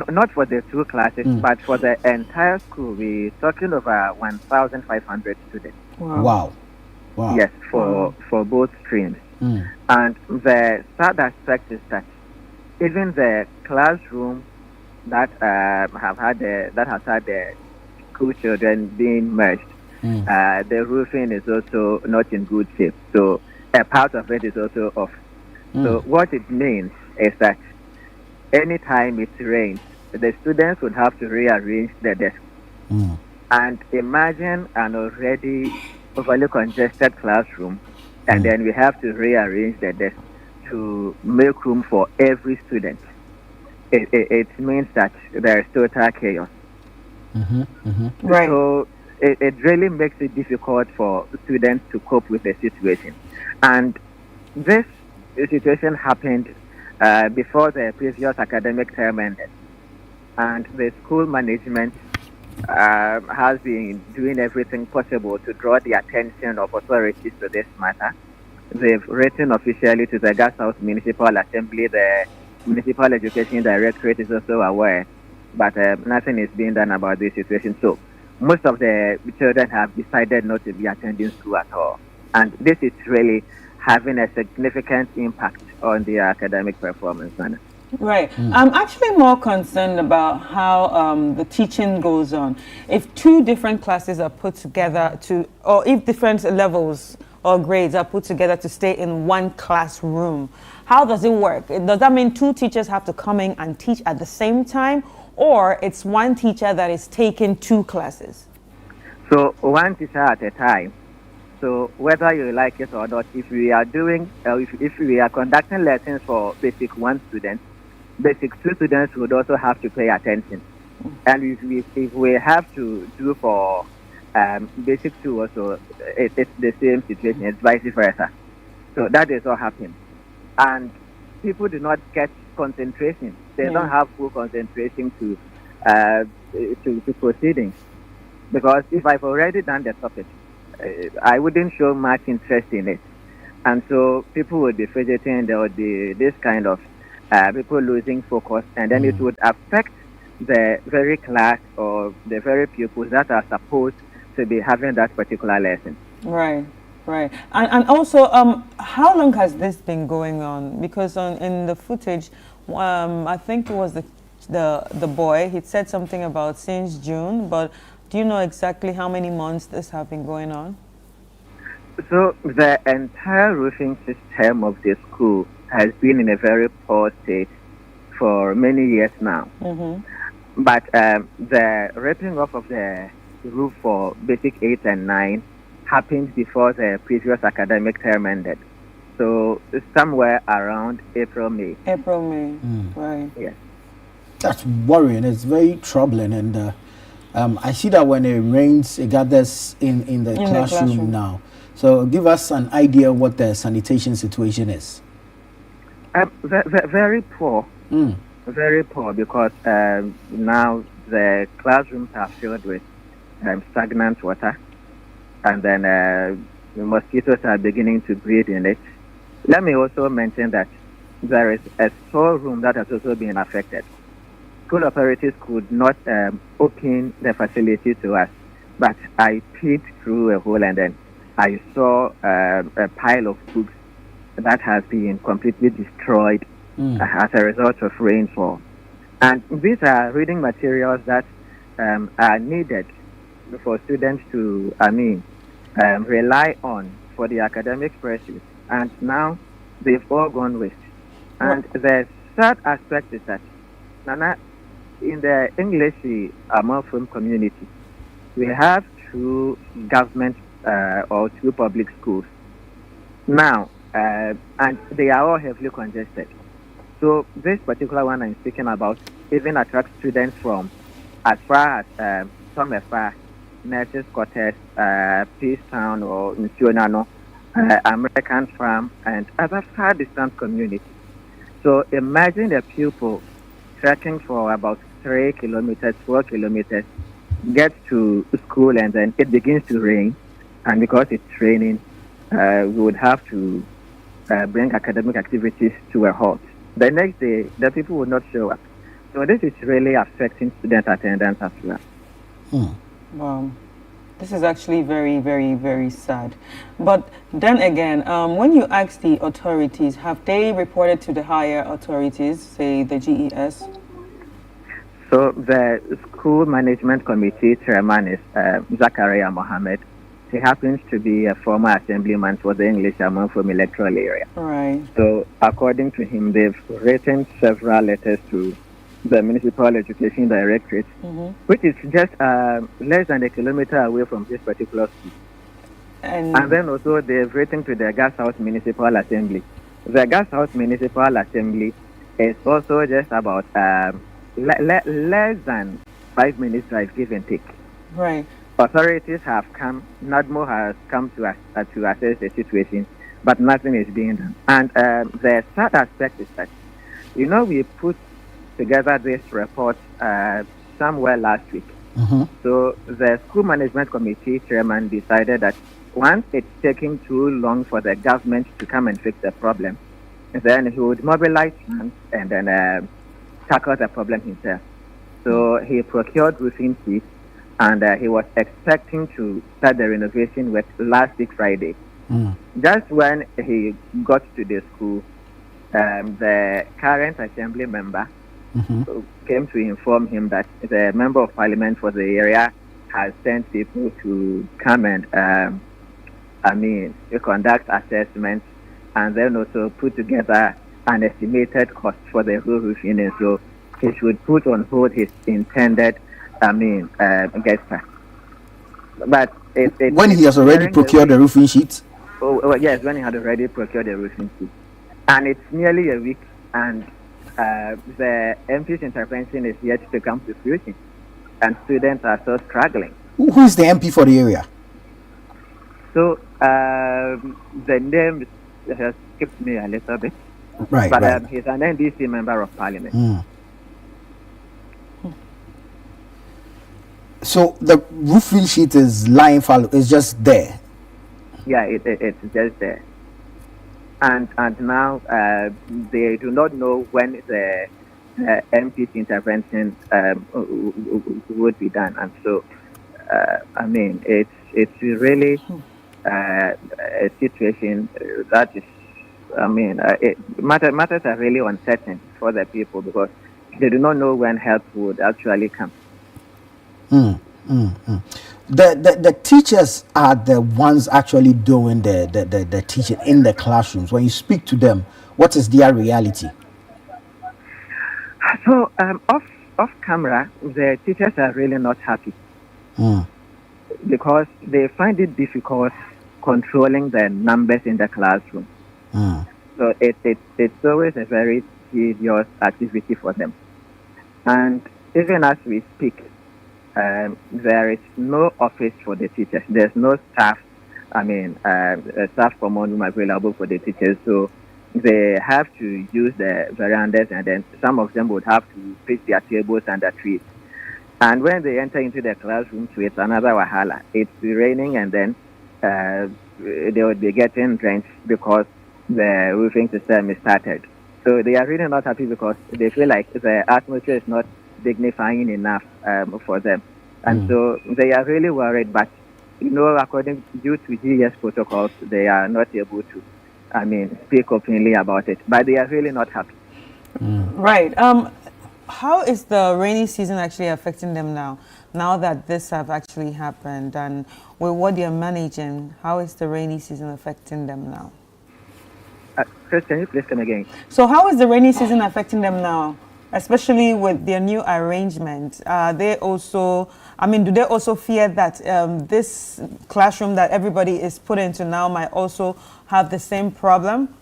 Not for the 2 classes, but for the entire school. We're talking over 1,500 students. Wow. Yes, for both streams. And the sad aspect is that even the classroom that has had the school children being merged, the roofing is also not in good shape. So a part of it is also off. So what it means is that anytime it rains, the students would have to rearrange the desk. And imagine an already overly congested classroom, and then we have to rearrange the desk to make room for every student. It means that there is total chaos. Right. So it really makes it difficult for students to cope with the situation. And this situation happened before the previous academic term ended. And the school management has been doing everything possible to draw the attention of authorities to this matter. They've written officially to the Gas House Municipal Assembly. The Municipal Education Directorate is also aware, but nothing is being done about this situation. So most of the children have decided not to be attending school at all. And this is really having a significant impact on their academic performance. Right. I'm actually more concerned about how the teaching goes on. If two different classes are put together or if different levels or grades are put together to stay in one classroom, how does it work? Does that mean two teachers have to come in and teach at the same time, or it's one teacher that is taking two classes? So one teacher at a time. So whether you like it or not, if we are doing, if we are conducting lessons for basic 1 student, basic 2 students would also have to pay attention. And if we have to do for basic 2 also, it's the same situation, it's vice versa. So that is what happens. And people do not get concentration. They don't have full concentration to proceedings. Because if I've already done the topic, I wouldn't show much interest in it. And so people would be fidgeting, there would be this kind of people losing focus, and then it would affect the very class or the very pupils that are supposed to be having that particular lesson. Right, right. And also, how long has this been going on? Because in the footage, I think it was the boy, he said something about since June, but do you know exactly how many months this have been going on? So the entire roofing system of the school has been in a very poor state for many years now. But the ripping off of the roof for basic 8 and 9 happened before the previous academic term ended. So somewhere around April, May. April, May, right. Yes. That's worrying. It's very troubling. And I see that when it rains, it gathers in the classroom now. So give us an idea what the sanitation situation is. Very poor. Very poor, because now the classrooms are filled with stagnant water, and then the mosquitoes are beginning to breed in it. Let me also mention that there is a storeroom that has also been affected. School authorities could not open the facility to us, but I peeked through a hole and then I saw a pile of books that has been completely destroyed as a result of rainfall. And these are reading materials that are needed for students to, rely on for the academic pursuit. And now they've all gone waste. And the sad aspect is that, Nana, in the English Amorphum community, we have 2 government or 2 public schools now, and they are all heavily congested. So this particular one I'm speaking about even attracts students from as far as Tomefa, Nurses Quarters, Peace Town or Nsionano, American Farm, and other far distant communities. So imagine a pupil trekking for about 3 kilometers, 4 kilometers, gets to school and then it begins to rain. And because it's raining, we would have to bring academic activities to a halt. The next day, the people would not show up. So this is really affecting student attendance as well. Wow. This is actually very, very, very sad. But then again, when you ask the authorities, have they reported to the higher authorities, say the GES? So the school management committee chairman is Zakaria Mohammed. He happens to be a former assemblyman for the English Amorphum electoral area. Right. So according to him, they've written several letters to the Municipal Education Directorate, which is just less than a kilometer away from this particular school. And then also they've written to the Gas House Municipal Assembly. The Gas House Municipal Assembly is also just about less than 5 minutes drive, give and take. Right. Authorities have come, NADMO has come to assess the situation, but nothing is being done. And the sad aspect is that, we put together this report somewhere last week. So the school management committee chairman decided that once it's taking too long for the government to come and fix the problem, then he would mobilize funds and then tackle the problem himself. So he procured roofing sheets, and he was expecting to start the renovation work last week Friday. Just when he got to the school, the current assembly member came to inform him that the member of parliament for the area has sent people to come and, conduct assessments and then also put together an estimated cost for the whole roofing. And so he should put on hold his intended, gesture. But when he has already procured the roofing sheet? Yes, when he had already procured the roofing sheet. And it's nearly a week, and the MP's intervention is yet to come to fruition, and students are still struggling. Who is the MP for the area? So the name has skipped me a little bit. Right, but he's an NDC member of parliament. So the roofing sheet is lying fallow, it's just there. Yeah, it's just there. And now they do not know when the MP's intervention would be done. And so, it's really a situation that is, matters are really uncertain for the people because they do not know when help would actually come. The teachers are the ones actually doing the teaching in the classrooms. When you speak to them, what is their reality? So off camera, the teachers are really not happy because they find it difficult controlling the numbers in the classroom. So it's always a very tedious activity for them. And even as we speak, there is no office for the teachers. There's no staff, staff command room available for the teachers. So they have to use the verandas, and then some of them would have to pitch their tables under trees. And when they enter into the classroom, so it's another wahala. It's raining, and then they would be getting drenched because the roofing system is started. So they are really not happy because they feel like the atmosphere is not dignifying enough for them. And so they are really worried, but according due to GES protocols, they are not able to speak openly about it, but they are really not happy. Right. How is the rainy season actually affecting them now that this have actually happened, and with what they're managing, how is the rainy season affecting them now? Chris, can you please come again? So how is the rainy season affecting them now? Especially with their new arrangement, they also, do they also fear that this classroom that everybody is put into now might also have the same problem?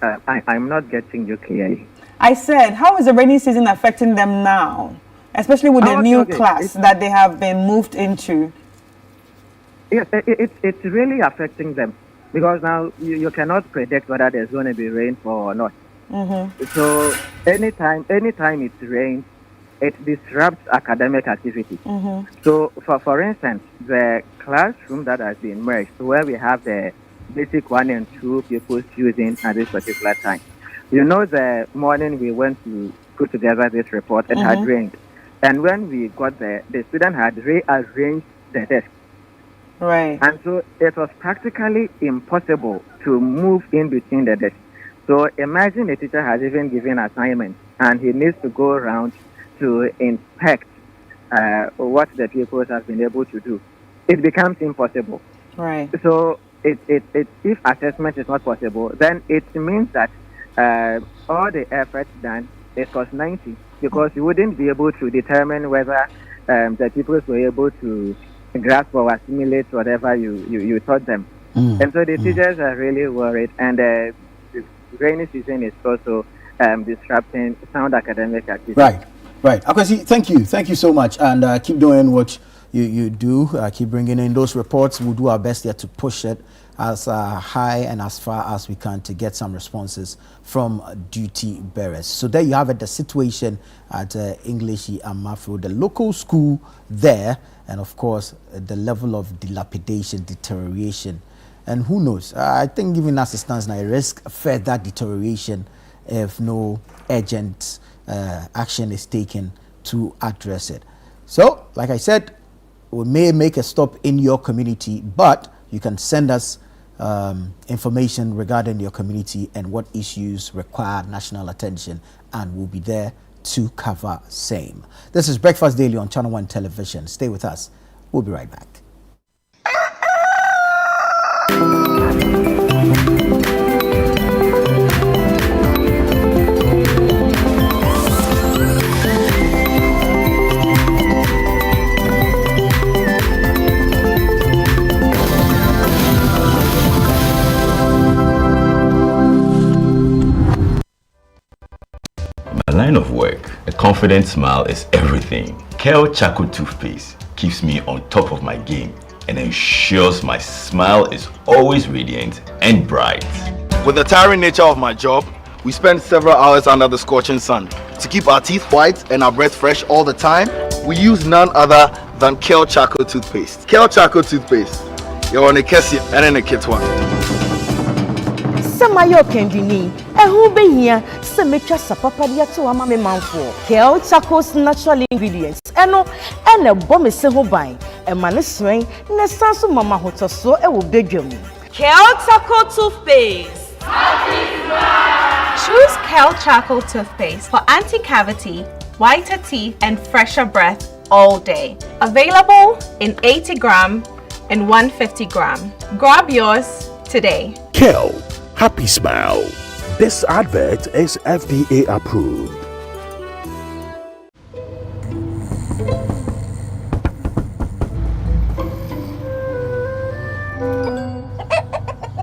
I'm not getting you clearly. I said, how is the rainy season affecting them now, especially with the new class that they have been moved into? Yes, it's really affecting them because now you cannot predict whether there's going to be rainfall or not. So anytime it rains, it disrupts academic activity. So for instance, the classroom that has been merged, where we have the basic 1 and 2 pupils using at this particular time. The morning we went to put together this report, it had rained. And when we got there, the student had rearranged the desk. Right. And so it was practically impossible to move in between the desks. So imagine a teacher has even given assignments and he needs to go around to inspect what the pupils have been able to do. It becomes impossible. Right. So if assessment is not possible, then it means that all the efforts done, it costs 90 because you wouldn't be able to determine whether the pupils were able to grasp or assimilate whatever you taught them. And so the teachers are really worried, and the rainy season is also disrupting sound academic activity. Right. Okay, thank you so much, and keep doing what you do. Keep bringing in those reports. We'll do our best here to push it as high and as far as we can to get some responses from duty bearers. So there you have it, the situation at English Amafro, the local school there, and of course the level of dilapidation, deterioration. And who knows? I think even as it stands now, I risk further deterioration if no urgent action is taken to address it. So, like I said, we may make a stop in your community, but you can send us information regarding your community and what issues require national attention, and we'll be there to cover same. This is Breakfast Daily on Channel 1 Television. Stay with us. We'll be right back. My line of work, a confident smile is everything. Kel Charcoal Toothpaste keeps me on top of my game and ensures my smile is always radiant and bright. With the tiring nature of my job, we spend several hours under the scorching sun. To keep our teeth white and our breath fresh all the time, we use none other than Kel Charcoal Toothpaste. Kel Charcoal Toothpaste. You're on a Kessie and in a kit one. Samayo Kendini, who be here, Semetra Sapapadia to Amame Manfo, Kel Charcoal's natural ingredients, and a bomb is so by a maniswing, Nesansu Mama Hotoso, a will beg you. Kel Charcoal Toothpaste. Choose Kel Charcoal Toothpaste for anti-cavity, whiter teeth, and fresher breath all day. Available in 80 gram and 150 gram. Grab yours today. Kel, happy smile. This advert is FDA approved.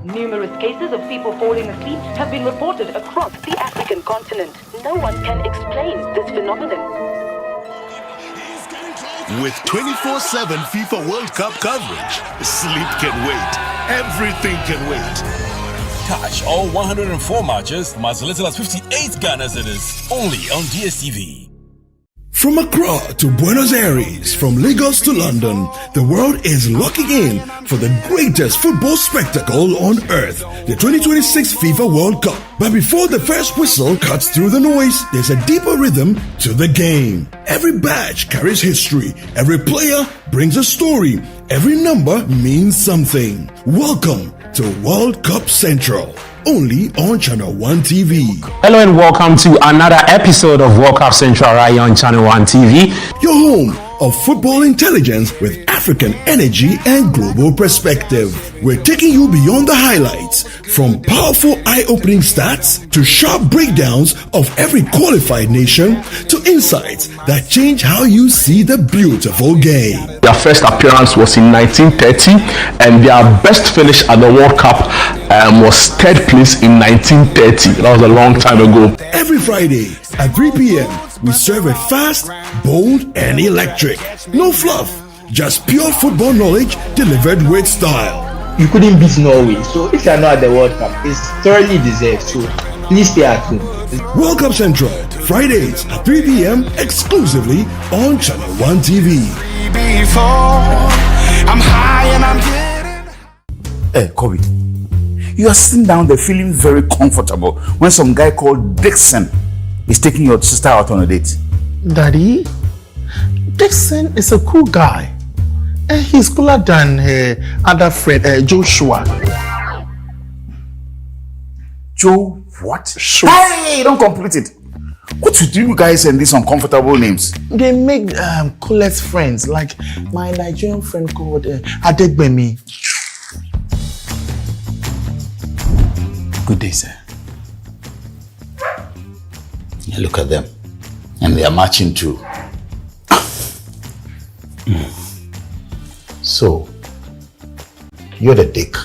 Numerous cases of people falling asleep have been reported across the African continent. No one can explain this phenomenon. With 24/7 FIFA World Cup coverage, sleep can wait. Everything can wait. Catch all 104 matches from as little as 58 Ghana cedis only on DSTV. From Accra to Buenos Aires, from Lagos to London, the world is locking in for the greatest football spectacle on earth, the 2026 FIFA World Cup. But before the first whistle cuts through the noise, there's a deeper rhythm to the game. Every badge carries history, every player brings a story, every number means something. Welcome to World Cup Central, only on Channel 1 TV. Hello and welcome to another episode of World Cup Central right on Channel 1 TV. Your home of football intelligence with African energy and global perspective. We're taking you beyond the highlights, from powerful eye-opening stats to sharp breakdowns of every qualified nation to insights that change how you see the beautiful game. Their first appearance was in 1930 and their best finish at the World Cup was third place in 1930. That was a long time ago. Every Friday at 3 p.m. we serve it fast, bold, and electric. No fluff, just pure football knowledge delivered with style. You couldn't beat Norway, so if you're not at the World Cup, it's thoroughly deserved. So please stay at home. World Cup Central, Fridays at 3 p.m. exclusively on Channel 1 TV. I'm high and I'm Hey, Kobe, you are sitting down there feeling very comfortable when some guy called Dixon is taking your sister out on a date. Daddy, Dixon is a cool guy. And he's cooler than her other friend, Joshua. Joe what? Sure. Hey, don't complete it. What do you guys send these uncomfortable names? They make coolest friends, like my Nigerian friend called Adegbemi. Good day, sir. Yeah, look at them. And they are marching too. So, you're the dick.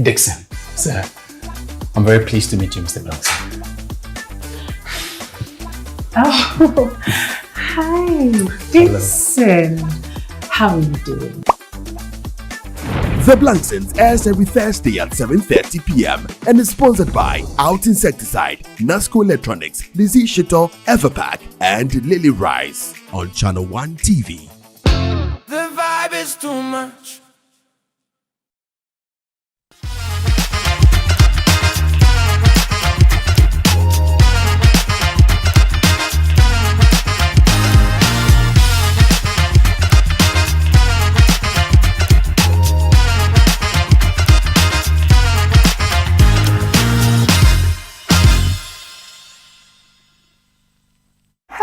Dixon. Sir, I'm very pleased to meet you, Mr. Belson. Oh, hi, Dixon. How are you doing? The Blanksons airs every Thursday at 7:30 p.m. and is sponsored by Out Insecticide, Nasco Electronics, Lizzie Shito, Everpack, and Lily Rice on Channel 1 TV. The vibe is too much.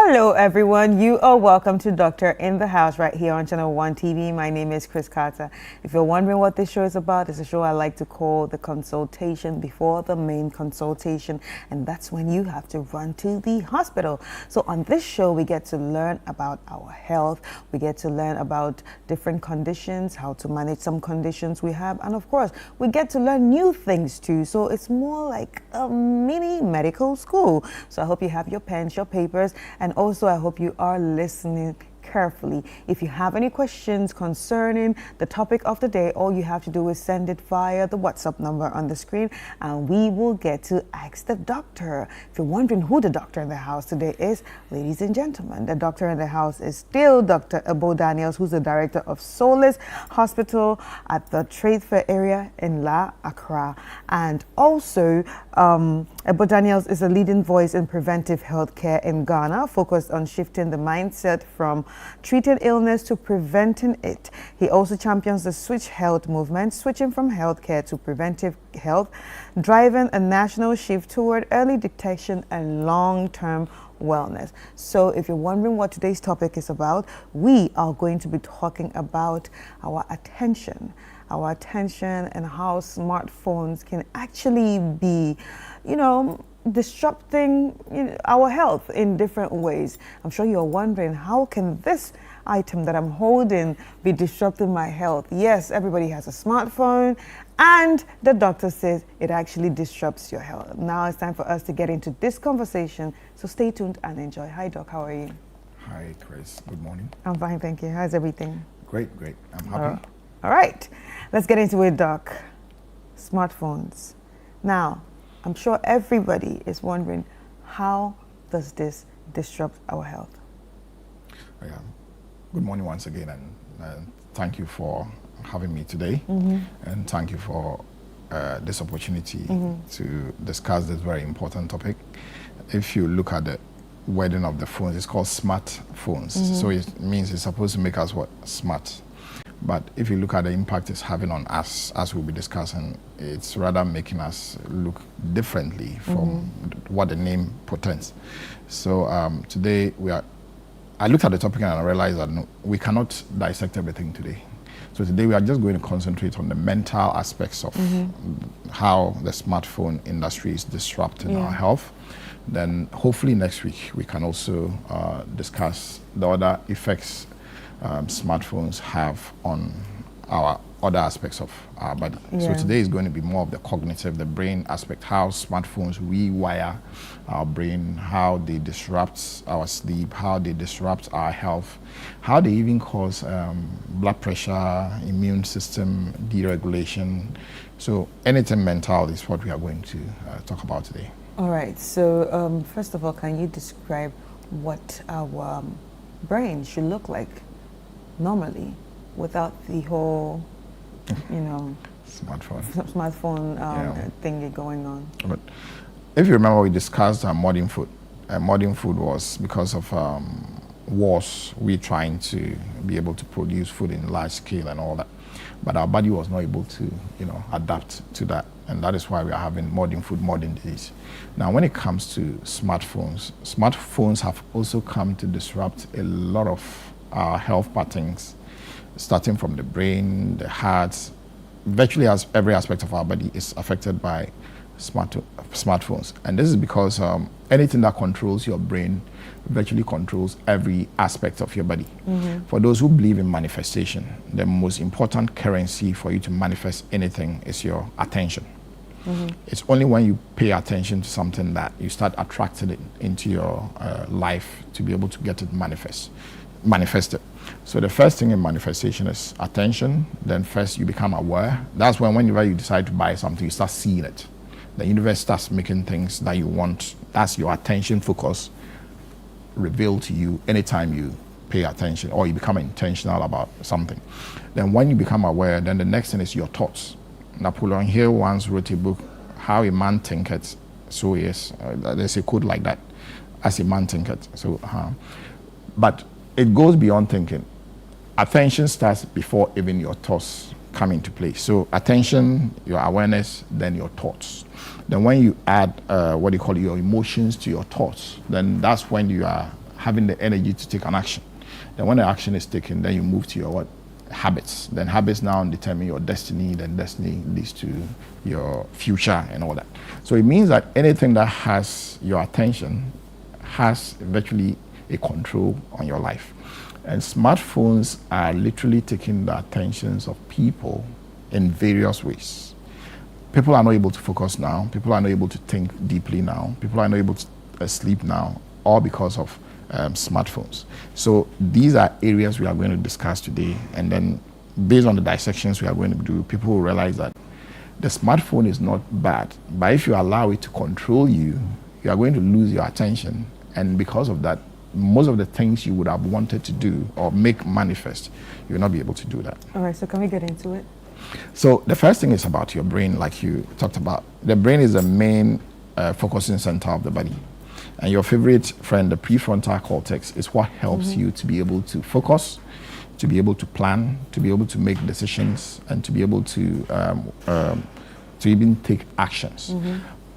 Hello, everyone. You are welcome to Doctor in the House right here on Channel 1 TV. My name is Chris Carter. If you're wondering what this show is about, it's a show I like to call the consultation before the main consultation, and that's when you have to run to the hospital. So on this show, we get to learn about our health. We get to learn about different conditions, how to manage some conditions we have, and of course, we get to learn new things too. So it's more like a mini medical school. So I hope you have your pens, your papers, and also I hope you are listening carefully. If you have any questions concerning the topic of the day, all you have to do is send it via the WhatsApp number on the screen, and we will get to ask the doctor. If you're wondering who the doctor in the house today is, ladies and gentlemen, the doctor in the house is still Dr. Ebo Daniels, who's the director of Solace Hospital at the Trade Fair area in La Accra. And also, Ebo Daniels is a leading voice in preventive health care in Ghana, focused on shifting the mindset from treating illness to preventing it. He also champions the Switch Health movement, switching from healthcare to preventive health, driving a national shift toward early detection and long-term wellness. So if you're wondering what today's topic is about, we are going to be talking about our attention and how smartphones can actually be, disrupting our health in different ways. I'm sure you're wondering, how can this item that I'm holding be disrupting my health? Yes, everybody has a smartphone, and the doctor says it actually disrupts your health. Now it's time for us to get into this conversation, so stay tuned and enjoy. Hi, Doc, how are you? Hi, Chris. Good morning. I'm fine, thank you. How's everything? Great. I'm happy. All right, let's get into it, Doc. Smartphones. Now, I'm sure everybody is wondering, how does this disrupt our health? Good morning once again, and thank you for having me today, and thank you for this opportunity to discuss this very important topic. If you look at the wording of the phones, it's called smartphones, so it means it's supposed to make us smart. But if you look at the impact it's having on us, as we'll be discussing, it's rather making us look differently from what the name portends. So today I looked at the topic and I realized that we cannot dissect everything today. So today we are just going to concentrate on the mental aspects of how the smartphone industry is disrupting our health. Then hopefully next week we can also discuss the other effects smartphones have on our other aspects of our body. So today is going to be more of the cognitive, the brain aspect, how smartphones rewire our brain, how they disrupt our sleep, how they disrupt our health, how they even cause blood pressure, immune system deregulation. So anything mental is what we are going to talk about today. All right, so first of all, can you describe what our brain should look like normally without the whole, smartphone thingy going on? But if you remember, we discussed modern food. Modern food was because of wars, we trying to be able to produce food in large scale and all that. But our body was not able to, adapt to that. And that is why we are having modern food, modern disease. Now, when it comes to smartphones have also come to disrupt a lot of our health patterns, starting from the brain, the heart. Virtually as every aspect of our body is affected by smartphones. And this is because anything that controls your brain virtually controls every aspect of your body. For those who believe in manifestation, the most important currency for you to manifest anything is your attention. It's only when you pay attention to something that you start attracting it into your life to be able to get it manifested. So the first thing in manifestation is attention. Then first you become aware. That's whenever you decide to buy something, you start seeing it. The universe starts making things that you want. That's your attention focus revealed to you anytime you pay attention or you become intentional about something. Then when you become aware, then the next thing is your thoughts. Napoleon Hill once wrote a book, How a Man Thinketh, So He Is. There's a quote like that, as a man thinketh. So, but it goes beyond thinking. Attention starts before even your thoughts come into play. So attention, your awareness, then your thoughts. Then when you add your emotions to your thoughts, then that's when you are having the energy to take an action. Then when the action is taken, then you move to your what? Habits. Then habits now determine your destiny, then destiny leads to your future and all that. So it means that anything that has your attention has virtually a control on your life. And smartphones are literally taking the attentions of people in various ways. People are not able to focus now. People are not able to think deeply now. People are not able to sleep now, all because of smartphones. So these are areas we are going to discuss today, and then based on the dissections we are going to do, people will realize that the smartphone is not bad, but if you allow it to control you, you are going to lose your attention, and because of that, most of the things you would have wanted to do or make manifest, you will not be able to do that. All right, so can we get into it? So the first thing is about your brain, like you talked about. The brain is the main focusing center of the body. And your favorite friend, the prefrontal cortex, is what helps you to be able to focus, to be able to plan, to be able to make decisions, and to be able to even take actions.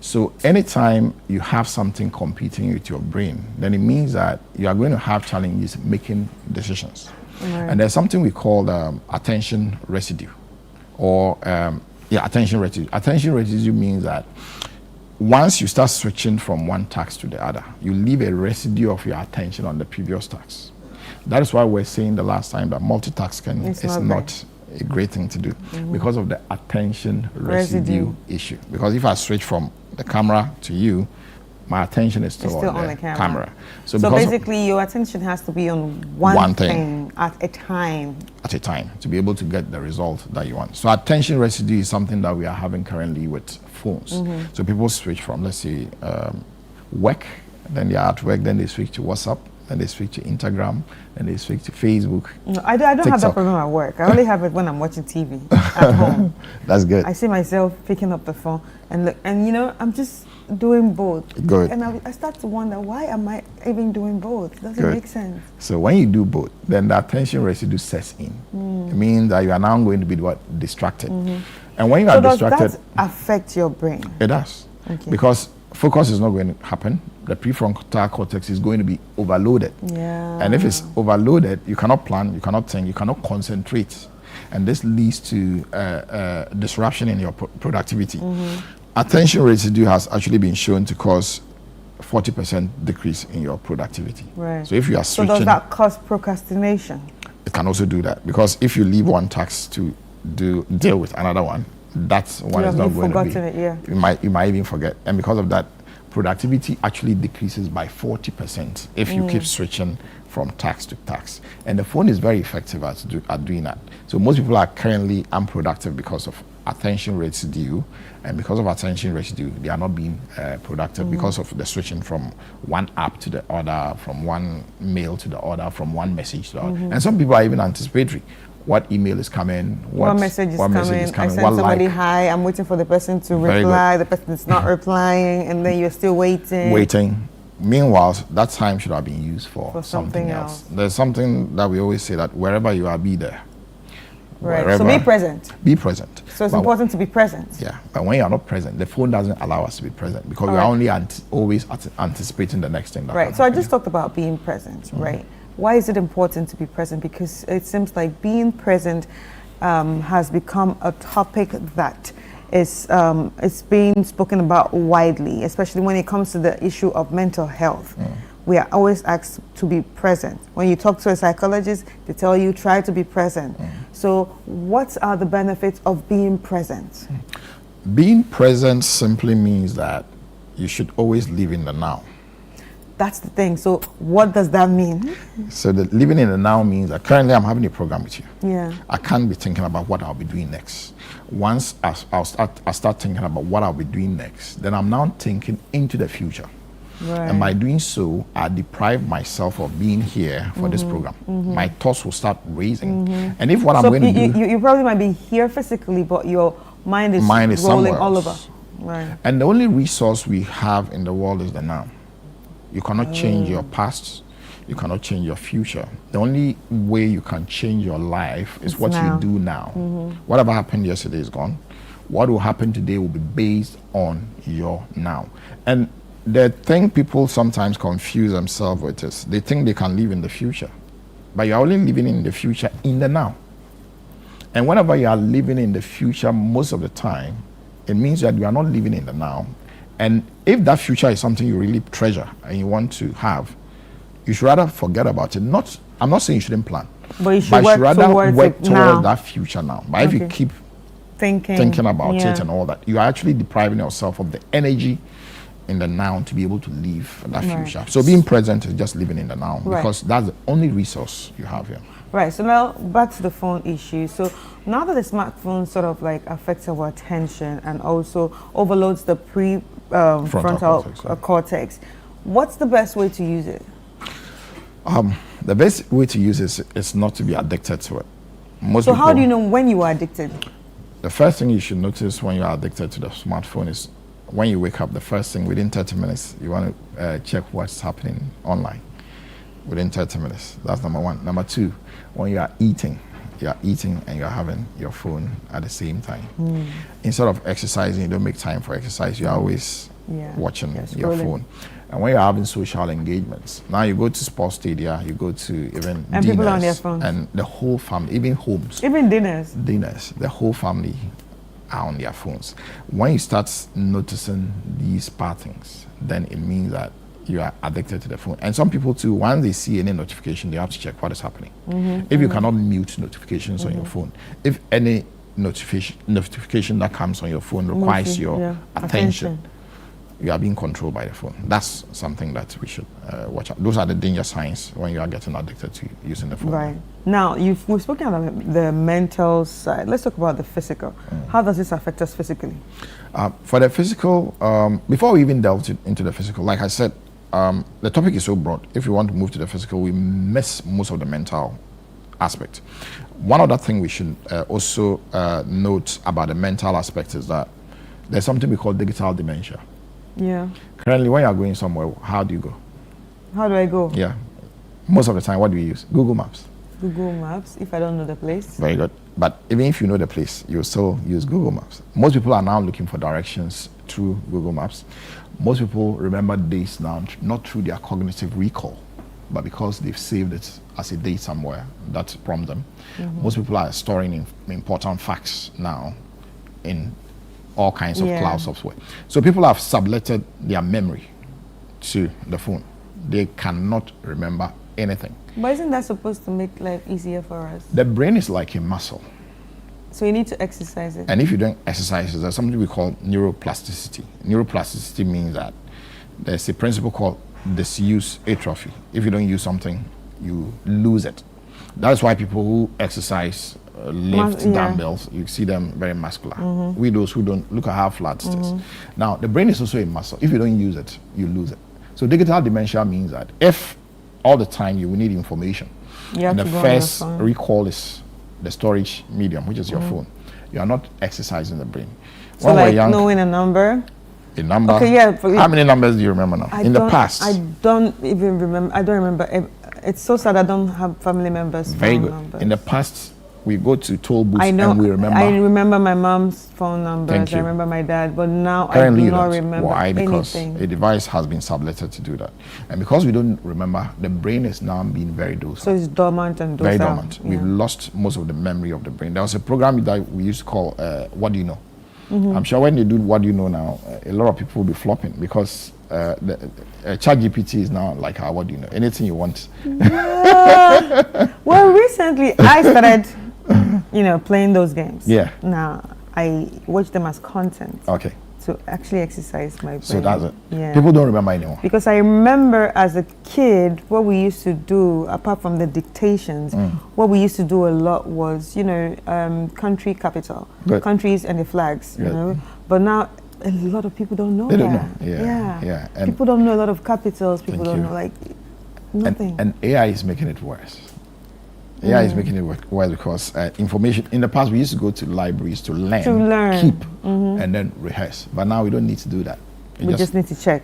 So anytime you have something competing with your brain, then it means that you are going to have challenges making decisions. And there's something we call attention residue, or attention residue. Attention residue means that once you start switching from one task to the other, you leave a residue of your attention on the previous task. That is why we're saying the last time that multitasking is not a great thing to do, because of the attention residue issue. Because if I switch from the camera to you, my attention is still on the camera. So basically your attention has to be on one thing at a time. At a time, to be able to get the result that you want. So attention residue is something that we are having currently with phones. So people switch from, let's say, work, then they are at work, then they switch to WhatsApp, then they switch to Instagram, and they switch to Facebook. No, I don't have that problem at work. I only have it when I'm watching TV at home. That's good. I see myself picking up the phone and look, and you know, I'm just doing both. Good. And I start to wonder, why am I even doing both? Doesn't make sense. So when you do both, then the attention residue sets in. It means that you are now going to be distracted. And when you are distracted, does that affect your brain? It does. Because focus is not going to happen. The prefrontal cortex is going to be overloaded. And if it's overloaded, you cannot plan, you cannot think, you cannot concentrate. And this leads to disruption in your productivity. Attention residue has actually been shown to cause 40% decrease in your productivity. So if you are switching... So does that cause procrastination? It can also do that, because if you leave one task to deal with another one, that's one is not going to be. You might even forget. And because of that, productivity actually decreases by 40% if you keep switching from task to task. And the phone is very effective at doing that. So most people are currently unproductive because of attention residue, and because of attention residue, they are not being productive because of the switching from one app to the other, from one mail to the other, from one message to the other. And some people are even anticipatory. What email is coming? What message is coming? I send somebody hi. I'm waiting for the person to reply. The person is not replying, and then you're still waiting. Meanwhile, that time should have been used for something else. There's something that we always say, that wherever you are, be there. Right. So be present. Be present. So it's important to be present. Yeah. But when you are not present, the phone doesn't allow us to be present, because we are only always anticipating the next thing. Right. So I just talked about being present, right? Why is it important to be present? Because it seems like being present has become a topic that is being spoken about widely, especially when it comes to the issue of mental health. We are always asked to be present. When you talk to a psychologist, they tell you try to be present. So what are the benefits of being present? Being present simply means that you should always live in the now. That's the thing. So what does that mean? So the living in the now means that currently I'm having a program with you. Yeah. I can't be thinking about what I'll be doing next. Once I start thinking about what I'll be doing next, then I'm now thinking into the future. Right. And by doing so, I deprive myself of being here for this program. My thoughts will start raising. And if what I'm going to do... You probably might be here physically, but your mind is rolling all over. Right. And the only resource we have in the world is the now. You cannot change your past. You cannot change your future. The only way you can change your life is what you do now. Whatever happened yesterday is gone. What will happen today will be based on your now. And The thing people sometimes confuse themselves with is they think they can live in the future, but you're only living in the future in the now. And whenever you are living in the future, most of the time, it means that you are not living in the now. And if that future is something you really treasure and you want to have, you should rather forget about it. I'm not saying you shouldn't plan, but you should work towards that future now. But if you keep thinking about it and all that, you are actually depriving yourself of the energy in the now to be able to live that future. So being present is just living in the now, because that's the only resource you have here. Right. So now back to the phone issue. So now that the smartphone sort of like affects our attention and also overloads the frontal cortex, what's the best way to use it? The best way to use it is not to be addicted to it. So how do you know when you are addicted? The first thing you should notice when you are addicted to the smartphone is when you wake up, the first thing within 30 minutes, you want to check what's happening online. Within 30 minutes. That's number one. Number two, when you are eating and you're having your phone at the same time. Instead of exercising, you don't make time for exercise. You're always watching your phone. And when you're having social engagements, now you go to sports stadia, you go to even and dinners, people on their phones. And the whole family, even homes. Even dinners, the whole family are on their phones. When you start noticing these patterns, then it means that you are addicted to the phone. And some people too, once they see any notification, they have to check what is happening. If you cannot mute notifications on your phone, if any notification that comes on your phone requires your attention, you are being controlled by the phone. That's something that we should watch out. Those are the danger signs when you are getting addicted to using the phone. Right. Now, we've spoken about the mental side. Let's talk about the physical. How does this affect us physically? For the physical, before we even delve into the physical, like I said, the topic is so broad. If we want to move to the physical, we miss most of the mental aspect. One other thing we should also note about the mental aspect is that there's something we call digital dementia. Yeah. Currently, when you are going somewhere, how do you go? How do I go? Yeah. Most of the time, what do you use? Google Maps. Google Maps, if I don't know the place. Very good. But even if you know the place, you still use Google Maps. Most people are now looking for directions through Google Maps. Most people remember dates now, not through their cognitive recall, but because they've saved it as a date somewhere that prompts them. Most people are storing important facts now in all kinds of cloud software. So people have subletted their memory to the phone. They cannot remember anything. But isn't that supposed to make life easier for us? The brain is like a muscle. So you need to exercise it. And if you don't exercise it, there's something we call neuroplasticity. Neuroplasticity means that there's a principle called disuse atrophy. If you don't use something, you lose it. That's why people who exercise, lift dumbbells, you see them very muscular. We those who don't, look at how flat it is. Now, the brain is also a muscle. If you don't use it, you lose it. So digital dementia means that if all the time you will need information, and the first recall is the storage medium, which is your phone, you are not exercising the brain. So like knowing a number? A number? Okay, yeah. How many numbers do you remember now? In the past? I don't even remember. I don't remember. It's so sad I don't have family members' Very good. numbers. In the past, we go to toll booths and we remember. I remember my mom's phone numbers. I remember my dad, but now currently I do not remember Because anything. a device has been subletted to do that. And because we don't remember, the brain is now being very docile. So it's dormant and docile. Very dormant. We've lost most of the memory of the brain. There was a program that we used to call What Do You Know? I'm sure when they do What Do You Know now, a lot of people will be flopping because ChatGPT is now like, what do you know? Anything you want. Well, recently I started, playing those games. Yeah. Now I watch them as content. Okay. To actually exercise my brain. So that's it. Yeah. People don't remember anymore. Because I remember as a kid, what we used to do, apart from the dictations, what we used to do a lot was, country capital, countries and the flags, But now a lot of people don't know they that. Don't know. Yeah. And people don't know a lot of capitals. People don't know nothing. And AI is making it worse. AI is making it worse because information, in the past we used to go to libraries to learn. Keep, and then rehearse. But now we don't need to do that. We just need to check.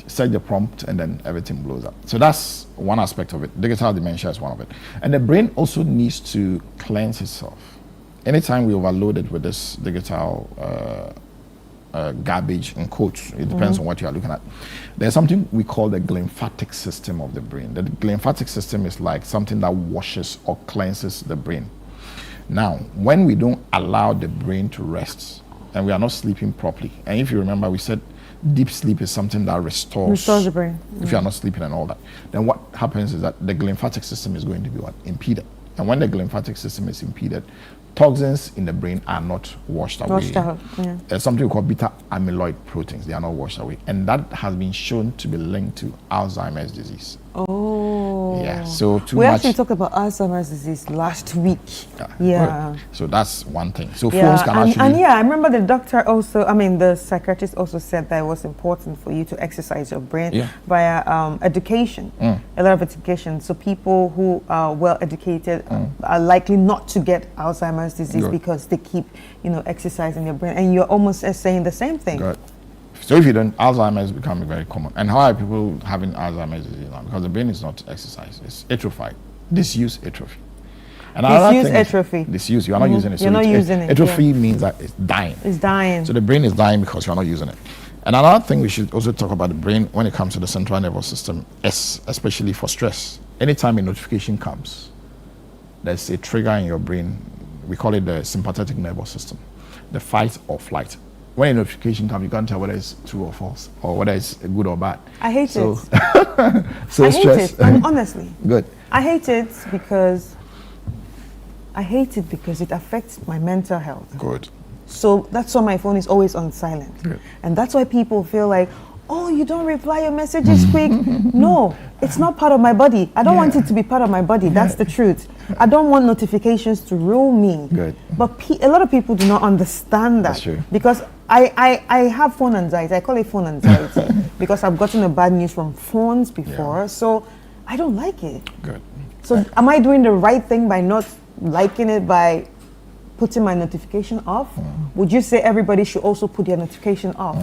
Set the prompt and then everything blows up. So that's one aspect of it. Digital dementia is one of it. And the brain also needs to cleanse itself. Anytime we overload it with this digital garbage in quotes. It depends on what you are looking at. There's something we call the glymphatic system of the brain. The glymphatic system is like something that washes or cleanses the brain. Now, when we don't allow the brain to rest and we are not sleeping properly, and if you remember, we said deep sleep is something that restores the brain. If you are not sleeping and all that, then what happens is that the glymphatic system is going to be impeded. And when the glymphatic system is impeded, toxins in the brain are not washed away. Washed out, yeah. There's something we call beta amyloid proteins. They are not washed away. And that has been shown to be linked to Alzheimer's disease. Oh. Yeah. So we actually talked about Alzheimer's disease last week. Yeah. Good. So that's one thing. So yeah, phones can actually... And yeah, I remember the doctor also, the psychiatrist also said that it was important for you to exercise your brain via education, a lot of education. So people who are well educated are likely not to get Alzheimer's disease because they keep, exercising their brain. And you're almost saying the same thing. Good. So if you don't, Alzheimer's is becoming very common. And how are people having Alzheimer's disease now? Because the brain is not exercised, it's atrophied. Disuse atrophy. And disuse atrophy. Disuse, you are not using it. You're not using it. Atrophy means that it's dying. It's dying. So the brain is dying because you're not using it. And another thing we should also talk about the brain when it comes to the central nervous system, especially for stress. Anytime a notification comes, there's a trigger in your brain. We call it the sympathetic nervous system, the fight or flight. When a notification comes, you can't tell whether it's true or false or whether it's good or bad. I hate it. So I stress. hate it, honestly. Good. I hate it because it affects my mental health. Good. So that's why my phone is always on silent. Good. And that's why people feel like, oh, you don't reply your messages quick. No, it's not part of my body. I don't want it to be part of my body. That's the truth. I don't want notifications to rule me. Good. But a lot of people do not understand that. That's true. Because I have phone anxiety. I call it phone anxiety because I've gotten a bad news from phones before. So I don't like it. Good. So am I doing the right thing by not liking it, by putting my notification off? Would you say everybody should also put their notification off?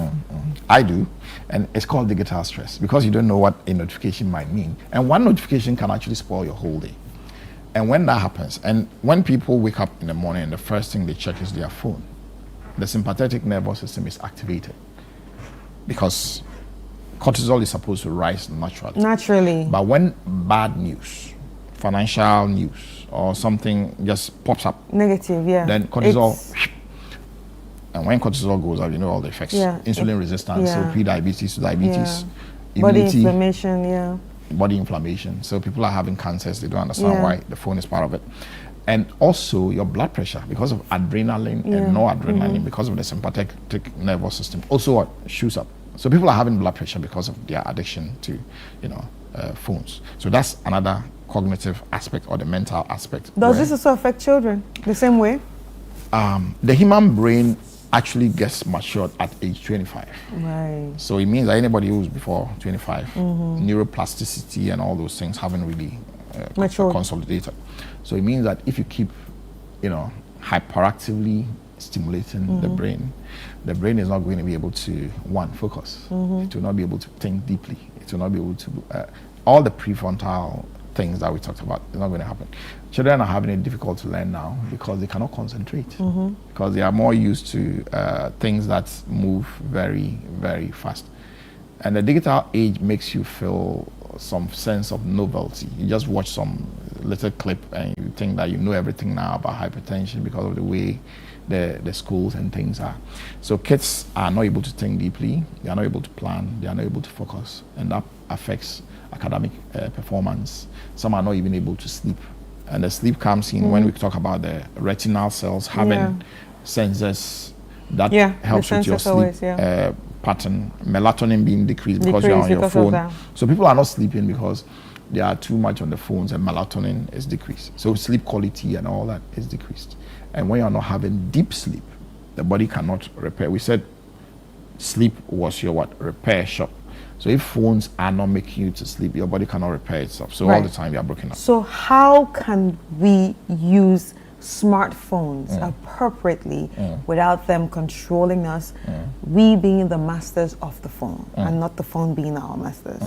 I do, and it's called digital stress because you don't know what a notification might mean. And one notification can actually spoil your whole day. And when that happens, and when people wake up in the morning and the first thing they check is their phone, the sympathetic nervous system is activated because cortisol is supposed to rise naturally. But when bad news, financial news, or something just pops up, negative, then cortisol, and when cortisol goes up, you know all the effects. Insulin resistance, so pre-diabetes to diabetes, body inflammation, body inflammation. So people are having cancers, they don't understand why the phone is part of it. And also your blood pressure because of adrenaline and noradrenaline because of the sympathetic nervous system also shoots up. So people are having blood pressure because of their addiction to, phones. So that's another cognitive aspect or the mental aspect. Does this also affect children the same way? The human brain actually gets matured at age 25. Right. So it means that anybody who's before 25, neuroplasticity and all those things haven't really consolidated. So it means that if you keep, hyperactively stimulating the brain is not going to be able to, focus. It will not be able to think deeply. It will not be able to, all the prefrontal things that we talked about is not going to happen. Children are having it difficult to learn now because they cannot concentrate because they are more used to things that move very, very fast. And the digital age makes you feel some sense of novelty. You just watch some little clip and you think that you know everything now about hypertension because of the way the schools and things are. So kids are not able to think deeply, they are not able to plan, they are not able to focus, and that affects academic performance. Some are not even able to sleep. And the sleep comes in when we talk about the retinal cells having sensors that helps with your sleep pattern, melatonin being decreased because you are on your phone. So people are not sleeping because they are too much on the phones and melatonin is decreased. So sleep quality and all that is decreased. And when you're not having deep sleep, the body cannot repair. We said sleep was your repair shop. So if phones are not making you to sleep, your body cannot repair itself. So all the time you are broken up. So how can we use smartphones appropriately without them controlling us, we being the masters of the phone and not the phone being our masters?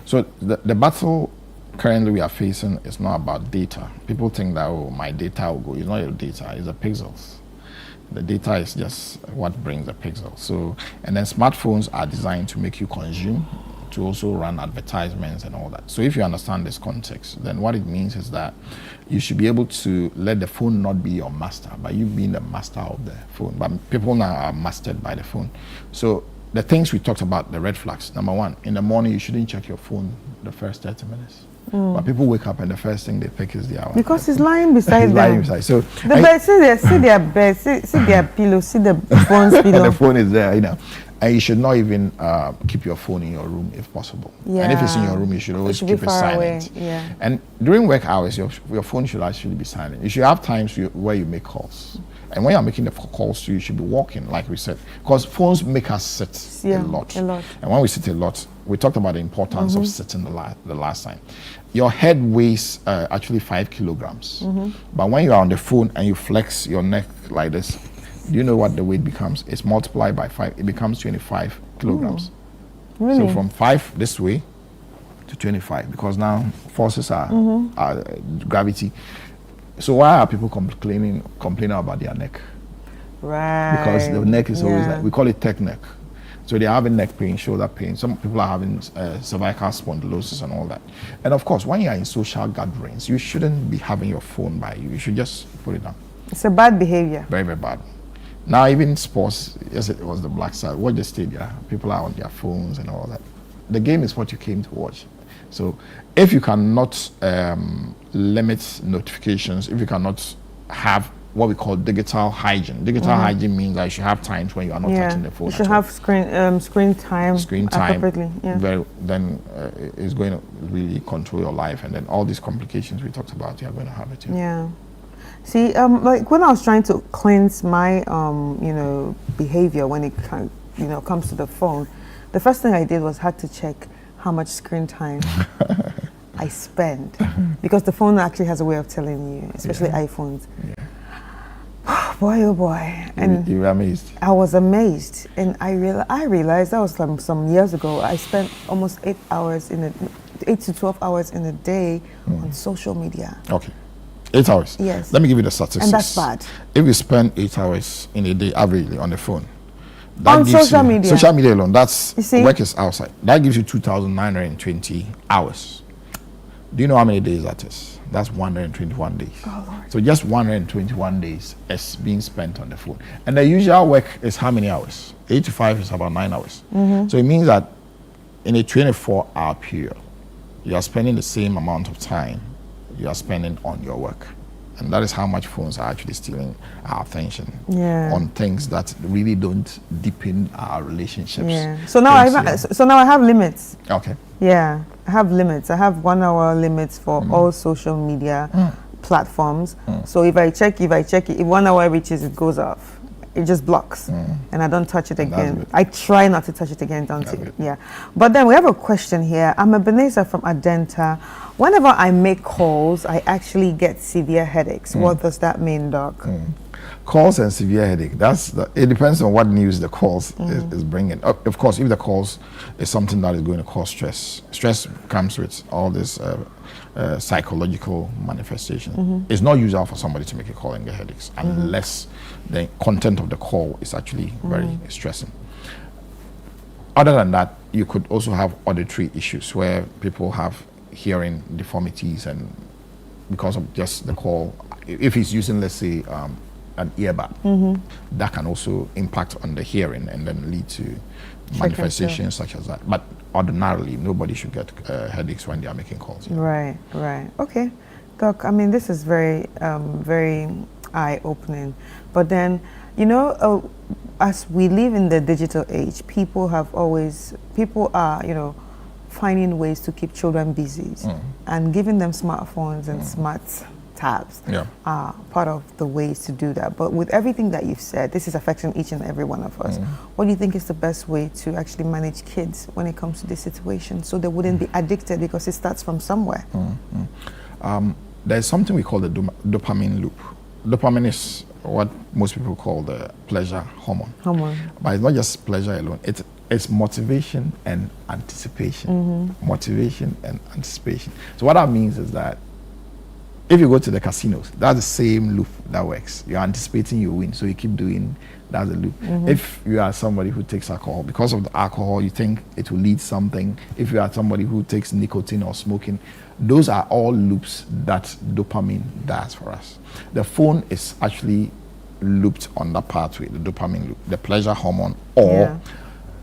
So the battle currently we are facing is not about data. People think that, my data will go. It's not your data, it's the pixels. The data is just what brings the pixel. So, and then smartphones are designed to make you consume, to also run advertisements and all that. So if you understand this context, then what it means is that you should be able to let the phone not be your master, but you being the master of the phone. But people now are mastered by the phone. So the things we talked about, the red flags. Number one, in the morning, you shouldn't check your phone the first 30 minutes. But people wake up and the first thing they pick is the hour. Because it's lying beside them. Lying beside. So the bed, see their bed, see their pillow, see the phone's pillow. The phone is there, you know. And you should not even keep your phone in your room if possible. Yeah. And if it's in your room, you should always keep it silent. Yeah. And during work hours, your phone should actually be silent. You should have times where you make calls. And when you're making the calls, you should be walking, like we said. Because phones make us sit a lot. And when we sit a lot, we talked about the importance of sitting the last time. Your head weighs actually 5 kilograms. But when you are on the phone and you flex your neck like this, do you know what the weight becomes? It's multiplied by 5. It becomes 25 kilograms. Really? So from 5 this way to 25, because now forces are gravity. So why are people complaining about their neck? Right. Because the neck is always like, we call it tech neck. So they're having neck pain, shoulder pain. Some people are having cervical spondylosis and all that. And of course, when you're in social gatherings, you shouldn't be having your phone by you. You should just put it down. It's a bad behavior. Very, very bad. Now, even sports, yes, it was the black side. Watch the stadium. People are on their phones and all that. The game is what you came to watch. So if you cannot limit notifications, if you cannot have what we call digital hygiene. Digital hygiene means that you should have times when you are not touching the phone. You should have screen time. Screen time. Appropriately. Yeah. Then it's going to really control your life, and then all these complications we talked about, you are going to have it. Yeah. See, like when I was trying to cleanse my, behavior when it, comes to the phone, the first thing I did was had to check how much screen time I spend, because the phone actually has a way of telling you, especially iPhones. Yeah. Boy, oh boy! And you were amazed. I was amazed, and I realized that was some years ago. I spent almost 8 to 12 hours in a day on social media. Okay. 8 hours? Yes. Let me give you the statistics. And that's bad. If you spend 8 hours in a day averagely on the phone, on social media. Social media alone, that's work is outside. That gives you 2,920 hours. Do you know how many days that is? That's 121 days. Oh, Lord. So just 121 days is being spent on the phone. And the usual work is how many hours? 8 to 5 is about 9 hours. So it means that in a 24-hour period, you are spending the same amount of time you are spending on your work. And that is how much phones are actually stealing our attention on things that really don't deepen our relationships. Yeah. So now I have limits. Okay. Yeah, I have limits. I have 1 hour limits for all social media platforms. So if I check it, if 1 hour reaches, it goes off. It just blocks, and I don't touch it again. I try not to touch it again, yeah. But then we have a question here. I'm Ebenezer from Adenta. Whenever I make calls, I actually get severe headaches. What does that mean, Doc? Calls and severe headache. It depends on what news the calls is bringing. Of course, if the calls is something that is going to cause stress. Stress comes with all this psychological manifestation. It's not usual for somebody to make a call and get headaches unless the content of the call is actually very stressing. Other than that, you could also have auditory issues where people have hearing deformities, and because of just the call, if he's using, let's say, an earbud, that can also impact on the hearing and then lead to manifestations such as that. But ordinarily, nobody should get headaches when they are making calls. Right. Okay. Doc, I mean, this is very, very eye-opening. But then, as we live in the digital age, people are, finding ways to keep children busy, and giving them smartphones and smart tabs are part of the ways to do that. But with everything that you've said, this is affecting each and every one of us. What do you think is the best way to actually manage kids when it comes to this situation, so they wouldn't be addicted, because it starts from somewhere? There's something we call the dopamine loop. Dopamine is what most people call the pleasure hormone. But it's not just pleasure alone. It's motivation and anticipation. Motivation and anticipation. So what that means is that if you go to the casinos, that's the same loop that works. You're anticipating you win, so you keep doing. That's the loop. If you are somebody who takes alcohol, because of the alcohol, you think it will lead something. If you are somebody who takes nicotine or smoking, those are all loops that dopamine does for us. The phone is actually looped on that pathway, the dopamine loop, the pleasure hormone.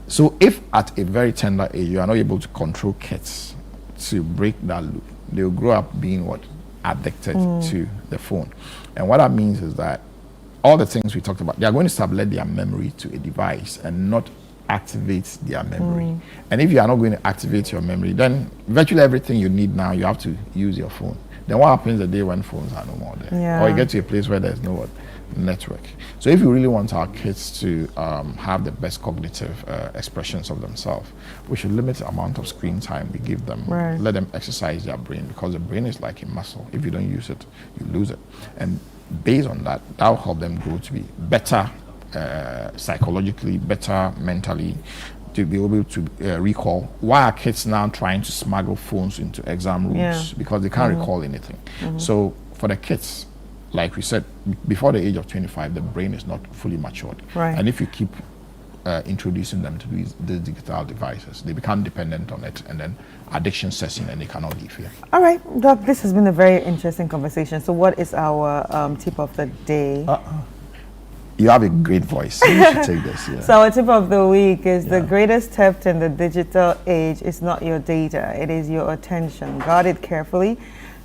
So if at a very tender age you are not able to control kids to break that loop, they will grow up being what? Addicted to the phone. And what that means is that all the things we talked about, they are going to sublet their memory to a device and not activate their memory. And if you are not going to activate your memory, then virtually everything you need now, you have to use your phone. Then what happens the day when phones are no more there? Or you get to a place where there's no network. So if you really want our kids to have the best cognitive expressions of themselves, we should limit the amount of screen time we give them. Let them exercise their brain, because the brain is like a muscle. If you don't use it, you lose it. And based on that, will help them grow to be better psychologically, better mentally, to be able to recall. Why are kids now trying to smuggle phones into exam rooms? Because they can't recall anything. So for the kids, like we said, before the age of 25, the brain is not fully matured. And if you keep introducing them to these digital devices, they become dependent on it, and then addiction sets in and they cannot leave here. All right, Doc, this has been a very interesting conversation. So what is our tip of the day? You have a great voice. You should take this. So our tip of the week is the greatest theft in the digital age is not your data, it is your attention. Guard it carefully,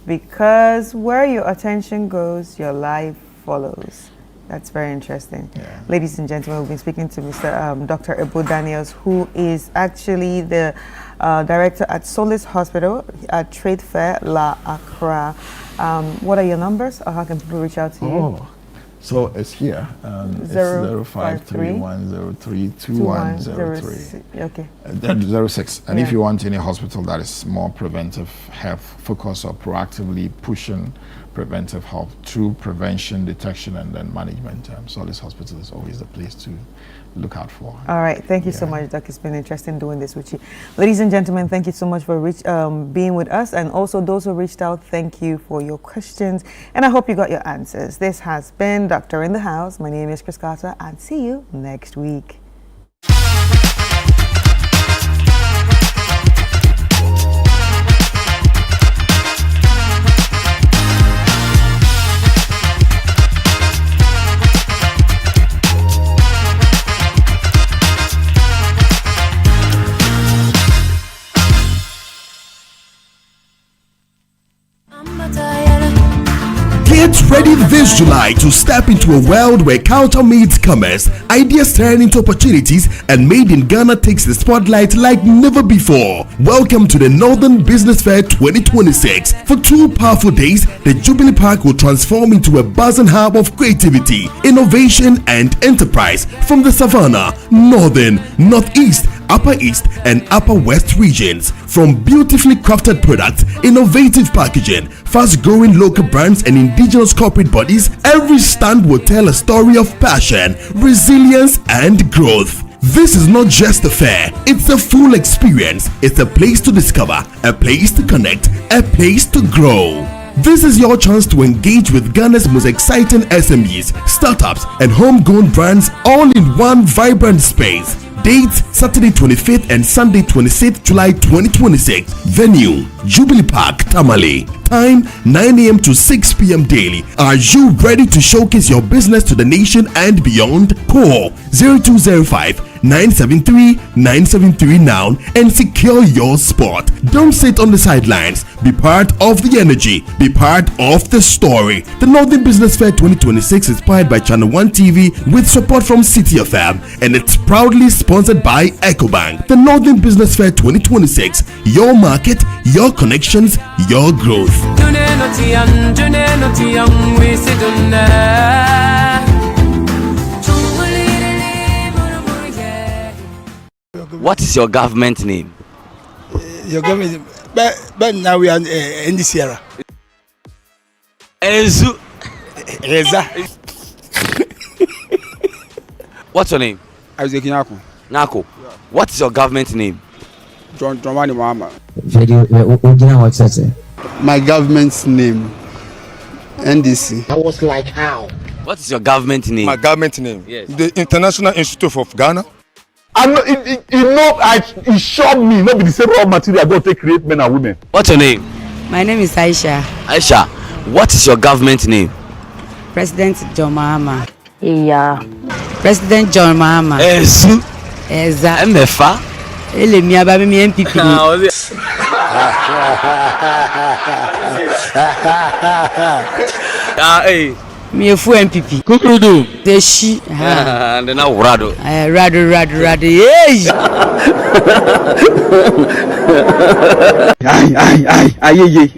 because where your attention goes, your life follows. That's very interesting. Ladies and gentlemen, we've been speaking to Mr. Dr. Ebo Daniels, who is actually the director at Solis Hospital at Trade Fair La Accra. What are your numbers, or how can people reach out to you? So it's here. It's 0531032103. Okay. 06. And if you want any hospital that is more preventive health focus, or proactively pushing preventive health through prevention, detection, and then management, Solis Hospital is always the place to look out for. All right. Thank you so much, Doc. It's been interesting doing this with you. Ladies and gentlemen, thank you so much for being with us. And also those who reached out, thank you for your questions. And I hope you got your answers. This has been Doctor in the House. My name is Chris Carter, and see you next week. Get ready this July to step into a world where culture meets commerce, ideas turn into opportunities, and Made in Ghana takes the spotlight like never before. Welcome to the Northern Business Fair 2026. For 2 powerful days, the Jubilee Park will transform into a buzzing hub of creativity, innovation, and enterprise from the Savannah, Northern, Northeast, Upper East, and Upper West regions. From beautifully crafted products, innovative packaging, fast-growing local brands, and indigenous corporate bodies, every stand will tell a story of passion, resilience, and growth. This is not just a fair, it's a full experience. It's a place to discover, a place to connect, a place to grow. This is your chance to engage with Ghana's most exciting SMEs, startups, and homegrown brands, all in one vibrant space. Dates Saturday 25th and Sunday 26th July 2026. Venue Jubilee Park, Tamale. Time 9 a.m. to 6 p.m. daily. Are you ready to showcase your business to the nation and beyond? Call 0205-973-973 now and secure your spot. Don't sit on the sidelines. Be part of the energy. Be part of the story. The Northern Business Fair 2026 is powered by Channel 1 TV with support from City FM, and it's proudly sponsored by EcoBank. The Northern Business Fair 2026. Your market, your connections, your growth. What is your government name? Your government, but now we are in this era. Enzu. Reza. What's your name? Isaac Nyako. Nyako. What is your government name? John Dramani Mahama. My government's name NDC. I was like, how? What is your government name? My government name? Yes. The International Institute of Ghana. It showed me not be the same raw material going to create men and women. What's your name? My name is Aisha. Aisha, what is your government name? President John Mahama. Yeah. President John Mahama. Esu. Eza. Emefa. Ele mi ababi mi MPP. Hey. Mi efu MPP. Kukurudu. Deshi. And then now Rado. Rado. Hey. Aye.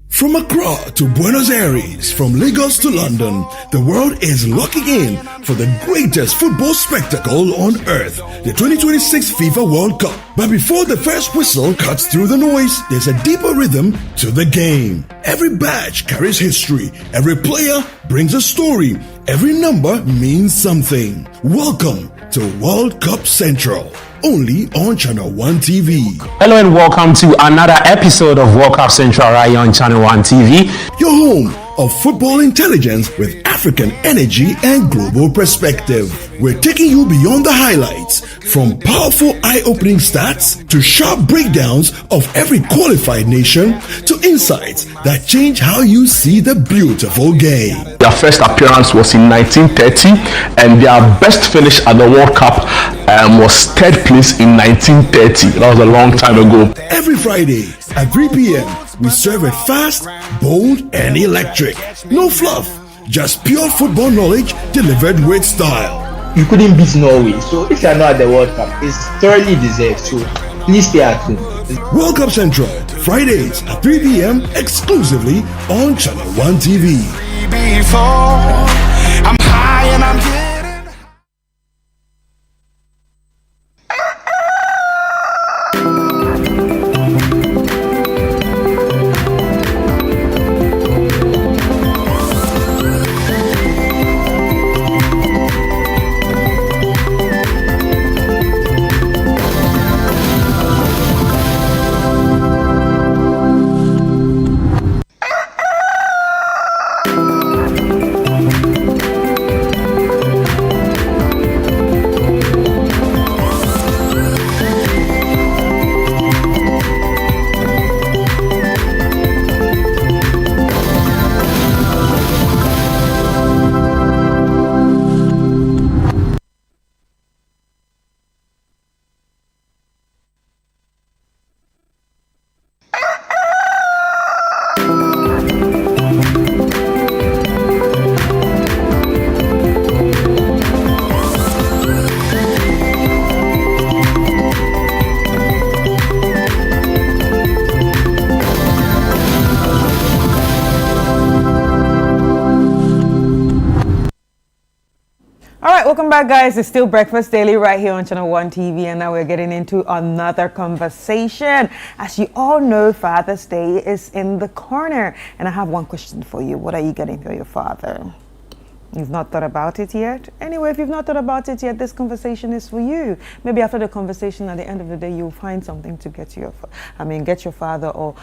From Accra to Buenos Aires, from Lagos to London, the world is locking in for the greatest football spectacle on earth, the 2026 FIFA World Cup. But before the first whistle cuts through the noise, there's a deeper rhythm to the game. Every badge carries history, every player brings a story, every number means something. Welcome to World Cup Central, only on Channel 1 TV. Hello and welcome to another episode of World Cup Central right on Channel 1 TV. Your home of football intelligence with African energy and global perspective. We're taking you beyond the highlights, from powerful eye-opening stats to sharp breakdowns of every qualified nation to insights that change how you see the beautiful game. Their first appearance was in 1930 and their best finish at the World Cup was third place in 1930. That was a long time ago. Every Friday at 3 p.m. we serve it fast, bold, and electric. No fluff, just pure football knowledge delivered with style. You couldn't beat Norway, so if you are not at the World Cup, it's thoroughly deserved. So please stay at home. World Cup Central, Fridays at 3 p.m. exclusively on Channel 1 TV. Before I'm high and I'm getting. Welcome back, guys. It's still Breakfast Daily right here on Channel 1 TV, and now we're getting into another conversation. As you all know, Father's Day is in the corner, and I have one question for you. What are you getting for your father? You've not thought about it yet? Anyway, if you've not thought about it yet, this conversation is for you. Maybe after the conversation, at the end of the day, you'll find something to get your father, or,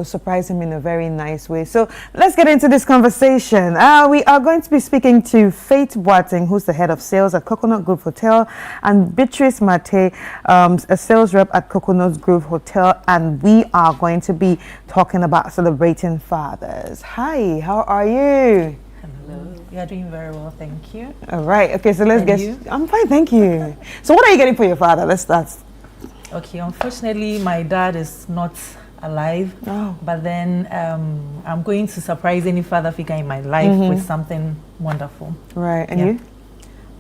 surprise him in a very nice way. So let's get into this conversation. We are going to be speaking to Faith Boateng, who's the head of sales at Coconut Grove Hotel, and Beatrice Mate, a sales rep at Coconut Grove Hotel, and we are going to be talking about celebrating fathers. Hi, how are you? Hello. You are doing very well, thank you. All right. Okay, so let's get. You? I'm fine, thank you. So, what are you getting for your father? Let's start. Okay. Unfortunately, my dad is not alive. Oh. But then I'm going to surprise any father figure in my life with something wonderful. Right. And you?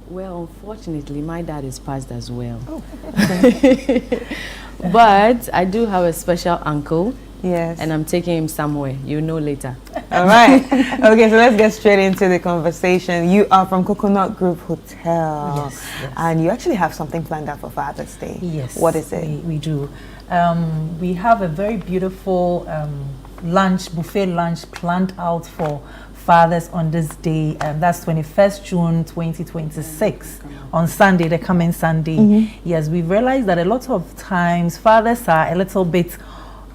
Well, unfortunately, my dad is passed as well. Oh. Okay. But I do have a special uncle. Yes. And I'm taking him somewhere. You'll know later. All right. Okay, so let's get straight into the conversation. You are from Coconut Grove Hotel. Yes. And you actually have something planned out for Father's Day. Yes. What is it? We do. We have a very beautiful buffet lunch planned out for fathers on this day, and that's 21st June 2026 on Sunday, the coming Sunday. Yes, we've realized that a lot of times fathers are a little bit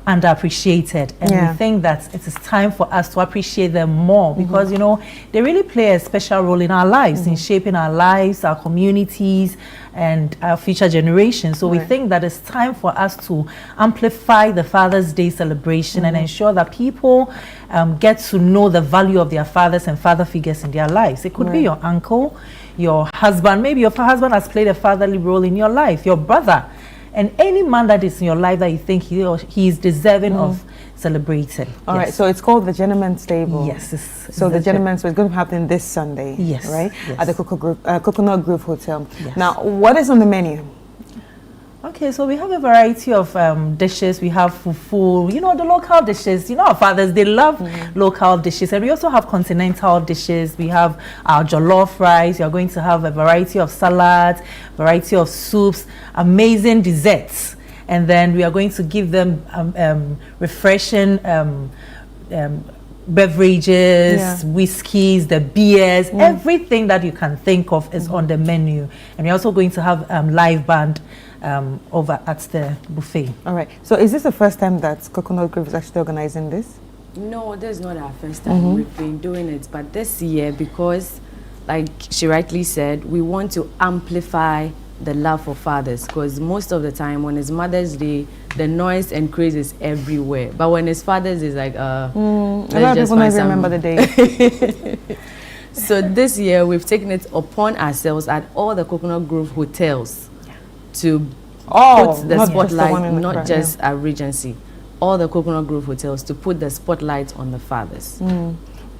underappreciated, and we think that it is time for us to appreciate them more, because you know they really play a special role in our lives, in shaping our lives, our communities, and our future generations. So we think that it's time for us to amplify the Father's Day celebration and ensure that people get to know the value of their fathers and father figures in their lives. It could be your uncle, your husband, maybe your husband has played a fatherly role in your life, your brother, and any man that is in your life that you think he is deserving of celebrating. All right, so it's called the Gentleman's Table. Yes. So the Gentleman's, so it's going to happen this Sunday. Yes. Right? Yes. At the Coconut Grove Hotel. Yes. Now, what is on the menu? Okay, so we have a variety of dishes. We have fufu, you know, the local dishes. You know, our fathers, they love local dishes. And we also have continental dishes. We have our jollof rice. You're going to have a variety of salads, variety of soups, amazing desserts. And then we are going to give them refreshing beverages, whiskeys, the beers, everything that you can think of is on the menu. And we're also going to have live band over at the buffet. All right. So is this the first time that Coconut Grove is actually organizing this? No, this is not our first time. We've been doing it. But this year, because like she rightly said, we want to amplify the love for fathers, because most of the time when it's Mother's Day, the noise and craze is everywhere. But when it's Father's, it's like, a lot of people don't even remember the day. So this year, we've taken it upon ourselves at all the Coconut Grove hotels to put the spotlight, not just our Regency, all the Coconut Grove hotels, to put the spotlight on the fathers.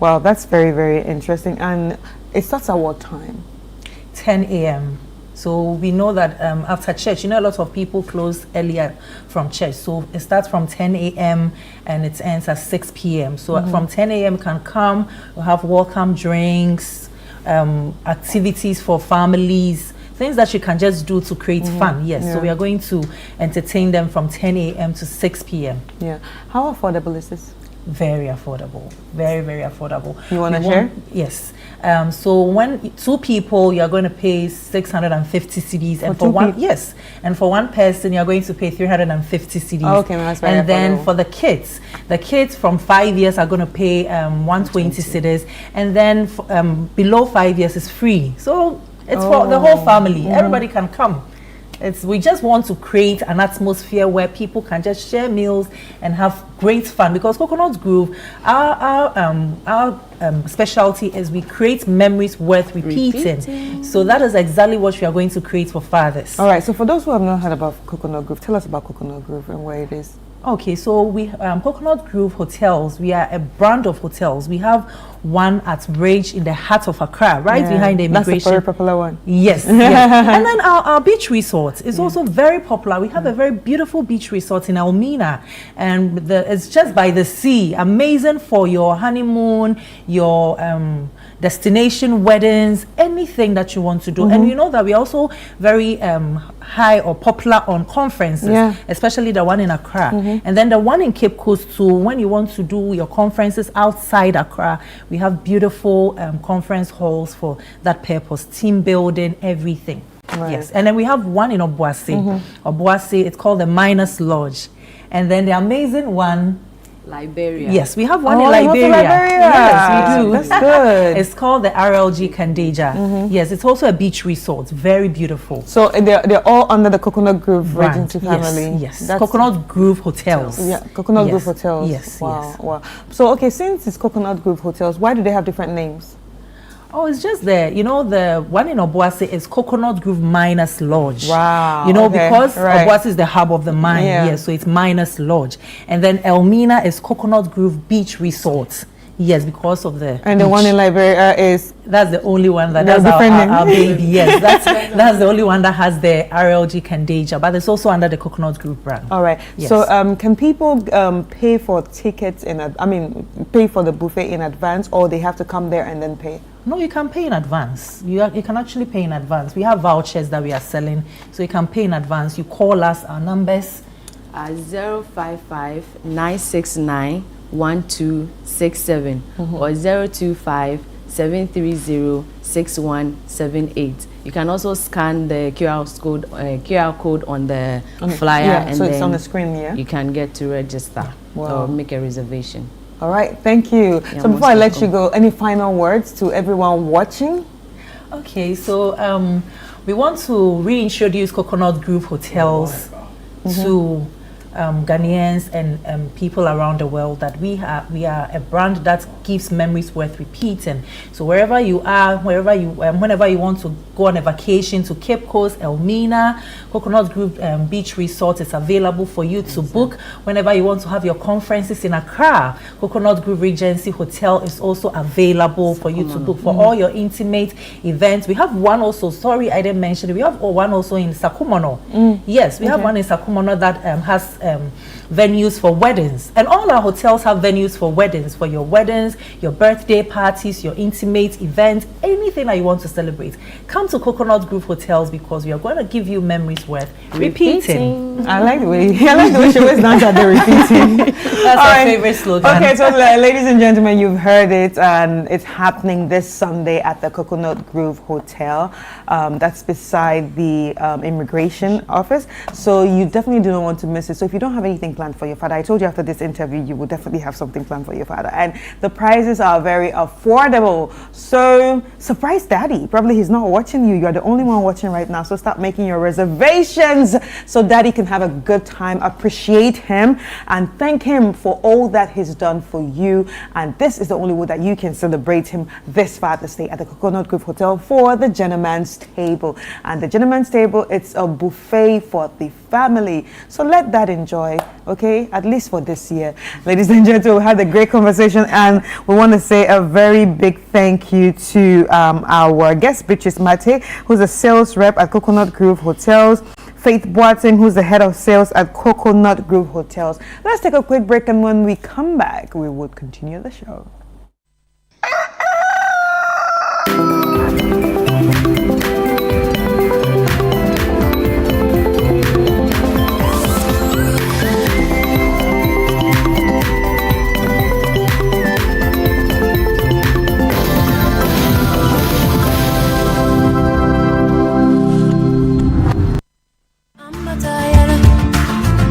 Wow, that's very, very interesting. And it starts at what time? 10 a.m. So we know that after church, you know, a lot of people close earlier from church. So it starts from 10 a.m. and it ends at 6 p.m. So from 10 a.m. can come, we'll have welcome drinks, activities for families, things that you can just do to create fun. Yes, so we are going to entertain them from 10 a.m. to 6 p.m. Yeah. How affordable is this? Very affordable. Very, very affordable. You want to share? Yes. So when two people, you're going to pay 650 cedis, and for one, and for one person, you're going to pay 350 cedis. Oh, okay, that's very And then affordable. for the kids from 5 years are going to pay 120 cedis, and then below 5 years is free. So it's for the whole family. Everybody can come. We just want to create an atmosphere where people can just share meals and have great fun, because Coconut Grove, our specialty is we create memories worth repeating. So that is exactly what we are going to create for fathers. All right, so for those who have not heard about Coconut Grove, tell us about Coconut Grove and where it is. Okay, so we Coconut Grove Hotels, we are a brand of hotels. We have one at Rage in the heart of Accra, right behind the immigration. That's a very popular one. Yes, yes. And then our beach resort is also very popular. We have a very beautiful beach resort in Elmina, and it's just by the sea. Amazing for your honeymoon, your destination weddings, anything that you want to do. And you know that we're also very high or popular on conferences, especially the one in Accra. And then the one in Cape Coast too, when you want to do your conferences outside Accra, we have beautiful conference halls for that purpose, team building, everything. Yes, and then we have one in Obuasi. Obuasi, it's called the Miners Lodge. And then the amazing one, Liberia. Yes, we have one in Liberia. Yes, we do. That's good. It's called the RLG Kandeja. Yes, it's also a beach resort. Very beautiful. So they're all under the Coconut Grove Regency family. Yes, Coconut Grove Hotels. Yeah, Coconut Grove Hotels. Yes, wow, wow. So okay, since it's Coconut Grove Hotels, why do they have different names? Oh, it's just the one in Obuasi is Coconut Grove Miners Lodge. Wow. You know, because Obuasi is the hub of the mine. Yes, so it's Miners Lodge. And then Elmina is Coconut Grove Beach Resort. Yes, because of the And the one in Liberia is... That's the only one that has our baby. Yes, that's the only one that has the RLG Kandeja, but it's also under the Coconut Grove brand. All right. Yes. So can people pay for tickets pay for the buffet in advance, or they have to come there and then pay? No, you can pay in advance. You can actually pay in advance. We have vouchers that we are selling, so you can pay in advance. You call us. Our numbers are 055-969-1267 or 025-730-8 6178. You can also scan the QR code on the flyer, and so then it's on the screen. Yeah, you can get to register or make a reservation. All right, thank you. So before I let you go, any final words to everyone watching? Okay, so we want to reintroduce Coconut Grove Hotels to Ghanaians and people around the world, that we are a brand that gives memories worth repeating. So wherever you are, whenever you want to go on a vacation to Cape Coast, Elmina, Coconut Grove Beach Resort is available for you to book. Whenever you want to have your conferences in Accra, Coconut Grove Regency Hotel is also available for you to book for all your intimate events. We have one also, sorry I didn't mention it, we have one also in Sakumono. Yes, we have one in Sakumono that has venues for weddings, and all our hotels have venues for weddings, for your weddings, your birthday parties, your intimate events, anything that you want to celebrate. Come to Coconut Grove Hotels, because we are going to give you memories worth repeating. I like the way she always dance at the repeating. That's our favorite slogan. Okay, so ladies and gentlemen, you've heard it, and it's happening this Sunday at the Coconut Grove Hotel. That's beside the immigration office, so you definitely do not want to miss it. So if you don't have anything planned for your father, I told you after this interview you will definitely have something planned for your father, and the prices are very affordable. So surprise daddy. Probably he's not watching you, you're the only one watching right now, so start making your reservations so daddy can have a good time. Appreciate him and thank him for all that he's done for you, and this is the only way that you can celebrate him this Father's Day at the Coconut Grove Hotel for the Gentleman's Table. And the Gentleman's Table, it's a buffet for the family, so let that enjoy, okay, at least for this year. Ladies and gentlemen, we had a great conversation, and we want to say a very big thank you to our guest, Beatrice Mate, who's a sales rep at Coconut Grove Hotels, Faith Boateng, who's the head of sales at Coconut Grove Hotels. Let's take a quick break, and when we come back, we will continue the show.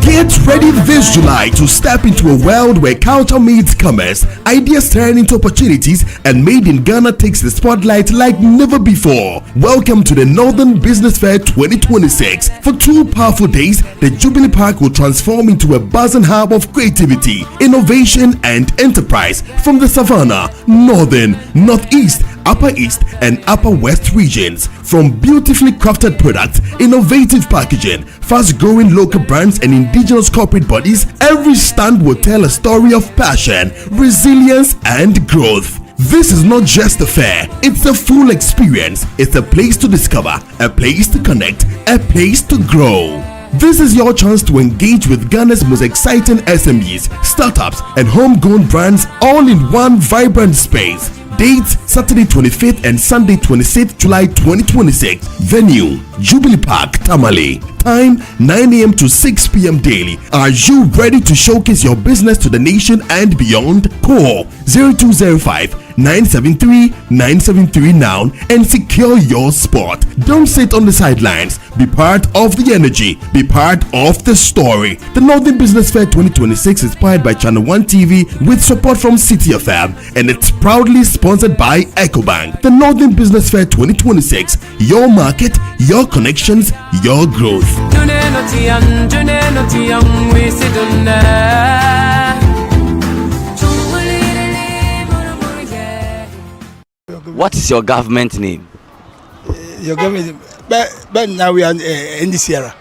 Get ready this July to step into a world where culture meets commerce, ideas turn into opportunities, and Made in Ghana takes the spotlight like never before. Welcome to the Northern Business Fair 2026. For 2 powerful days, the Jubilee Park will transform into a buzzing hub of creativity, innovation, and enterprise from the Savannah, Northern, Northeast, Upper East, and Upper West regions. From beautifully crafted products, innovative packaging, fast-growing local brands, and indigenous corporate bodies, every stand will tell a story of passion, resilience, and growth. This is not just a fair, it's a full experience. It's a place to discover, a place to connect, a place to grow. This is your chance to engage with Ghana's most exciting SMEs, startups, and homegrown brands all in one vibrant space. Dates Saturday 25th and Sunday 26th July 2026. Venue Jubilee Park, Tamale. Time 9 a.m. to 6 p.m. daily. Are you ready to showcase your business to the nation and beyond? Call 0205-973-973 now and secure your spot. Don't sit on the sidelines. Be part of the energy. Be part of the story. The Northern Business Fair 2026 is powered by Channel 1 TV with support from City FM, and it's proudly sponsored by EcoBank. The Northern Business Fair 2026. Your market, your connections, your growth. What is your government name? Your government, but now we are in this era.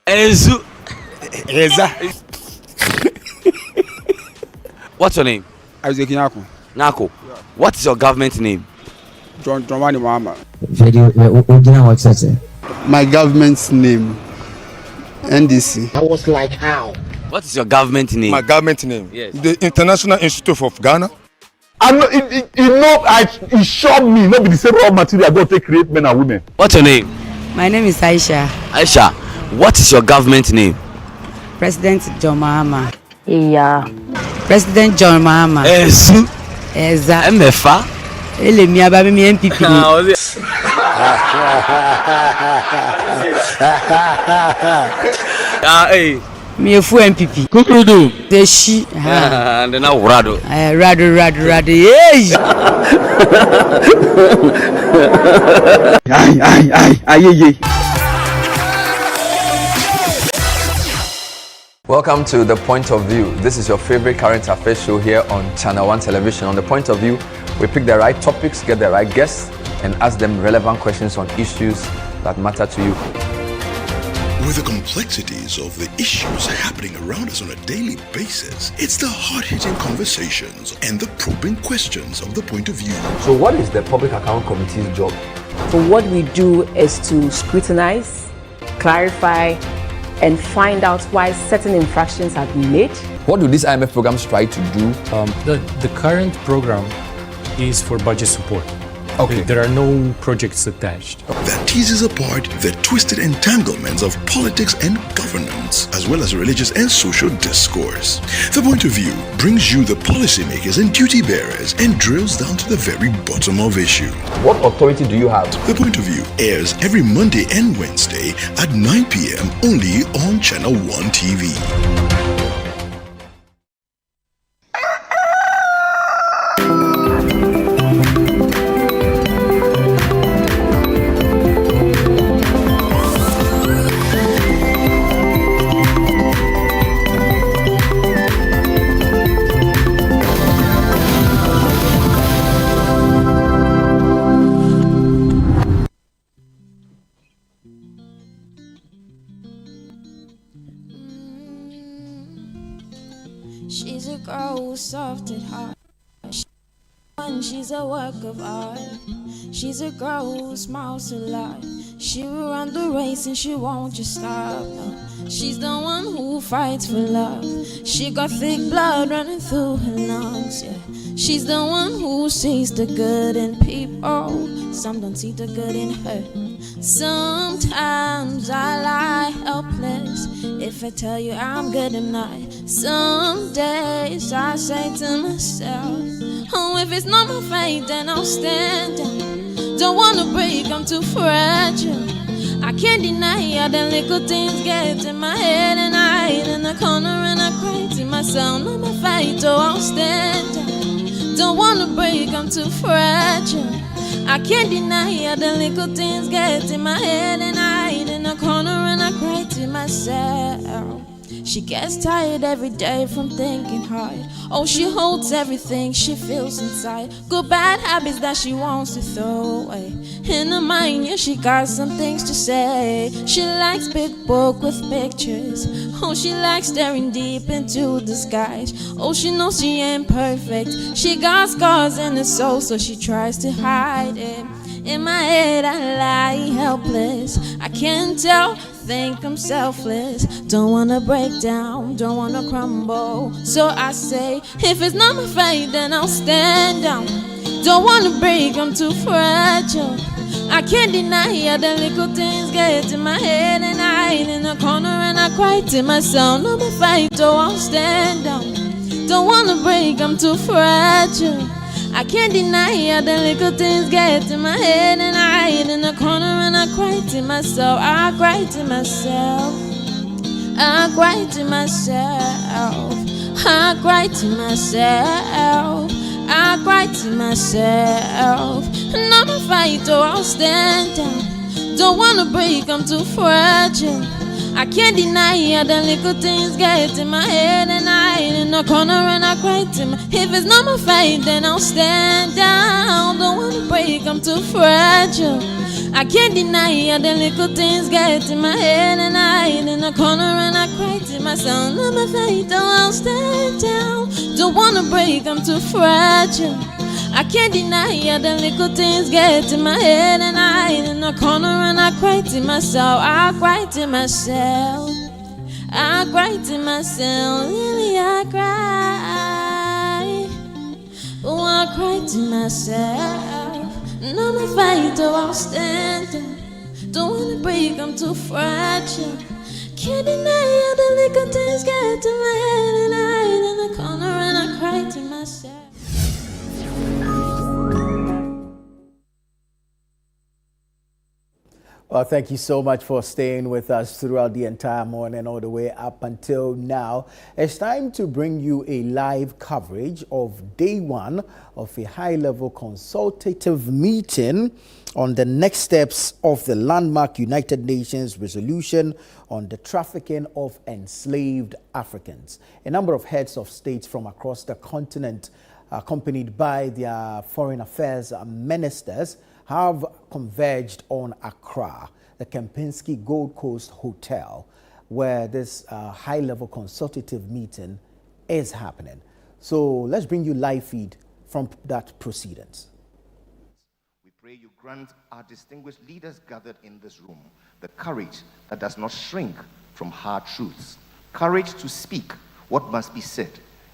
Enzu. What's your name? Isaac Nyako. Nako. What is your government name? John Wani Mahama. My government's name, NDC. I was like, how? What is your government name? My government name? Yes. The International Institute of Ghana. I'm not, it showed me not be the same raw material I go to create men and women. What's your name? My name is Aisha. Aisha, what is your government name? President John Mahama. Yeah. President John Mahama. Enzu. Eza. Emefa. Ele mi aba mi MPP ni. Hey. Mi efu MPP. Kukudu. Deshi. Then now Rado. Rado. Hey. Ay. Welcome to The Point of View. This is your favorite current affairs show here on Channel 1 Television. On The Point of View, we pick the right topics, get the right guests, and ask them relevant questions on issues that matter to you. With the complexities of the issues happening around us on a daily basis, it's the hard-hitting conversations and the probing questions of The Point of View. So what is the Public Account Committee's job? So what we do is to scrutinize, clarify, and find out why certain infractions have been made. What do these IMF programs try to do? The current program is for budget support. Okay. There are no projects attached. That teases apart the twisted entanglements of politics and governance, as well as religious and social discourse. The Point of View brings you the policymakers and duty bearers and drills down to the very bottom of issue. What authority do you have? The Point of View airs every Monday and Wednesday at 9 p.m. only on Channel 1 TV. She's a girl who's soft at heart. She's a work of art. She's a girl who smiles a lot. She will run the race and she won't just stop. No. She's the one who fights for love. She got thick blood running through her lungs. Yeah. She's the one who sees the good in people. Some don't see the good in her. Sometimes I lie helpless. If I tell you I'm good, I'm not. Some days I say to myself, oh, if it's not my fate, then I'll stand down. Don't wanna break, I'm too fragile. I can't deny how the little things get in my head, and I hide in the corner and I cry to myself. Not my fight, oh, I'll stand down. Don't wanna break, I'm too fragile. I can't deny how the little things get in my head, and I hide in the corner and I cry to myself. She gets tired every day from thinking hard. Oh, she holds everything she feels inside. Good bad habits that she wants to throw away. In her mind, yeah, she got some things to say. She likes big book with pictures. Oh, she likes staring deep into the skies. Oh, she knows she ain't perfect. She got scars in her soul, so she tries to hide it. In my head I lie helpless. I can't tell, think I'm selfless. Don't wanna break down, don't wanna crumble. So I say, if it's not my fate, then I'll stand down. Don't wanna break, I'm too fragile. I can't deny how the little things get in my head, and I hide in the corner and I cry to myself. Not my fight, oh, I'll stand down. Don't wanna break, I'm too fragile. I can't deny how the little things get in my head, and I hide in the corner and I cry to myself. I cry to myself. I cry to myself. I cry to myself. I cry to myself. Not my fight, oh, I'll stand down. Don't wanna break, I'm too fragile. I can't deny how the little things get in my head, and I hide in the corner and I cry to my. If it's not my fate, then I'll stand down. Don't wanna break, I'm too fragile. I can't deny how the little things get in my head, and I hide in the corner and I cry to myself. Not my fate, oh, I'll stand down. Don't wanna break, I'm too fragile. I can't deny how the little things get in my head, and I hide in the corner and I cry to myself. I cry to myself. I cry to myself. Really, I cry. Oh, I cry to myself. Not my fight, oh, I'll stand down. Don't wanna break, I'm too fragile. Can't deny how the little things get in my head, and I hide in the corner and I cry to myself. Well, thank you so much for staying with us throughout the entire morning, all the way up until now. It's time to bring you a live coverage of day one of a high-level consultative meeting on the next steps of the landmark United Nations resolution on the trafficking of enslaved Africans. A number of heads of states from across the continent, accompanied by their foreign affairs ministers, have converged on Accra, the Kempinski Gold Coast Hotel, where this high-level consultative meeting is happening. So let's bring you live feed from that proceedings. We pray you grant our distinguished leaders gathered in this room the courage that does not shrink from hard truths, courage to speak what must be said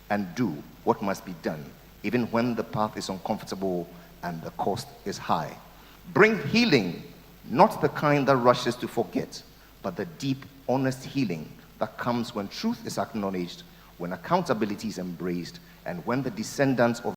and do what must be done, even when the path is uncomfortable and the cost is high. Bring healing, not the kind that rushes to forget, but the deep, honest healing that comes when truth is acknowledged, when accountability is embraced, and when the descendants of